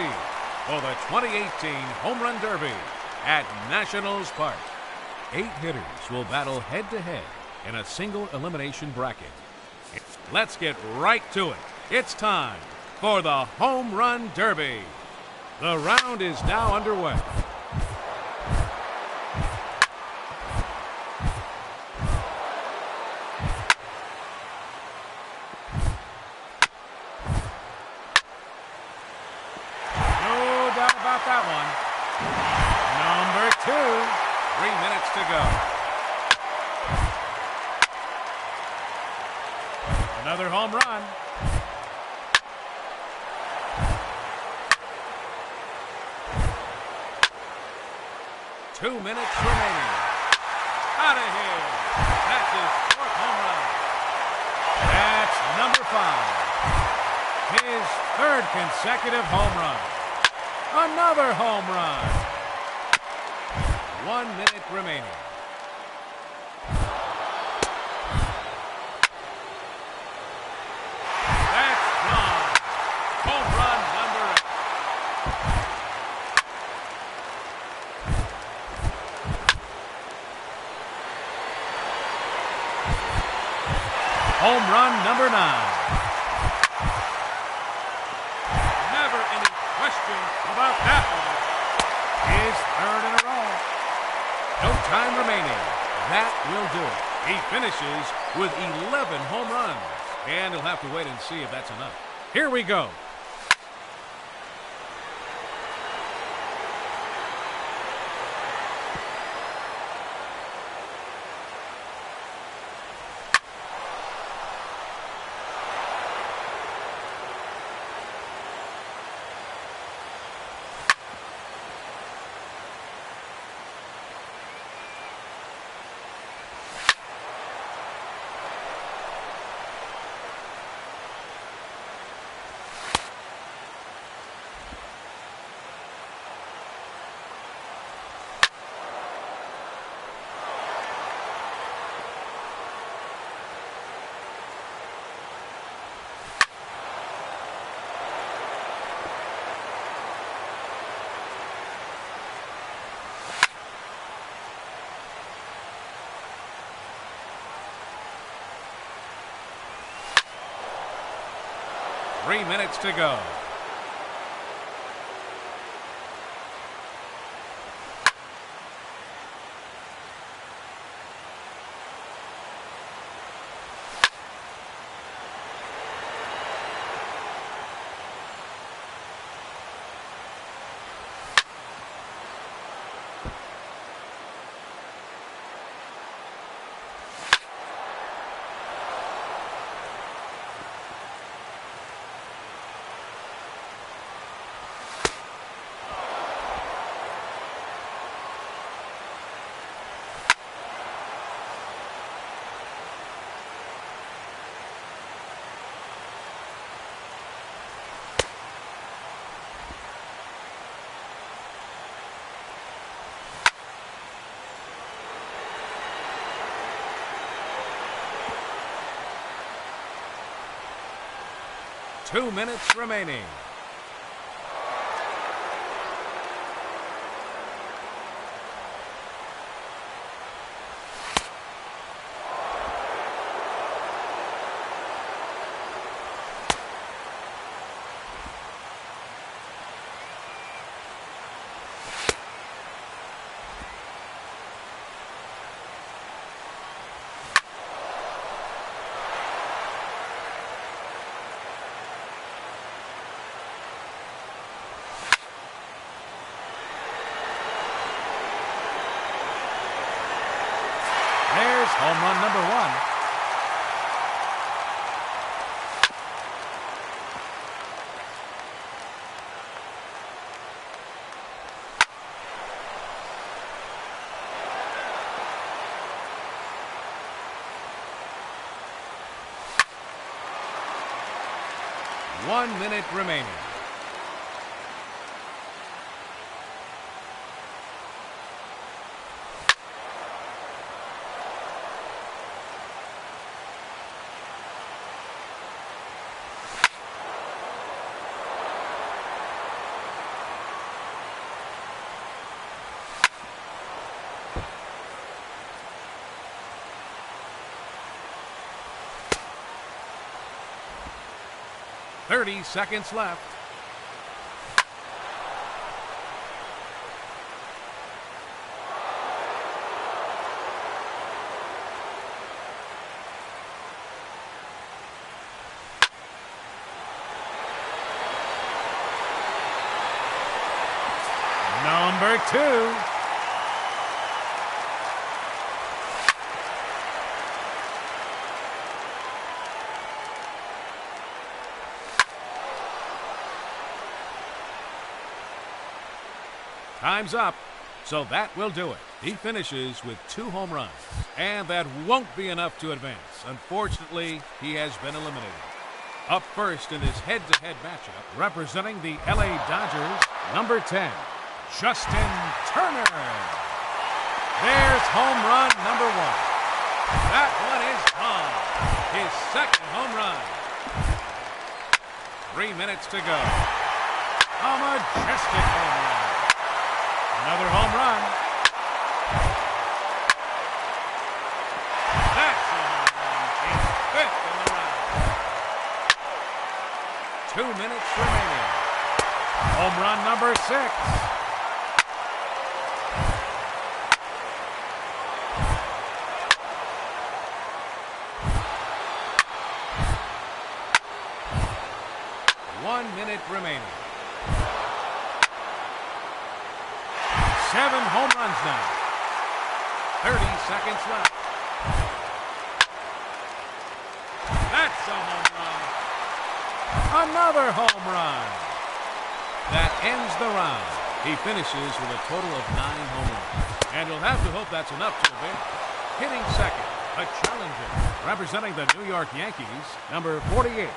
for the 2018 Home Run Derby at Nationals Park. 8 hitters will battle head-to-head in a single elimination bracket. Let's get right to it. It's time for the Home Run Derby. The round is now underway. That one. Number 2. 3 minutes to go. Another home run. Two minutes remaining. Out of here. That's his 4th home run. That's number 5. His 3rd consecutive home run. Another home run. 1 minute remaining. That's gone. Home run number 8. Home run number 9. About that one. His 3rd in a row. No time remaining. That will do it. He finishes with 11 home runs. And he'll have to wait and see if that's enough. Here we go. Three minutes to go. 2 minutes remaining. Home run number 1. One minute remaining. .30 seconds left. Number 2. Time's up, so that will do it. He finishes with 2 home runs, and that won't be enough to advance. Unfortunately, he has been eliminated. Up first in his head-to-head matchup, representing the LA Dodgers, number 10, Justin Turner. There's home run number 1. That one is gone. His second home run. 3 minutes to go. A majestic home run. Another home run. That's a home run. He's 5th in the round. 2 minutes remaining. Home run number 6. One minute remaining. 7 home runs now. 30 seconds left. That's a home run. Another home run. That ends the round. He finishes with a total of 9 home runs. And you'll have to hope that's enough to advance. Hitting second, a challenger, representing the New York Yankees, number 48,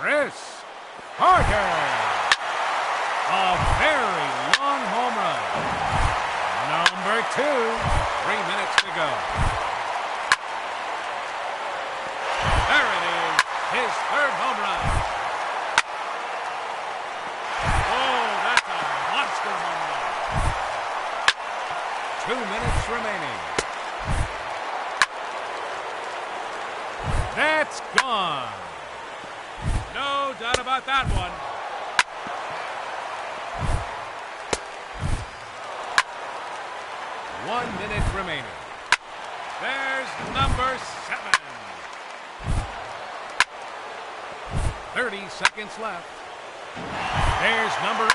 Chris Carter. A very long home run. Number 2, 3 minutes to go. There it is, his 3rd home run. Oh, that's a monster home run. 2 minutes remaining. That's gone. No doubt about that one. One minute remaining. There's number 7. 30 seconds left. There's number 8.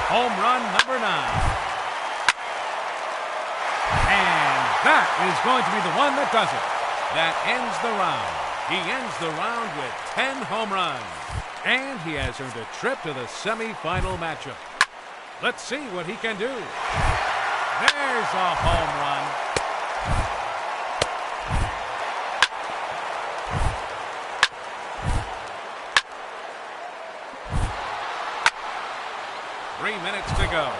Home run number 9. And that is going to be the one that does it. That ends the round. He ends the round with 10 home runs. And he has earned a trip to the semifinal matchup. Let's see what he can do. There's a home run. Three minutes to go.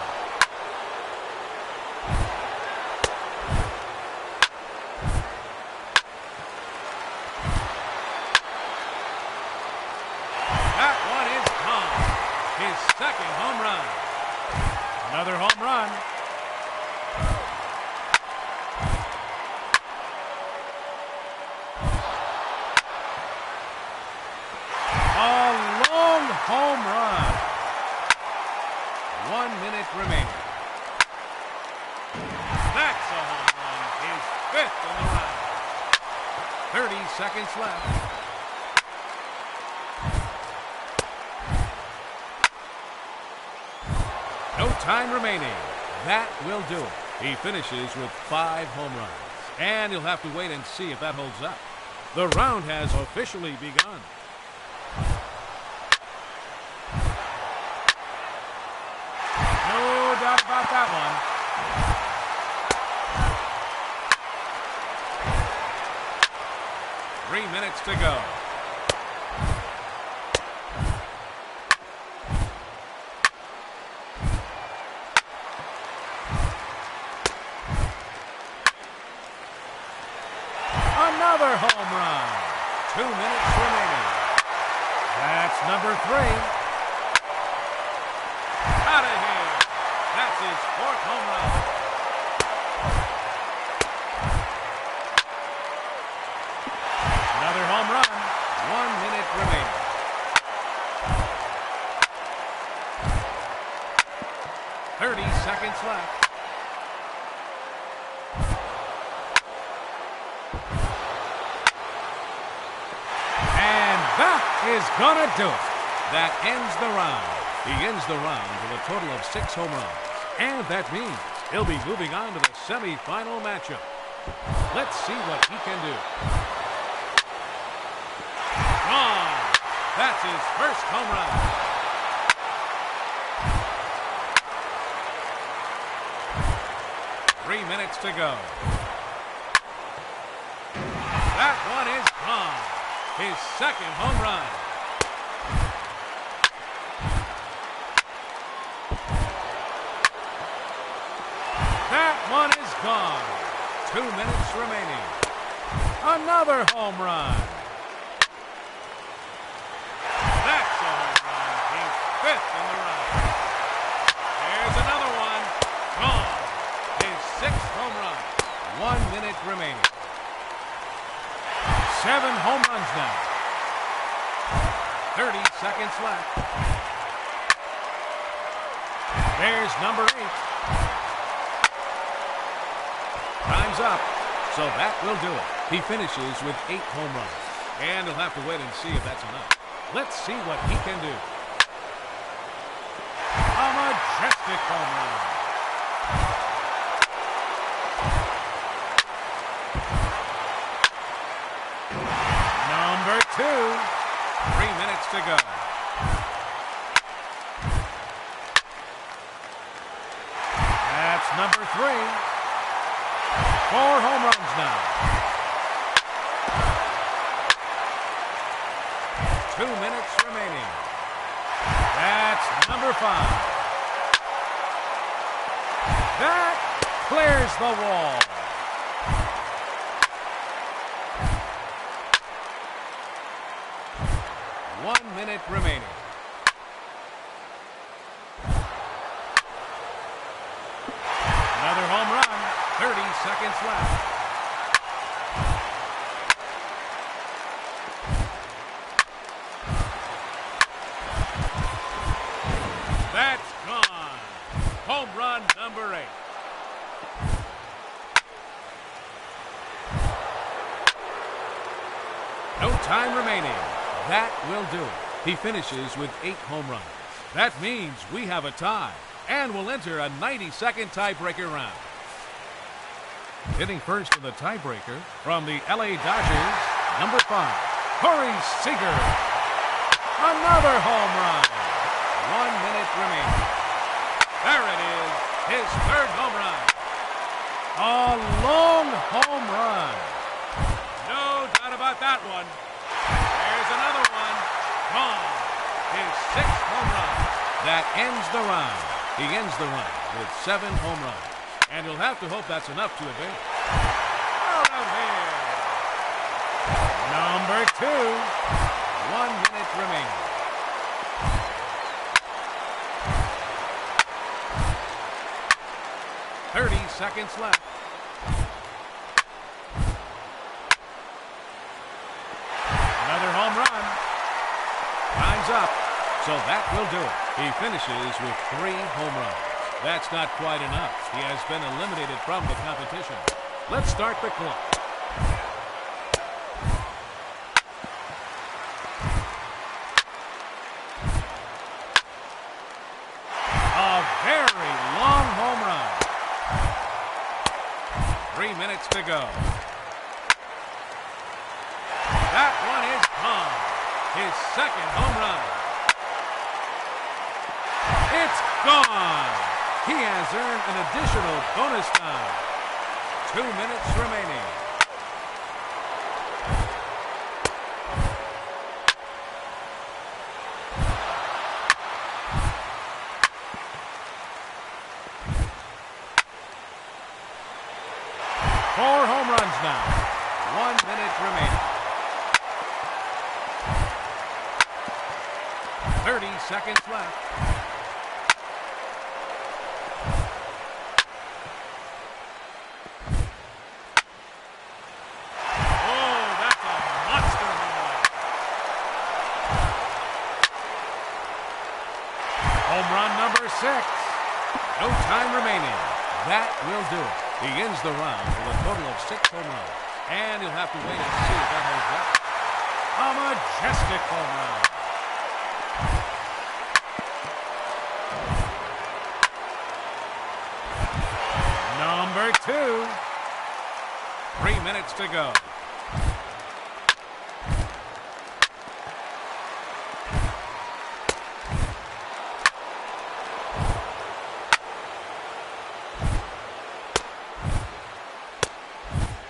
Another home run. A long home run. 1 minute remaining. That's a home run. His fifth in the round. 30 seconds left. No time remaining. That will do it. He finishes with 5 home runs. And you'll have to wait and see if that holds up. The round has officially begun. No doubt about that one. Three minutes to go. Another home run. 2 minutes remaining. That's number 3. Out of here. That's his 4th home run. Another home run. 1 minute remaining. Seconds left. And that is gonna do it. That ends the round. He ends the round with a total of 6 home runs. And that means he'll be moving on to the semifinal matchup. Let's see what he can do. Gone. That's his first home run. 3 minutes to go. That one is gone. His second home run. That one is gone. 2 minutes remaining. Another home run. That's a home run. He's 5th in the round. There's another one. Gone. His 6th home run. 1 minute remaining. 7 home runs now. 30 seconds left. There's number 8. Time's up. So that will do it. He finishes with 8 home runs. And he'll have to wait and see if that's enough. Let's see what he can do. A majestic home run. Number 2. 3 minutes to go. That's number 3. 4 home runs now. 2 minutes remaining. That's number 5. That clears the wall. One minute remaining. Another home run. 30 seconds left. That's gone. Home run number 8. No time remaining. That will do it. He finishes with 8 home runs. That means we have a tie, and we'll enter a 90-second tiebreaker round. Hitting first in the tiebreaker from the LA Dodgers, number 5, Corey Seager. Another home run. 1 minute remaining. There it is, his 3rd home run. A long home run. No doubt about that one. There's another one. Gone. His 6th home run. That ends the round. He ends the round with 7 home runs. And you'll have to hope that's enough to advance. Out of here. Number 2. 1 minute remaining. 30 seconds left. Another home run. Time's up. So that will do it. He finishes with 3 home runs. That's not quite enough. He has been eliminated from the competition. Let's start the clock. A very long home run. 3 minutes to go. That one is gone. His second home run. It's gone. He has earned an additional bonus time. 2 minutes remaining. Four home runs now. 1 minute remaining. 30 seconds left. Oh, that's a monster home run. Home run number 6. No time remaining. That will do it. He ends the round with a total of 6 home runs. And he'll have to wait and see if that holds up. A majestic home run. Number 2. 3 minutes to go.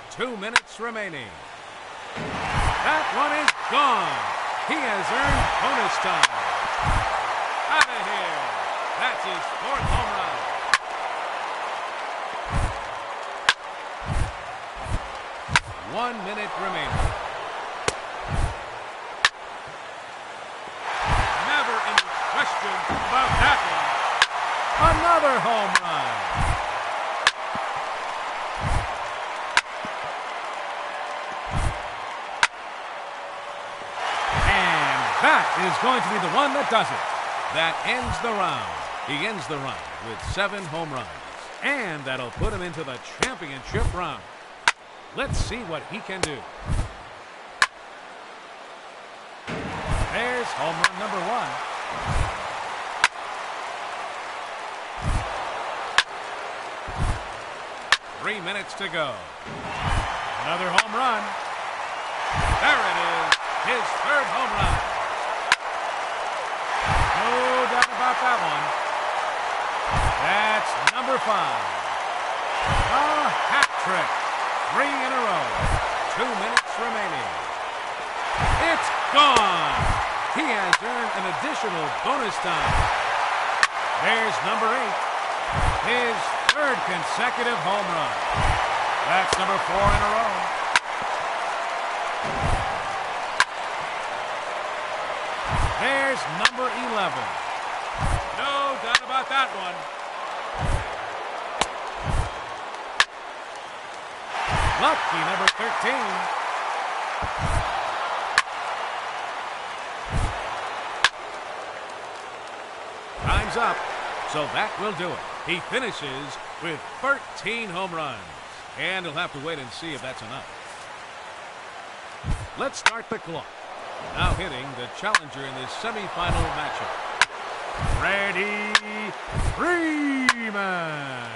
Two minutes remaining. That one is gone. He has earned bonus time. Out of here. That's his 4th home run. One minute remaining. Never any question about that one. Another home run. And that is going to be the one that does it. That ends the round. He ends the round with 7 home runs. And that'll put him into the championship round. Let's see what he can do. There's home run number 1. Three minutes to go. Another home run. There it is. His 3rd home run. No doubt about that one. That's number 5. A hat trick. 3 in a row. 2 minutes remaining. It's gone. He has earned an additional bonus time. There's number 8. His 3rd consecutive home run. That's number 4 in a row. There's number 11. No doubt about that one. Lucky number 13. Time's up, so that will do it. He finishes with 13 home runs, and he'll have to wait and see if that's enough. Let's start the clock. Now hitting the challenger in this semifinal matchup. Freddie Freeman.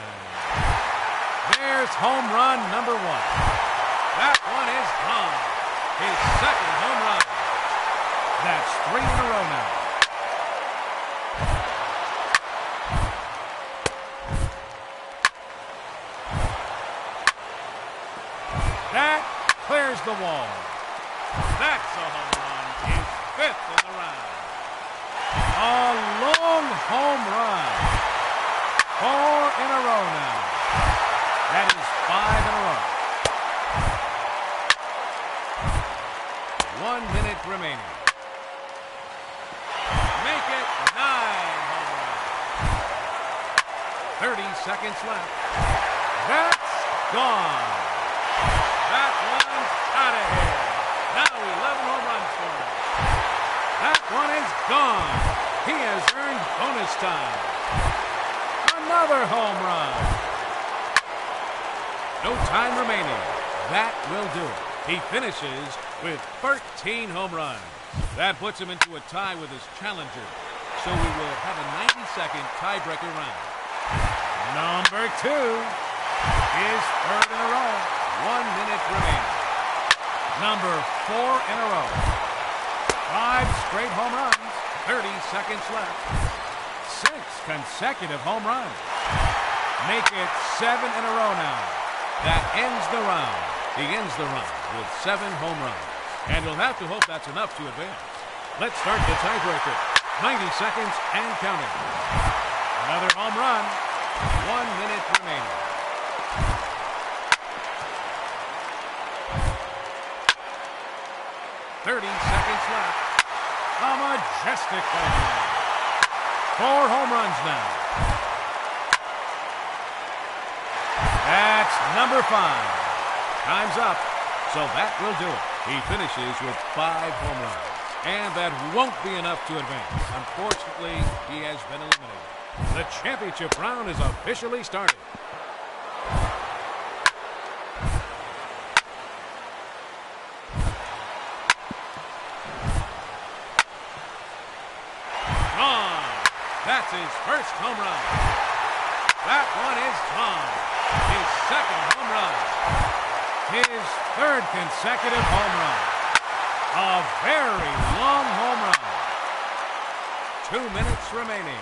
There's home run number 1. That one is gone. His 2nd home run. That's 3 in a row now. That clears the wall. That's a home run. His 5th in the round. A long home run. 4 in a row now. That is 5 in a row. 1 minute remaining. Make it 9 home runs. 30 seconds left. That's gone. That one's out of here. Now 11 home runs for him. That one is gone. He has earned bonus time. Another home run. No time remaining. That will do it. He finishes with 13 home runs. That puts him into a tie with his challenger. So we will have a 90-second tiebreaker round. Number 2 is third in a row. 1 minute remaining. Number 4 in a row. 5 straight home runs. 30 seconds left. 6 consecutive home runs. Make it 7 in a row now. That ends the round. He ends the round with 7 home runs. And you'll have to hope that's enough to advance. Let's start the tiebreaker. 90 seconds and counting. Another home run. 1 minute remaining. .30 seconds left. A majestic home run. 4 home runs now. That's number 5. Time's up. So that will do it. He finishes with 5 home runs. And that won't be enough to advance. Unfortunately, he has been eliminated. The championship round is officially started. Gone. That's his first home run. That one is gone. His second home run. His third consecutive home run. A very long home run. 2 minutes remaining.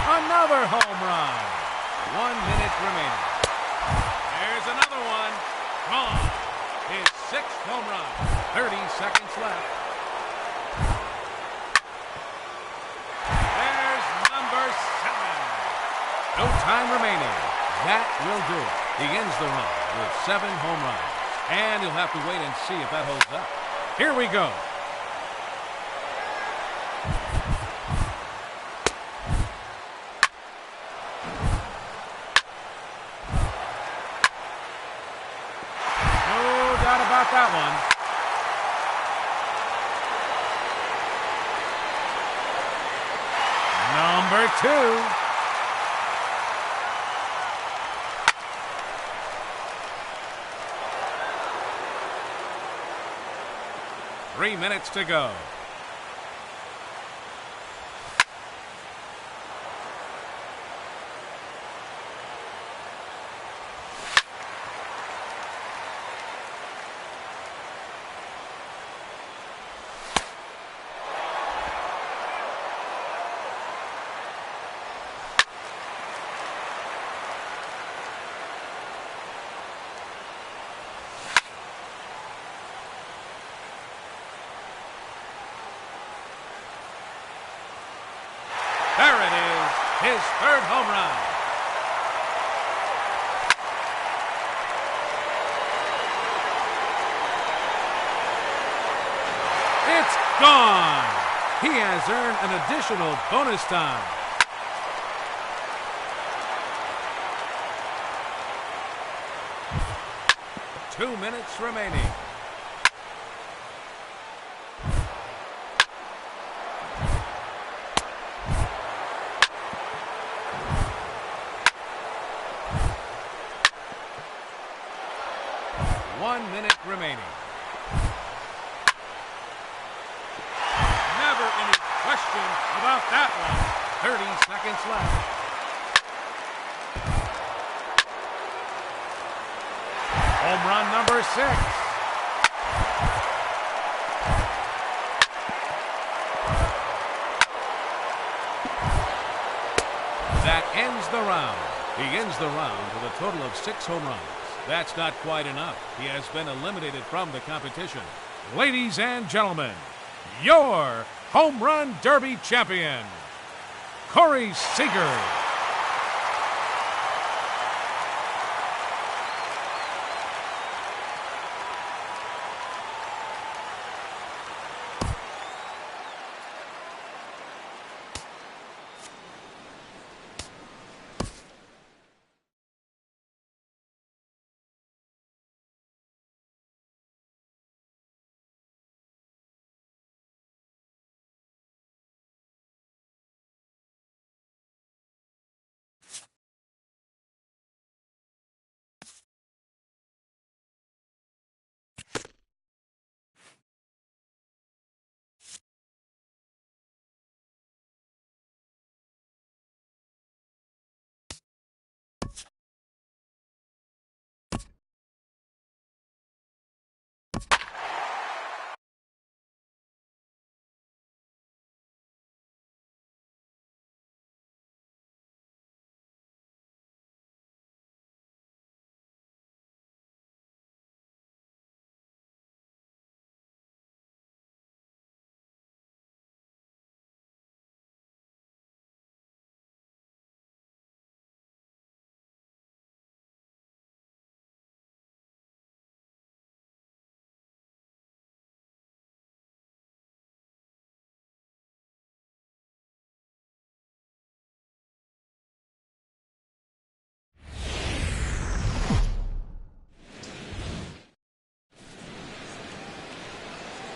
Another home run. 1 minute remaining. There's another one. Gone. His 6th home run. 30 seconds left. There's number 7. No time remaining. That will do it. He ends the run with 7 home runs. And you'll have to wait and see if that holds up. Here we go. About that one. Number 2. 3 minutes to go. There it is, his 3rd home run. It's gone. He has earned an additional bonus time. Two minutes remaining. .1 minute remaining. Never any question about that one. 30 seconds left. Home run number 6. That ends the round. He ends the round with a total of 6 home runs. That's not quite enough. He has been eliminated from the competition. Ladies and gentlemen, your Home Run Derby champion, Corey Seager.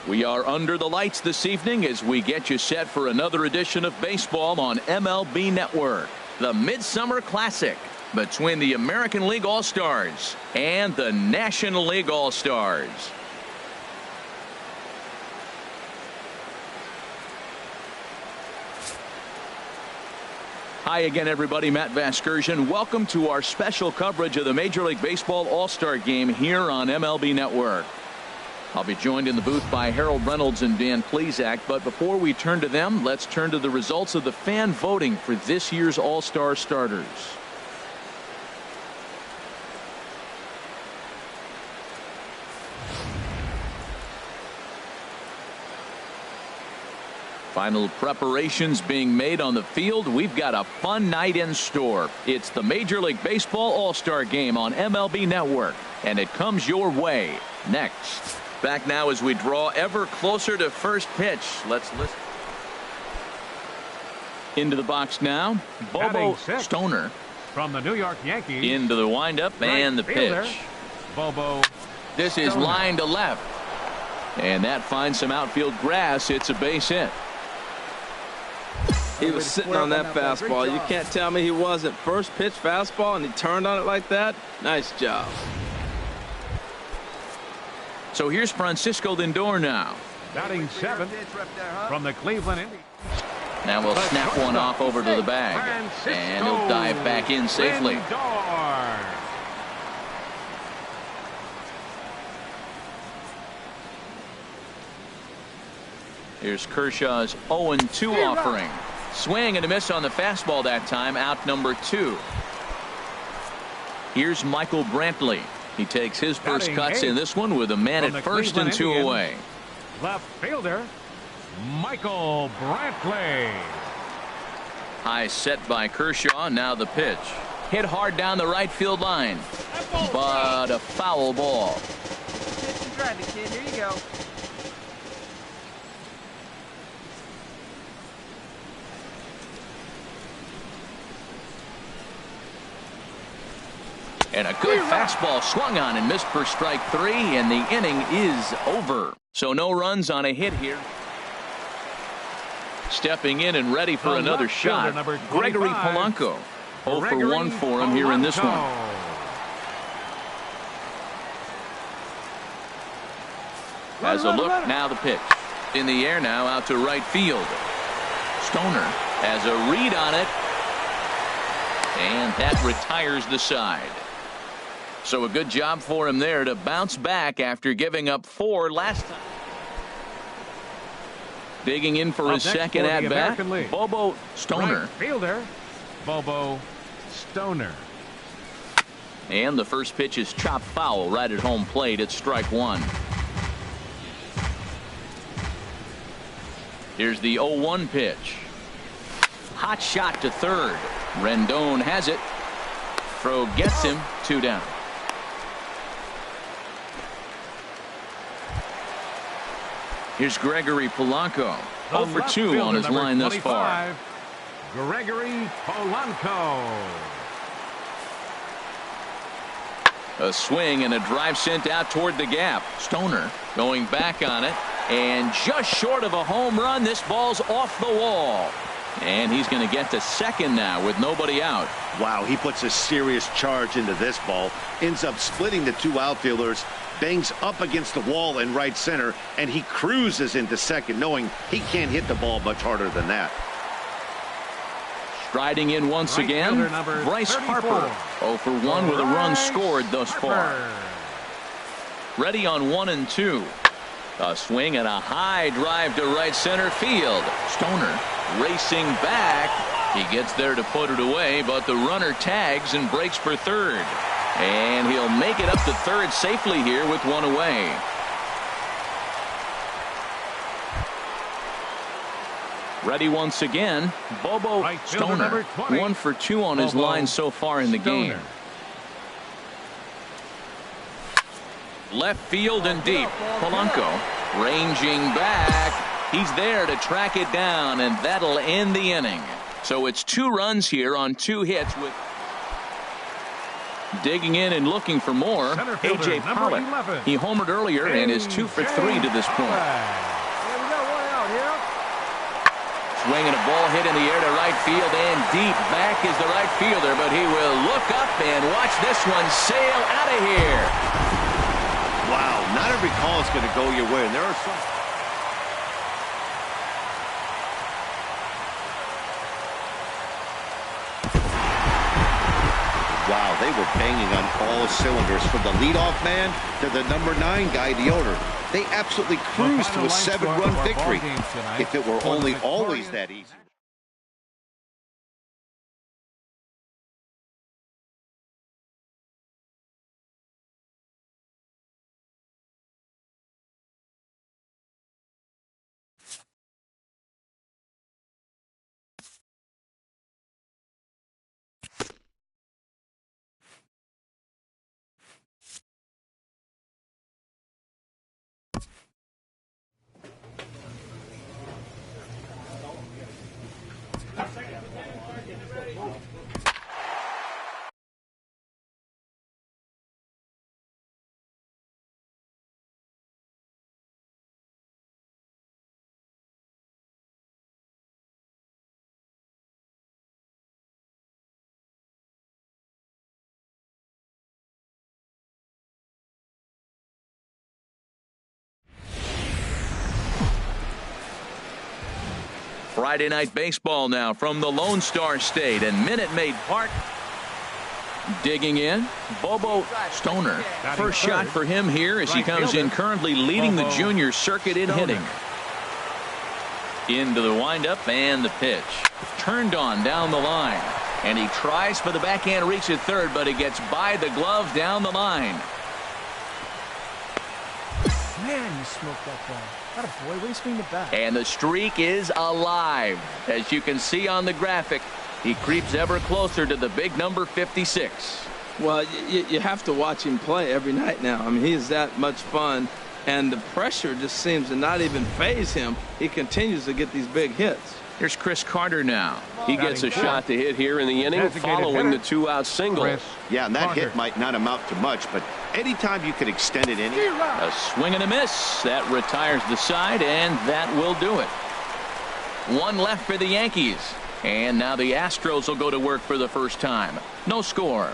We are under the lights this evening as we get you set for another edition of baseball on MLB Network. The Midsummer Classic between the American League All-Stars and the National League All-Stars. Hi again, everybody. Matt Vasgersian. Welcome to our special coverage of the Major League Baseball All-Star Game here on MLB Network. I'll be joined in the booth by Harold Reynolds and Dan Plesac, but before we turn to them, let's turn to the results of the fan voting for this year's All-Star starters. Final preparations being made on the field. We've got a fun night in store. It's the Major League Baseball All-Star Game on MLB Network, and it comes your way next. Back now as we draw ever closer to first pitch. Let's listen. Into the box now, Bobo Stoner. From the New York Yankees. Into the windup and the pitch. Bobo. This is line to left. And that finds some outfield grass. It's a base hit. He was sitting on that fastball. You can't tell me he wasn't. First pitch fastball and he turned on it like that. Nice job. So here's Francisco Lindor now. Batting seventh from the Cleveland Indians. Now we'll snap one off over to the bag. And he'll dive back in safely. Here's Kershaw's 0-2 offering. Swing and a miss on the fastball that time. Out number 2. Here's Michael Brantley. He takes his first cuts in this one with a man at first and 2 away. Left fielder Michael Brantley. High set by Kershaw. Now the pitch. Hit hard down the right field line. But a foul ball. Pitch and drive it, kid. Here you go. And a good fastball swung on and missed for strike 3, and the inning is over. So no runs on a hit here. Stepping in and ready for another shot, Gregory Polanco. 0 for 1 for him here in this one. Has a look, now the pitch. In the air now, out to right field. Stoner has a read on it, and that retires the side. So a good job for him there to bounce back after giving up 4 last time. Digging in for his second at bat, Bobo Stoner. Right fielder Bobo Stoner. And the first pitch is chopped foul right at home plate. It's strike 1. Here's the 0-1 pitch. Hot shot to third. Rendon has it. Throw gets him. 2 down. Here's Gregory Polanco. 0 for 2 on his line thus far. Gregory Polanco. A swing and a drive sent out toward the gap. Stoner going back on it. And just short of a home run. This ball's off the wall. And he's going to get to second now with nobody out. Wow, he puts a serious charge into this ball. Ends up splitting the 2 outfielders. Bangs up against the wall in right center, and he cruises into second, knowing he can't hit the ball much harder than that. Striding in once again, Bryce Harper. 0 for 1 with a run scored thus far. Ready on 1 and 2. A swing and a high drive to right center field. Stoner racing back. He gets there to put it away, but the runner tags and breaks for third. And he'll make it up to third safely here with 1 away. Ready once again, Bobo Stoner. 1 for 2 on his line so far in the game. Left field and deep. Polanco ranging back. He's there to track it down, and that'll end the inning. So it's 2 runs here on 2 hits with Digging in and looking for more, A.J. Pollock. He homered earlier and is 2 for 3 to this point. Swinging a ball hit in the air to right field and deep. Back is the right fielder, but he will look up and watch this one sail out of here. Wow, not every call is going to go your way, and there are some. Wow, they were banging on all cylinders from the leadoff man to the number 9 guy, the owner. They absolutely cruised to a 7-run victory. If it were only always that easy. Friday Night Baseball now from the Lone Star State and Minute Maid Park. Digging in, Bobo Stoner. First shot for him here as he comes in currently leading the junior circuit in hitting. Into the windup and the pitch. Turned on down the line. And he tries for the backhand reach at third, but he gets by the glove down the line. Man, you smoked that ball. Atta boy, way to swing the bat. And the streak is alive. As you can see on the graphic, he creeps ever closer to the big number 56. Well, you have to watch him play every night now. I mean, he is that much fun, and the pressure just seems to not even faze him. He continues to get these big hits. Here's Chris Carter now. He gets a shot to hit here in the inning following the 2-out single. Yeah, and that hit might not amount to much, but anytime you can extend it in. A swing and a miss. That retires the side, and that will do it. One left for the Yankees. And now the Astros will go to work for the first time. No score.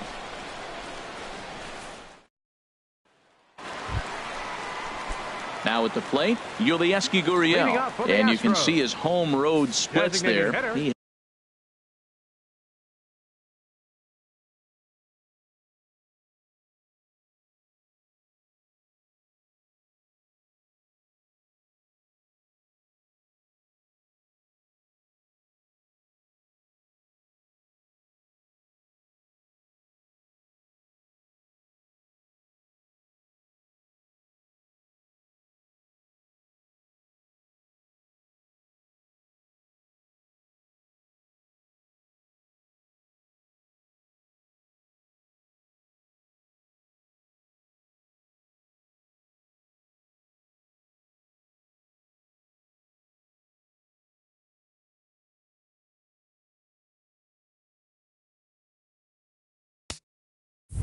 Now at the plate, Yulieski Gurriel. And you can see his home road splits there.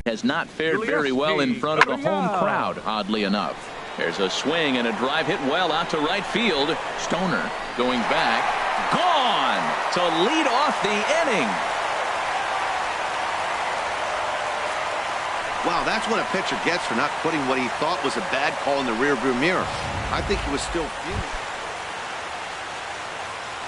Has not fared very well in front of the home crowd, oddly enough. There's a swing and a drive hit well out to right field. Stoner going back. Gone to lead off the inning. Wow, that's what a pitcher gets for not putting what he thought was a bad call in the rearview mirror. I think he was still fuming.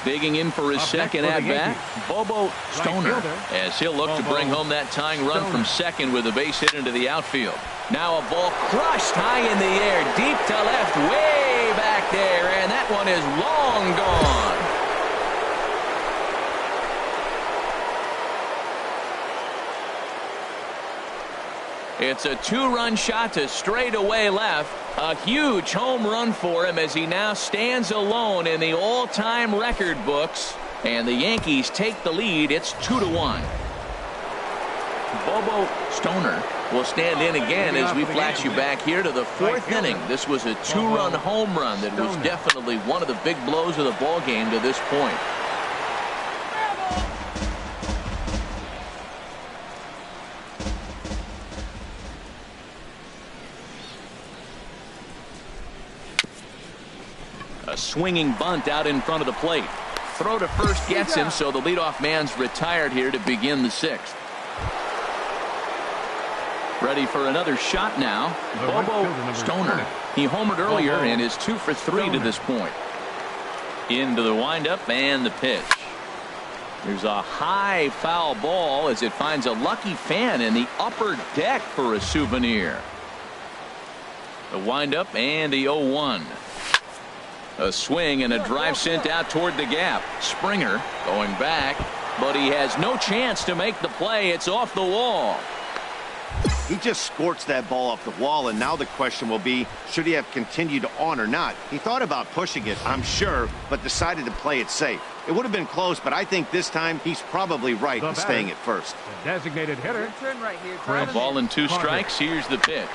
Digging in for his second at-bat, Bobo Stoner, as he'll look to bring home that tying run from second with a base hit into the outfield. Now a ball crushed high in the air, deep to left, way back there, and that one is long gone. It's a two-run shot to straightaway left. A huge home run for him as he now stands alone in the all-time record books. And the Yankees take the lead. It's 2-1. Bobo Stoner will stand in again as we flash you back here to the fourth inning. This was a two-run home run that was definitely one of the big blows of the ball game to this point. A swinging bunt out in front of the plate. Throw to first gets him, so the leadoff man's retired here to begin the sixth. Ready for another shot now. Bobo Stoner. He homered earlier and is 2 for 3 to this point. Into the windup and the pitch. There's a high foul ball as it finds a lucky fan in the upper deck for a souvenir. The windup and the 0-1. A swing and a drive sent out toward the gap. Springer going back, but he has no chance to make the play. It's off the wall. He just scorched that ball off the wall, and now the question will be, should he have continued on or not? He thought about pushing it, I'm sure, but decided to play it safe. It would have been close, but I think this time he's probably right in staying at first. The designated hitter. Turn right here. A ball and 2 strikes. Here's the pitch.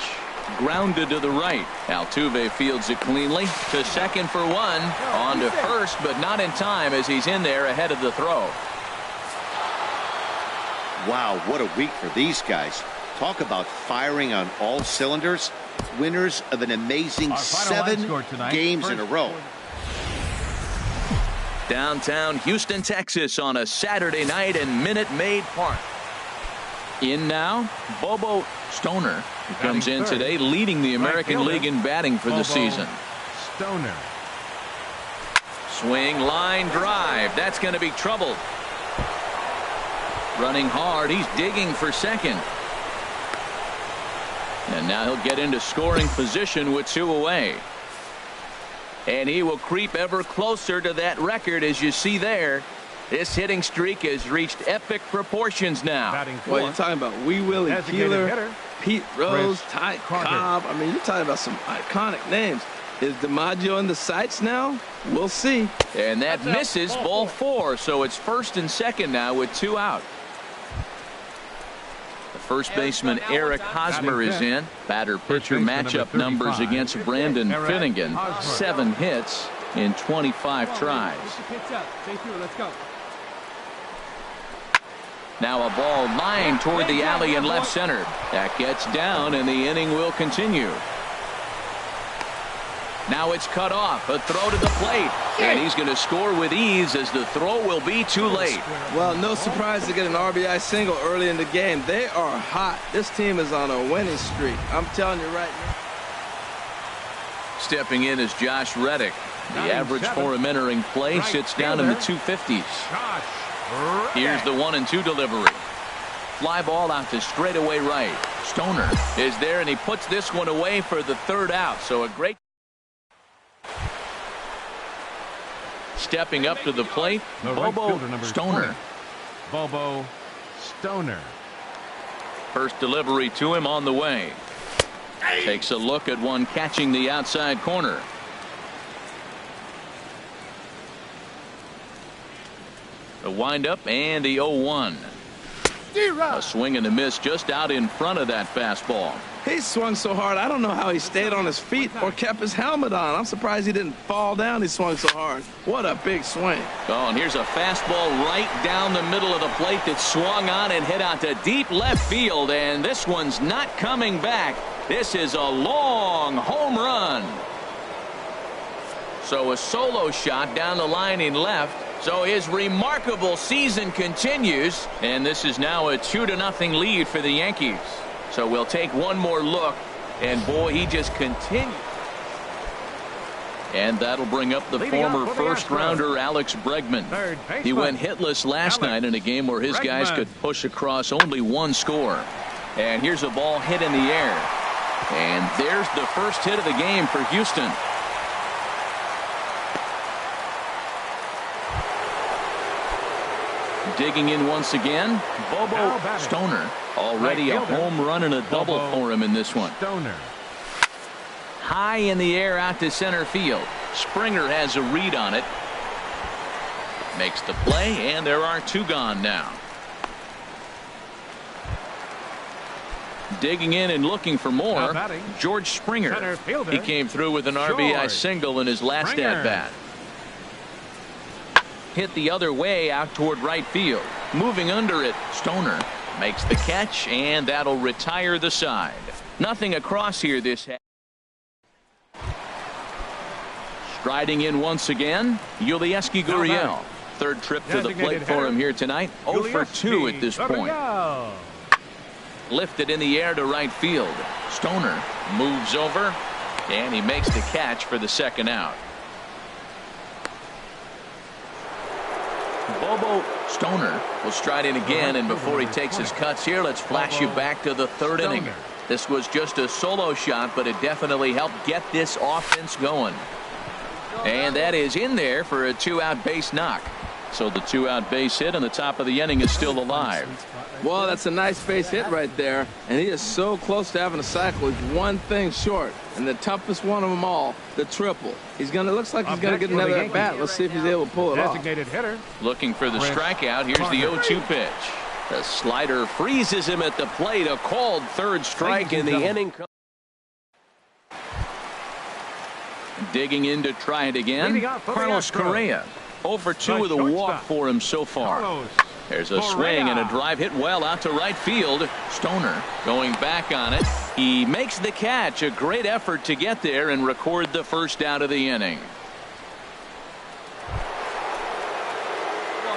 Grounded to the right. Altuve fields it cleanly to second for 1. On to first, but not in time as he's in there ahead of the throw. Wow, what a week for these guys. Talk about firing on all cylinders. Winners of an amazing 7 games in a row. Downtown Houston, Texas on a Saturday night in Minute Maid Park. In now, Bobo Stoner, who comes in today leading the American League in batting for the season. Stoner. Swing, line drive. That's going to be trouble. Running hard. He's digging for second. And now he'll get into scoring position with 2 away. And he will creep ever closer to that record, as you see there. This hitting streak has reached epic proportions now. Well, you're talking about Wee Willie Keeler, Pete Rose, Ty Cobb. I mean, you're talking about some iconic names. Is DiMaggio in the sights now? We'll see. And that misses ball 4, so it's first and second now with 2 out. The first baseman Eric Hosmer is in. Batter-pitcher matchup numbers against Brandon Finnegan. 7 hits in 25 tries. Let's go. Now a ball lined toward the alley in left center. That gets down, and the inning will continue. Now it's cut off. A throw to the plate. And he's going to score with ease as the throw will be too late. Well, no surprise to get an RBI single early in the game. They are hot. This team is on a winning streak. I'm telling you right now. Stepping in is Josh Reddick. The average for him entering play sits down in the 250s. Here's the 1-2 delivery. Fly ball out to straightaway right. Stoner is there, and he puts this one away for the 3rd out. So a great. Stepping up to the plate, Bobo Stoner. Bobo Stoner. First delivery to him on the way. Takes a look at one catching the outside corner. The windup and the 0-1. A swing and a miss just out in front of that fastball. He swung so hard, I don't know how he stayed on his feet or kept his helmet on. I'm surprised he didn't fall down. He swung so hard. What a big swing. Oh, and here's a fastball right down the middle of the plate that swung on and hit out to deep left field. And this one's not coming back. This is a long home run. So a solo shot down the line in left. So his remarkable season continues, and this is now a 2-0 lead for the Yankees. So we'll take one more look, and boy, he just continues. And that'll bring up the former first-rounder Alex Bregman. He went hitless last night in a game where his guys could push across only 1 score. And here's a ball hit in the air. And there's the first hit of the game for Houston. Digging in once again, Bobo Stoner. Already a home run and a double for him in this one. Stoner. High in the air out to center field. Springer has a read on it. Makes the play, and there are 2 gone now. Digging in and looking for more, George Springer. He came through with an RBI single in his last at-bat. Hit the other way out toward right field. Moving under it, Stoner makes the catch, and that'll retire the side. Nothing across here this half. Striding in once again, Yulieski Gurriel. Third trip to the plate for him here tonight. 0 for 2 at this point. Lifted in the air to right field. Stoner moves over, and he makes the catch for the second out. Bobo Stoner will stride in again, and before he takes his cuts here, let's flash you back to the third inning. This was just a solo shot, but it definitely helped get this offense going. And that is in there for a 2-out base knock. So the 2-out base hit on the top of the inning is still alive. Well, that's a nice base hit right there, and he is so close to having a cycle. He's one thing short, and the toughest one of them all, the triple. Looks like he's going to get another at bat. Let's see if he's able to pull it off. Hitter. Looking for the strikeout. Here's the 0-2 pitch. The slider freezes him at the plate. A called third strike in the inning. Digging in to try it again. Carlos Correa. 0 for 2 with a walk for him so far. There's a swing and a drive hit well out to right field. Stoner going back on it. He makes the catch. A great effort to get there and record the first out of the inning.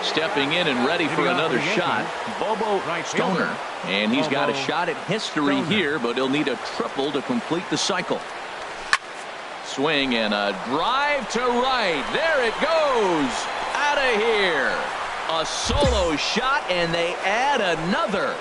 Stepping in and ready for another shot, Bobo Stoner. And he's got a shot at history here, but he'll need a triple to complete the cycle. Swing and a drive to right. There it goes. Out of here. A solo shot, and they add another.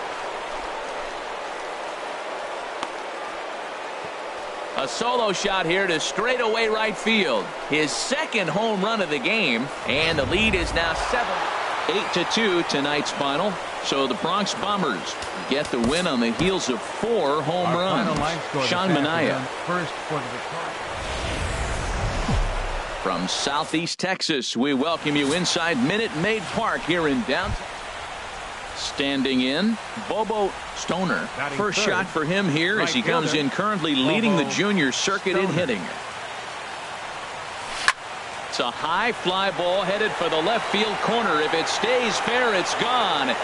A solo shot here to straightaway right field. His second home run of the game, and the lead is now 8-2 tonight's final. So the Bronx Bombers get the win on the heels of 4 home runs. Sean Manaea. From Southeast Texas, we welcome you inside Minute Maid Park here in downtown. Standing in, Bobo Stoner. First shot for him here as he comes in currently leading the junior circuit in hitting. It's a high fly ball headed for the left field corner. If it stays fair, it's gone.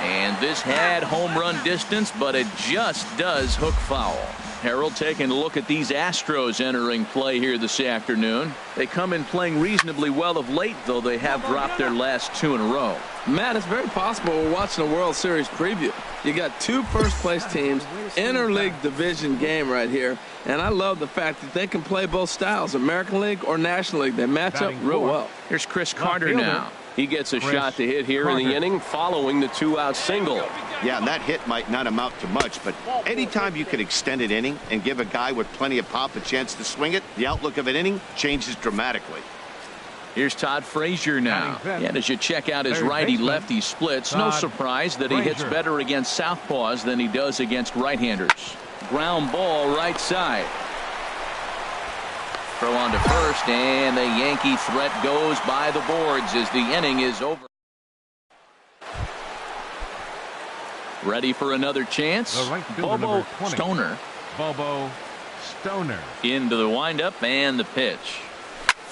And this had home run distance, but it just does hook foul. Harold, taking a look at these Astros entering play here this afternoon. They come in playing reasonably well of late, though they have dropped their last 2 in a row. Matt, it's very possible we're watching a World Series preview. You got 2 first-place teams, interleague division game right here, and I love the fact that they can play both styles, American League or National League. They match up real well. Here's Chris Carter now. He gets a shot to hit here in the inning following the 2-out single. Yeah, and that hit might not amount to much, but anytime you can extend an inning and give a guy with plenty of pop a chance to swing it, the outlook of an inning changes dramatically. Here's Todd Frazier now. And as you check out his righty-lefty splits, no surprise that he hits better against southpaws than he does against right-handers. Ground ball right side. Throw on to first, and the Yankee threat goes by the boards as the inning is over. Ready for another chance. Bobo Stoner. Bobo Stoner. Into the windup and the pitch.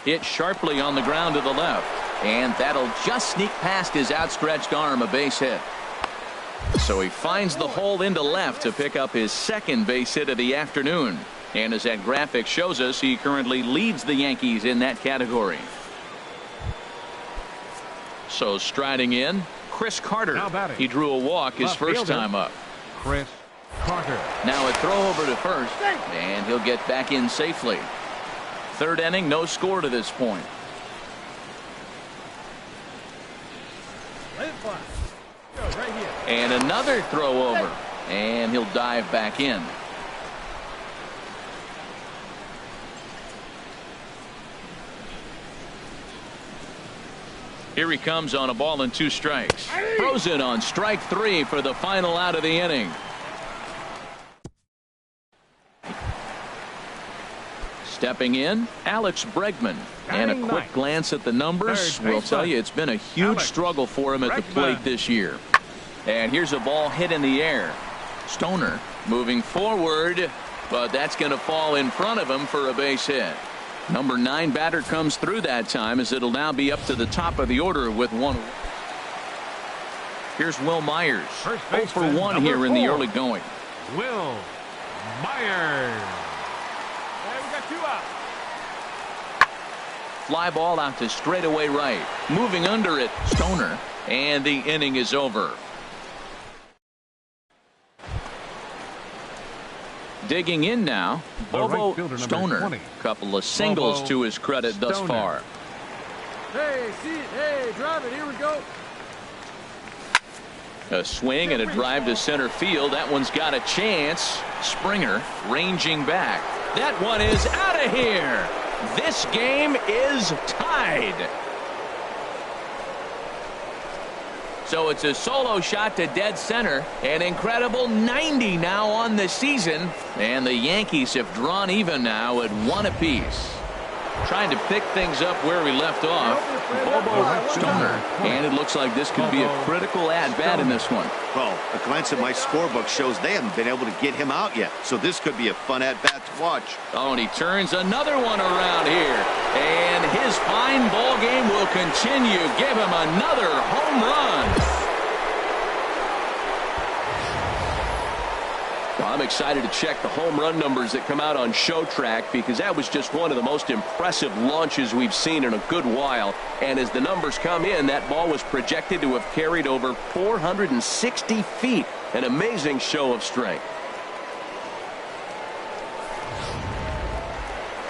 Hit sharply on the ground to the left. And that'll just sneak past his outstretched arm, a base hit. So he finds the hole into left to pick up his second base hit of the afternoon. And as that graphic shows us, he currently leads the Yankees in that category. So striding in, Chris Carter. He drew a walk his first time up. Chris Carter. Now a throw over to first, and he'll get back in safely. Third inning, no score to this point. And another throw over, and he'll dive back in. Here he comes on a ball and 2 strikes. Throws it on strike 3 for the final out of the inning. Stepping in, Alex Bregman. And a quick glance at the numbers will tell you it's been a huge struggle for him at the plate this year. And here's a ball hit in the air. Stoner moving forward, but that's going to fall in front of him for a base hit. Number 9 batter comes through that time as it'll now be up to the top of the order with 1. Here's Will Myers. 0 for 1 here in the early going. Will Myers. Hey, we got 2 out. fly ball out to straightaway right. Moving under it, Stoner. And the inning is over. Digging in now, Bobo Stoner. Couple of singles to his credit thus far. Hey, see it. Hey, drive it. Here we go. A swing and a drive to center field. That one's got a chance. Springer ranging back. That one is out of here. This game is tied. So it's a solo shot to dead center. An incredible 90 now on the season. And the Yankees have drawn even now at 1 apiece. Trying to pick things up where we left off. Bobo Stoner. And it looks like this could be a critical at-bat in this one. Well, a glance at my scorebook shows they haven't been able to get him out yet. So this could be a fun at-bat to watch. Oh, and he turns another one around here. And his fine ball game will continue. Give him another home run. Well, I'm excited to check the home run numbers that come out on Show Track, because that was just one of the most impressive launches we've seen in a good while. And as the numbers come in, that ball was projected to have carried over 460 feet. An amazing show of strength.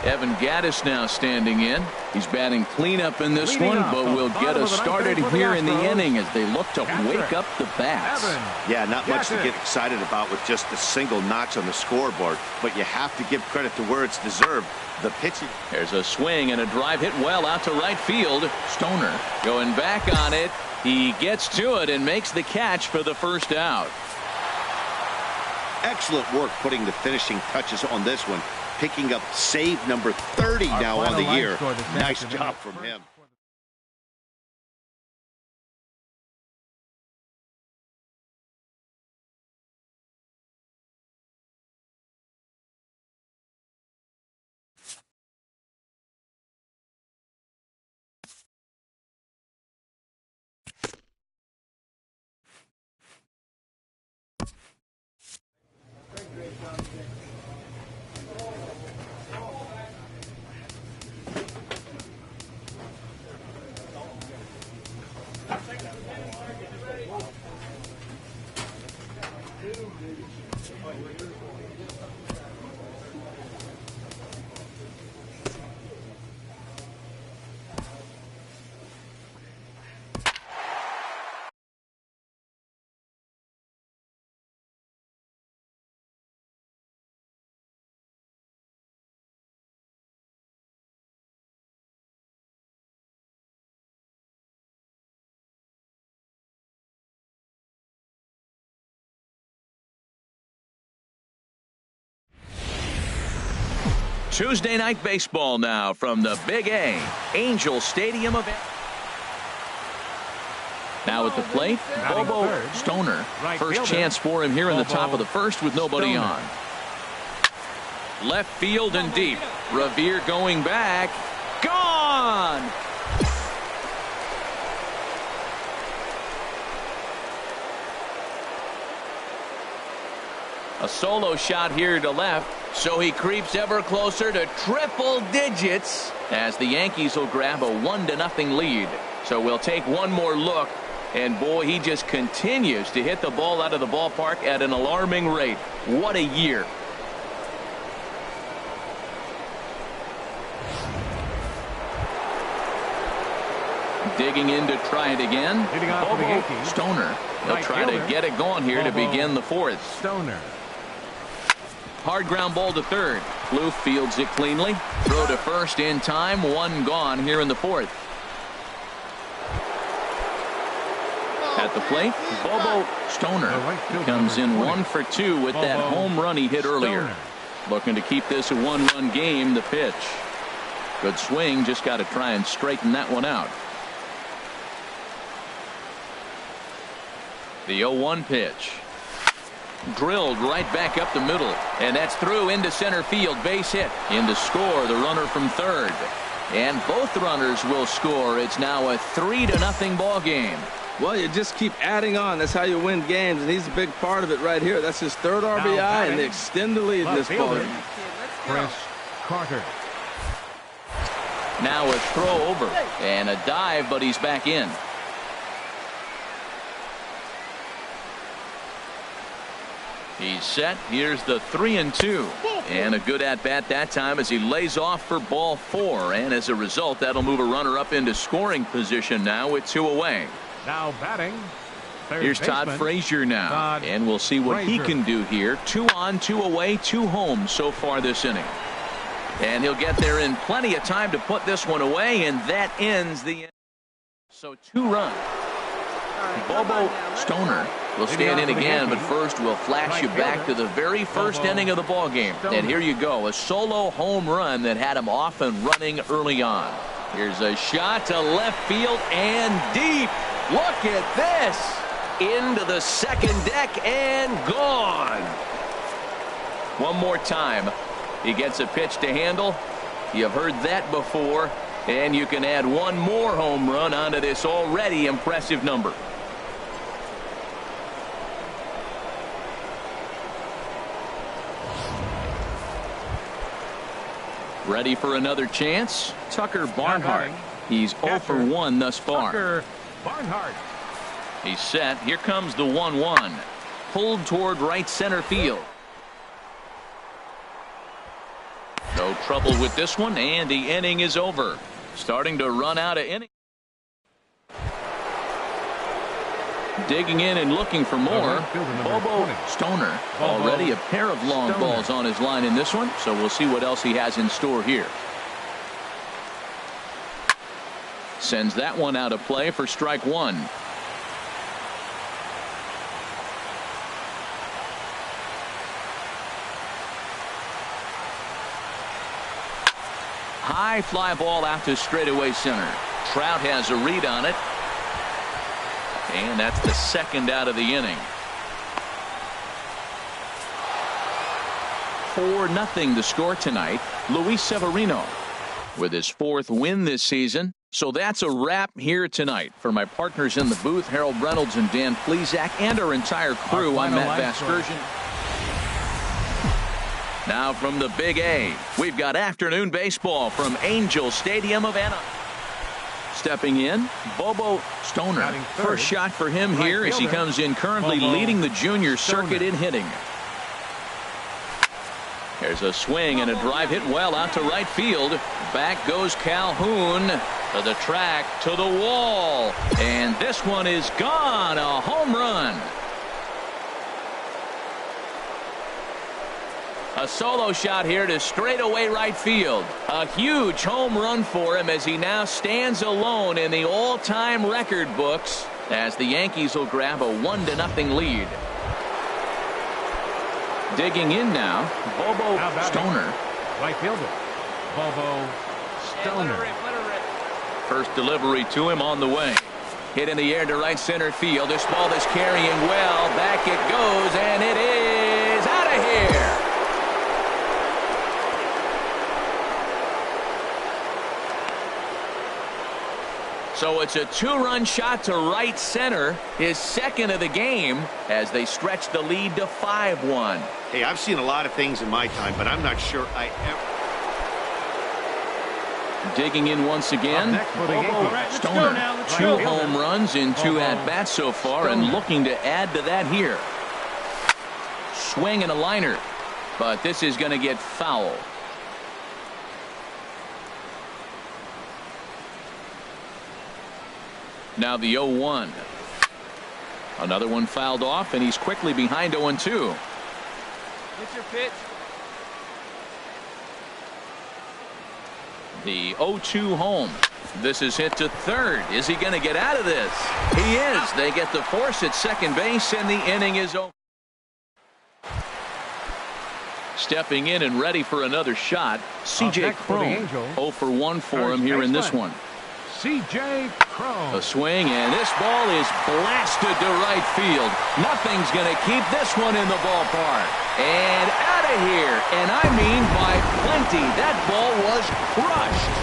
Evan Gattis now standing in. He's batting cleanup in this one, but will get us started here in the inning as they look to wake up the bats. Yeah, not much to get excited about with just a single notch on the scoreboard, but you have to give credit to where it's deserved. The pitching. There's a swing and a drive hit well out to right field. Stoner going back on it. He gets to it and makes the catch for the first out. Excellent work putting the finishing touches on this one. Picking up save number 30 now on the year. Nice job from him. Tuesday night baseball now from the Big A, Angel Stadium of. Now at the plate, Bobo Stoner. First chance for him here in the top of the first with nobody on. Left field and deep. Revere going back. Gone! A solo shot here to left. So he creeps ever closer to triple digits as the Yankees will grab a 1-0 lead. So we'll take one more look. And boy, he just continues to hit the ball out of the ballpark at an alarming rate. What a year. Digging in to try it again. Bobo Stoner. He'll try to get it going here to begin the fourth. Stoner. Hard ground ball to third. Blue fields it cleanly. Throw to first in time. One gone here in the fourth. At the plate, Bobo Stoner comes in 1 for 2 with that home run he hit earlier. Looking to keep this a 1-run game. The pitch. Good swing. Just got to try and straighten that one out. The 0-1 pitch. Drilled right back up the middle, and that's through into center field. Base hit. In to score the runner from third, and both runners will score. It's now a 3-0 ball game. Well, you just keep adding on. That's how you win games, and he's a big part of it right here. That's his third RBI, and they extend the lead in this ball game. Chris Carter. Now a throw over and a dive, but he's back in. He's set. Here's the 3-2. And a good at-bat that time as he lays off for ball 4. And as a result, that'll move a runner up into scoring position now with 2 away. Now batting. Here's Todd Frazier now. And we'll see what he can do here. 2 on, 2 away, 2 home so far this inning. And he'll get there in plenty of time to put this one away. And that ends the inning. So 2 runs. Bobo Stoner will stand in again, but first we'll flash you back to the very first inning of the ball game. And here you go, a solo home run that had him off and running early on. Here's a shot to left field and deep. Look at this. Into the second deck and gone. One more time. He gets a pitch to handle. You've heard that before. And you can add one more home run onto this already impressive number. Ready for another chance? Tucker Barnhart. He's 0 for 1 thus far. Tucker Barnhart. He's set. Here comes the 1-1. Pulled toward right center field. No trouble with this one, and the inning is over. Starting to run out of innings. Digging in and looking for more. Bobo Stoner. Already a pair of long balls on his line in this one, so we'll see what else he has in store here. Sends that one out of play for strike 1. High fly ball out to straightaway center. Trout has a read on it. And that's the second out of the inning. 4-0 the score tonight. Luis Severino with his 4th win this season. So that's a wrap here tonight. For my partners in the booth, Harold Reynolds and Dan Plesac, and our entire crew, I'm Matt Vasgersian. Now from the Big A, we've got afternoon baseball from Angel Stadium of Anaheim. Stepping in, Bobo Stoner. First shot for him here as he comes in currently leading the junior circuit in hitting. There's a swing and a drive hit well out to right field. Back goes Calhoun to the track, to the wall. And this one is gone. A home run. A solo shot here to straightaway right field. A huge home run for him as he now stands alone in the all-time record books as the Yankees will grab a 1-0 lead. Digging in now, Bobo Stoner. Right fielder, Bobo Stoner. First delivery to him on the way. Hit in the air to right center field. This ball is carrying well. Back it goes, and it is out of here. So it's a 2-run shot to right center, his second of the game, as they stretch the lead to 5-1. Hey, I've seen a lot of things in my time, but I'm not sure I ever. Digging in once again, Bobo Stoner. 2 home runs in 2 at-bats so far, and looking to add to that here. Swing and a liner, but this is going to get foul. Now the 0-1. Another one fouled off, and he's quickly behind 0-2. What's your pitch? The 0-2 home. This is hit to third. Is he going to get out of this? He is. They get the force at second base, and the inning is over. Stepping in and ready for another shot, C.J. Cron. 0 for 1 for him here in this one. C.J. Cron. A swing, and this ball is blasted to right field. Nothing's going to keep this one in the ballpark. And out of here, and I mean by plenty. That ball was crushed.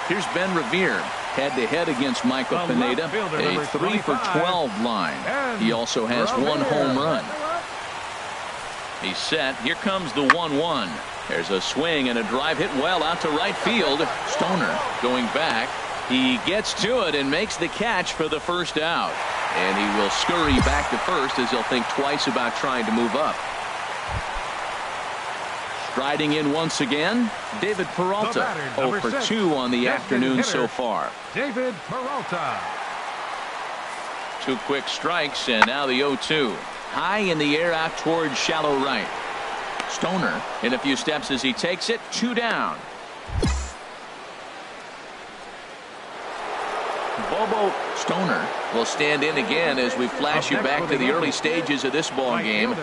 Here's Ben Revere, head-to-head against Michael Pineda, a 3 for 12 line. He also has 1 home run. He's set. Here comes the 1-1. There's a swing and a drive hit well out to right field. Stoner going back. He gets to it and makes the catch for the first out. And he will scurry back to first as he'll think twice about trying to move up. Striding in once again, David Peralta. 0 for 2 on the afternoon so far. David Peralta. 2 quick strikes, and now the 0-2. High in the air out towards shallow right. Stoner in a few steps as he takes it. 2 down. Bobo Stoner will stand in again as we flash you back to the early stages of this ball game.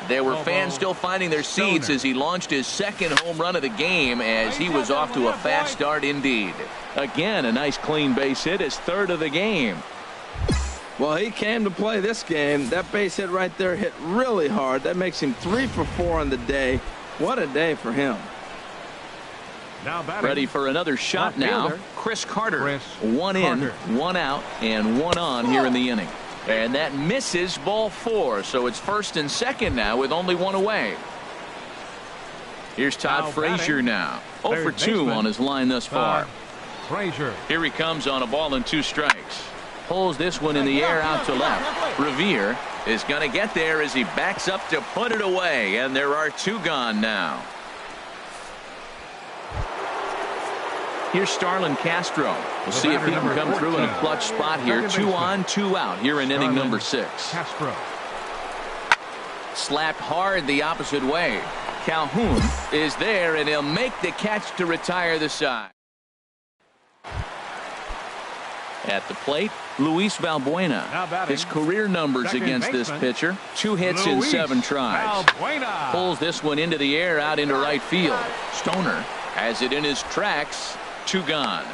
There were fans still finding their seats as he launched his second home run of the game as he was off to a fast start indeed. Again, a nice clean base hit, his 3rd of the game. Well, he came to play this game. That base hit right there hit really hard. That makes him 3 for 4 on the day. What a day for him. Ready for another shot now. Chris Carter. 1 in, 1 out, and 1 on here in the inning. And that misses, ball 4. So it's 1st and 2nd now with only 1 away. Here's Todd Frazier now. 0 for 2 on his line thus far. Frazier. Here he comes on a ball and 2 strikes. Pulls this one in the air out to left. Revere is going to get there as he backs up to put it away. And there are 2 gone now. Here's Starlin Castro. We'll see if he can come through in a clutch spot here. 2 on, 2 out here in inning number 6. Castro. Slapped hard the opposite way. Calhoun is there, and he'll make the catch to retire the side. At the plate, Luis Valbuena. His career numbers against this pitcher. 2 hits in 7 tries. Pulls this one into the air out into right field. Stoner has it in his tracks. 2 gone.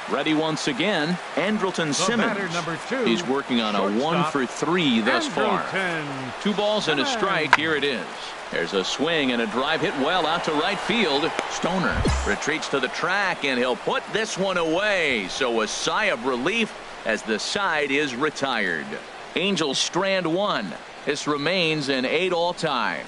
Ready once again, Andrelton Simmons. He's working on a 1 for 3 thus far. 2 balls and a strike. Here it is. There's a swing and a drive hit well out to right field. Stoner retreats to the track, and he'll put this one away. So a sigh of relief as the side is retired. Angels strand 1. This remains an 8-all tie.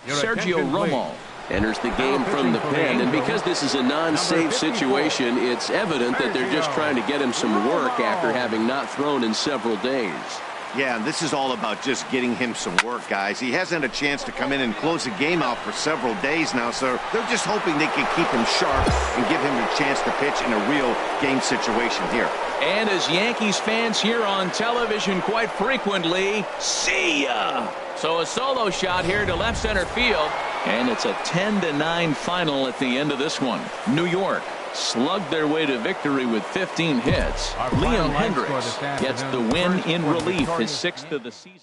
Sergio Romo enters the game from the pen, and because this is a non-save situation, it's evident that they're just trying to get him some work after having not thrown in several days. Yeah, this is all about just getting him some work, guys. He hasn't had a chance to come in and close the game out for several days now, so they're just hoping they can keep him sharp and give him a chance to pitch in a real game situation here. And as Yankees fans hear on television quite frequently, see ya! So a solo shot here to left center field, and it's a 10-9 final at the end of this one. New York slugged their way to victory with 15 hits. Liam Hendricks gets the win in relief, his 6th of the season.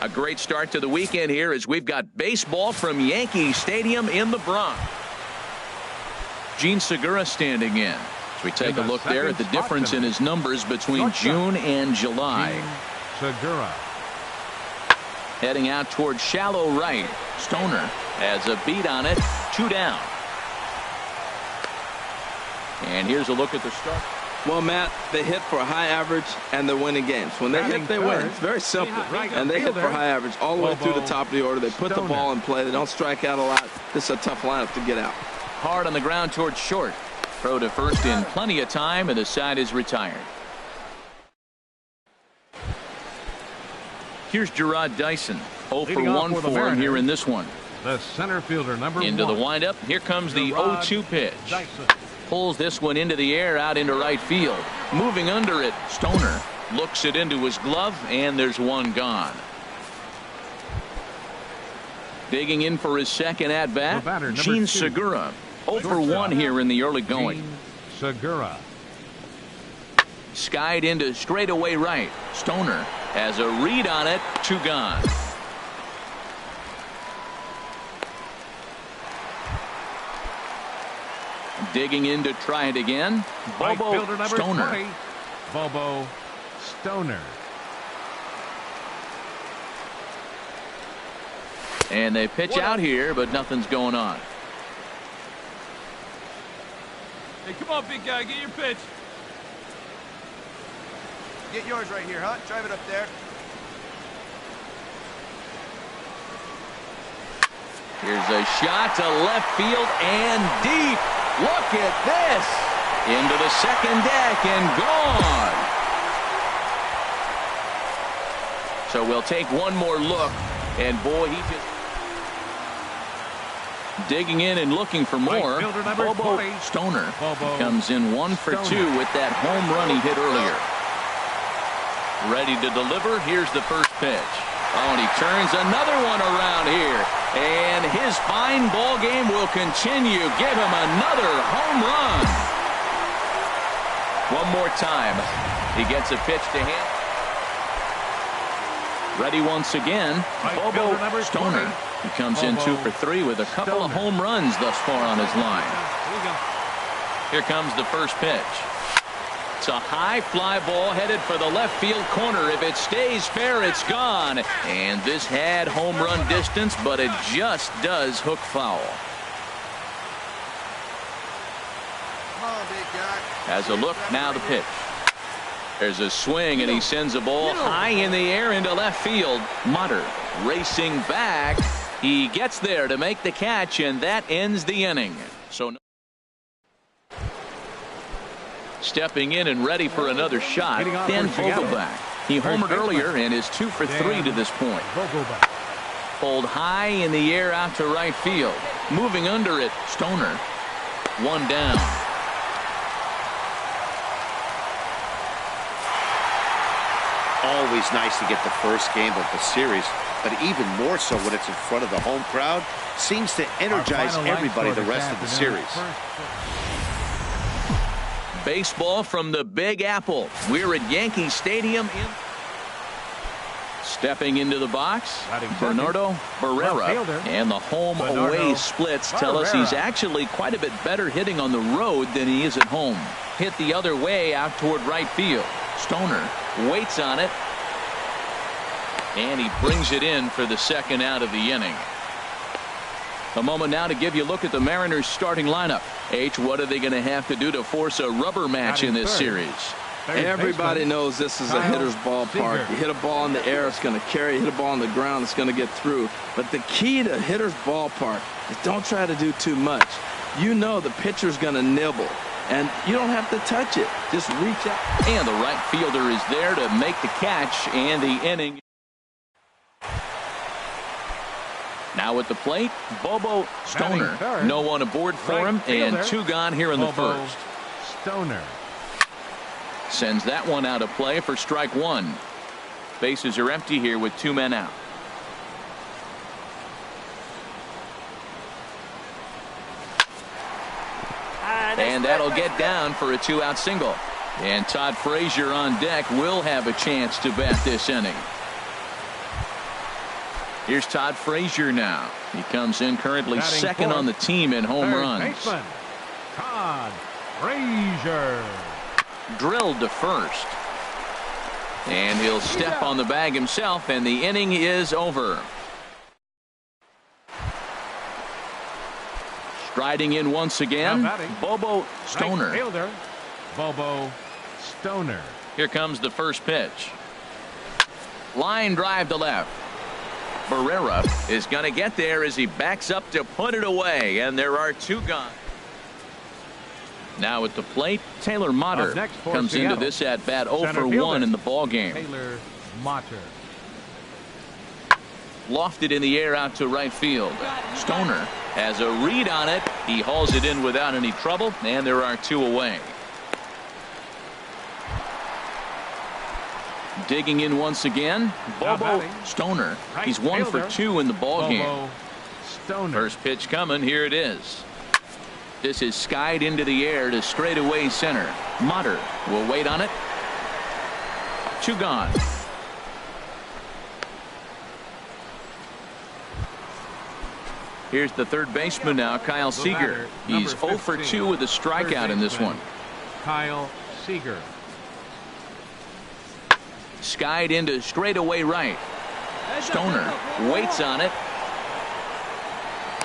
A great start to the weekend here as we've got baseball from Yankee Stadium in the Bronx. Gene Segura standing in. As we take a look there at the difference in his numbers between June and July. Segura. Heading out towards shallow right. Stoner has a beat on it. 2 down. And here's a look at the start. Well, Matt, they hit for a high average, and they're winning games. When they hit, they win. It's very simple. And they hit for high average all the way through the top of the order. They put the ball in play. They don't strike out a lot. This is a tough lineup to get out. Hard on the ground towards short. Throw to first in plenty of time, and the side is retired. Here's Gerard Dyson. 0 for 1 for him here in this one. The center fielder, number into 1. the windup. Here comes the 0-2 pitch. Dyson. Pulls this one into the air out into right field. Moving under it. Stoner looks it into his glove, and there's one gone. Digging in for his second at bat. Gene Segura. 0 for 1 here in the early going. Gene Segura. Skied into straightaway right. Stoner has a read on it. 2 gone. Digging in to try it again. Bobo Stoner. 20, Bobo Stoner. And they pitch out here, but nothing's going on. Hey, come on, big guy, get your pitch. Get yours right here, huh? Drive it up there. Here's a shot to left field and deep. Look at this. Into the second deck and gone. So we'll take one more look. And boy, he just digging in and looking for more. Bobo Stoner comes in 1 for 2 with that home run he hit earlier. Ready to deliver. Here's the first pitch. Oh, and he turns another one around here. And his fine ball game will continue. Give him another home run. One more time. He gets a pitch to him. Ready once again. Bobo Stoner. He comes in 2 for 3 with a couple of home runs thus far on his line. Here comes the first pitch. It's a high fly ball headed for the left field corner. If it stays fair, it's gone. And this had home run distance, but it just does hook foul. Come on, big guy. Has a look, now the pitch. There's a swing, and he sends a ball high in the air into left field. Mutter racing back. He gets there to make the catch, and that ends the inning. So stepping in and ready for another shot, Dan Vogelbach. He homered earlier and is 2 for 3 to this point. Pulled high in the air out to right field. Moving under it, Stoner. 1 down. Always nice to get the first game of the series, but even more so when it's in front of the home crowd. Seems to energize everybody the rest of the series. Baseball from the Big Apple. We're at Yankee Stadium. Stepping into the box, Bernardo Barrera. And the home-away splits tell us he's actually quite a bit better hitting on the road than he is at home. Hit the other way out toward right field. Stoner waits on it. And he brings it in for the second out of the inning. A moment now to give you a look at the Mariners starting lineup. H, what are they going to have to do to force a rubber match in this series? Everybody knows this is a hitter's ballpark. You hit a ball in the air, it's going to carry. You hit a ball on the ground, it's going to get through. But the key to hitter's ballpark is don't try to do too much. You know the pitcher's going to nibble, and you don't have to touch it. Just reach out. And the right fielder is there to make the catch, and the inning. Now at the plate, Bobo Stoner. No one aboard for him, and 2 gone here in the first. Stoner sends that one out of play for strike 1. Bases are empty here with 2 men out. And that'll get down for a 2-out single. And Todd Frazier on deck will have a chance to bat this inning. Here's Todd Frazier now. He comes in currently Batting second fourth, on the team in home third runs. baseman, Todd Frazier. Drilled to first. And he'll step on the bag himself, and the inning is over. Striding in once again, Bobo Stoner. Right fielder, Bobo Stoner. Here comes the first pitch. Line drive to left. Barrera is going to get there as he backs up to put it away, and there are two gone. Now at the plate, Taylor Motter comes into this at bat 0 for 1 in the ball game. Taylor Motter. Lofted in the air out to right field. Stoner has a read on it. He hauls it in without any trouble, and there are two away. Digging in once again, Bobo Stoner. He's 1 for 2 in the ball game. First pitch coming. Here it is. This is skied into the air to straightaway center. Motter will wait on it. Two gone. Here's the third baseman now, Kyle Seager. He's 0 for 2 with a strikeout in this one. Kyle Seager. Skied into straightaway right. Stoner waits on it.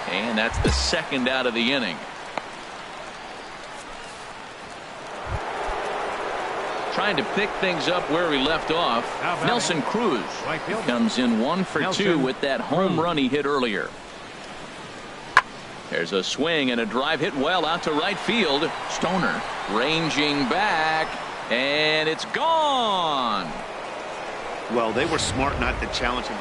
And that's the second out of the inning. Trying to pick things up where we left off. Nelson Cruz comes in 1 for 2 with that home run he hit earlier. There's a swing and a drive hit well out to right field. Stoner ranging back, and it's gone. Well, they were smart not to challenge him.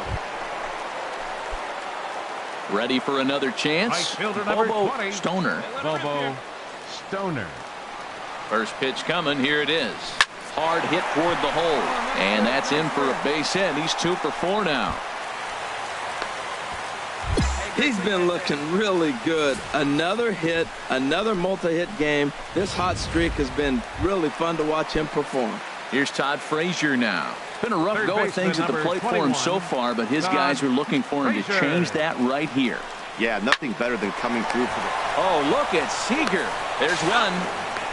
Ready for another chance. Bobo Stoner. Bobo Stoner. First pitch coming. Here it is. Hard hit toward the hole, and that's in for a base hit. He's 2 for 4 now. He's been looking really good. Another hit, another multi-hit game. This hot streak has been really fun to watch him perform. Here's Todd Frazier now. It's been a rough go of things at the plate for him so far, but his guys are looking for him to change that right here. Yeah, nothing better than coming through for the... Oh, look at Seager. There's one.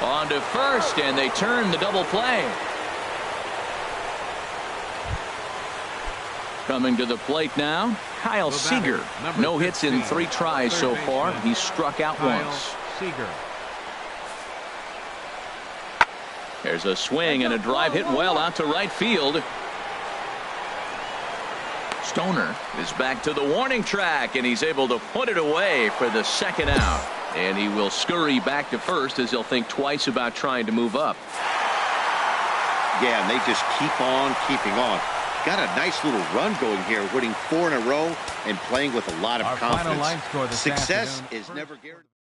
On to first, and they turn the double play. Coming to the plate now, Kyle Seager. No hits in 3 tries so far. He's struck out once. Seager. There's a swing and a drive hit well out to right field. Stoner is back to the warning track, and he's able to put it away for the second out. And he will scurry back to first as he'll think twice about trying to move up. Yeah, and they just keep on keeping on. Got a nice little run going here, winning 4 in a row and playing with a lot of confidence. Final line score this Success afternoon. is never guaranteed.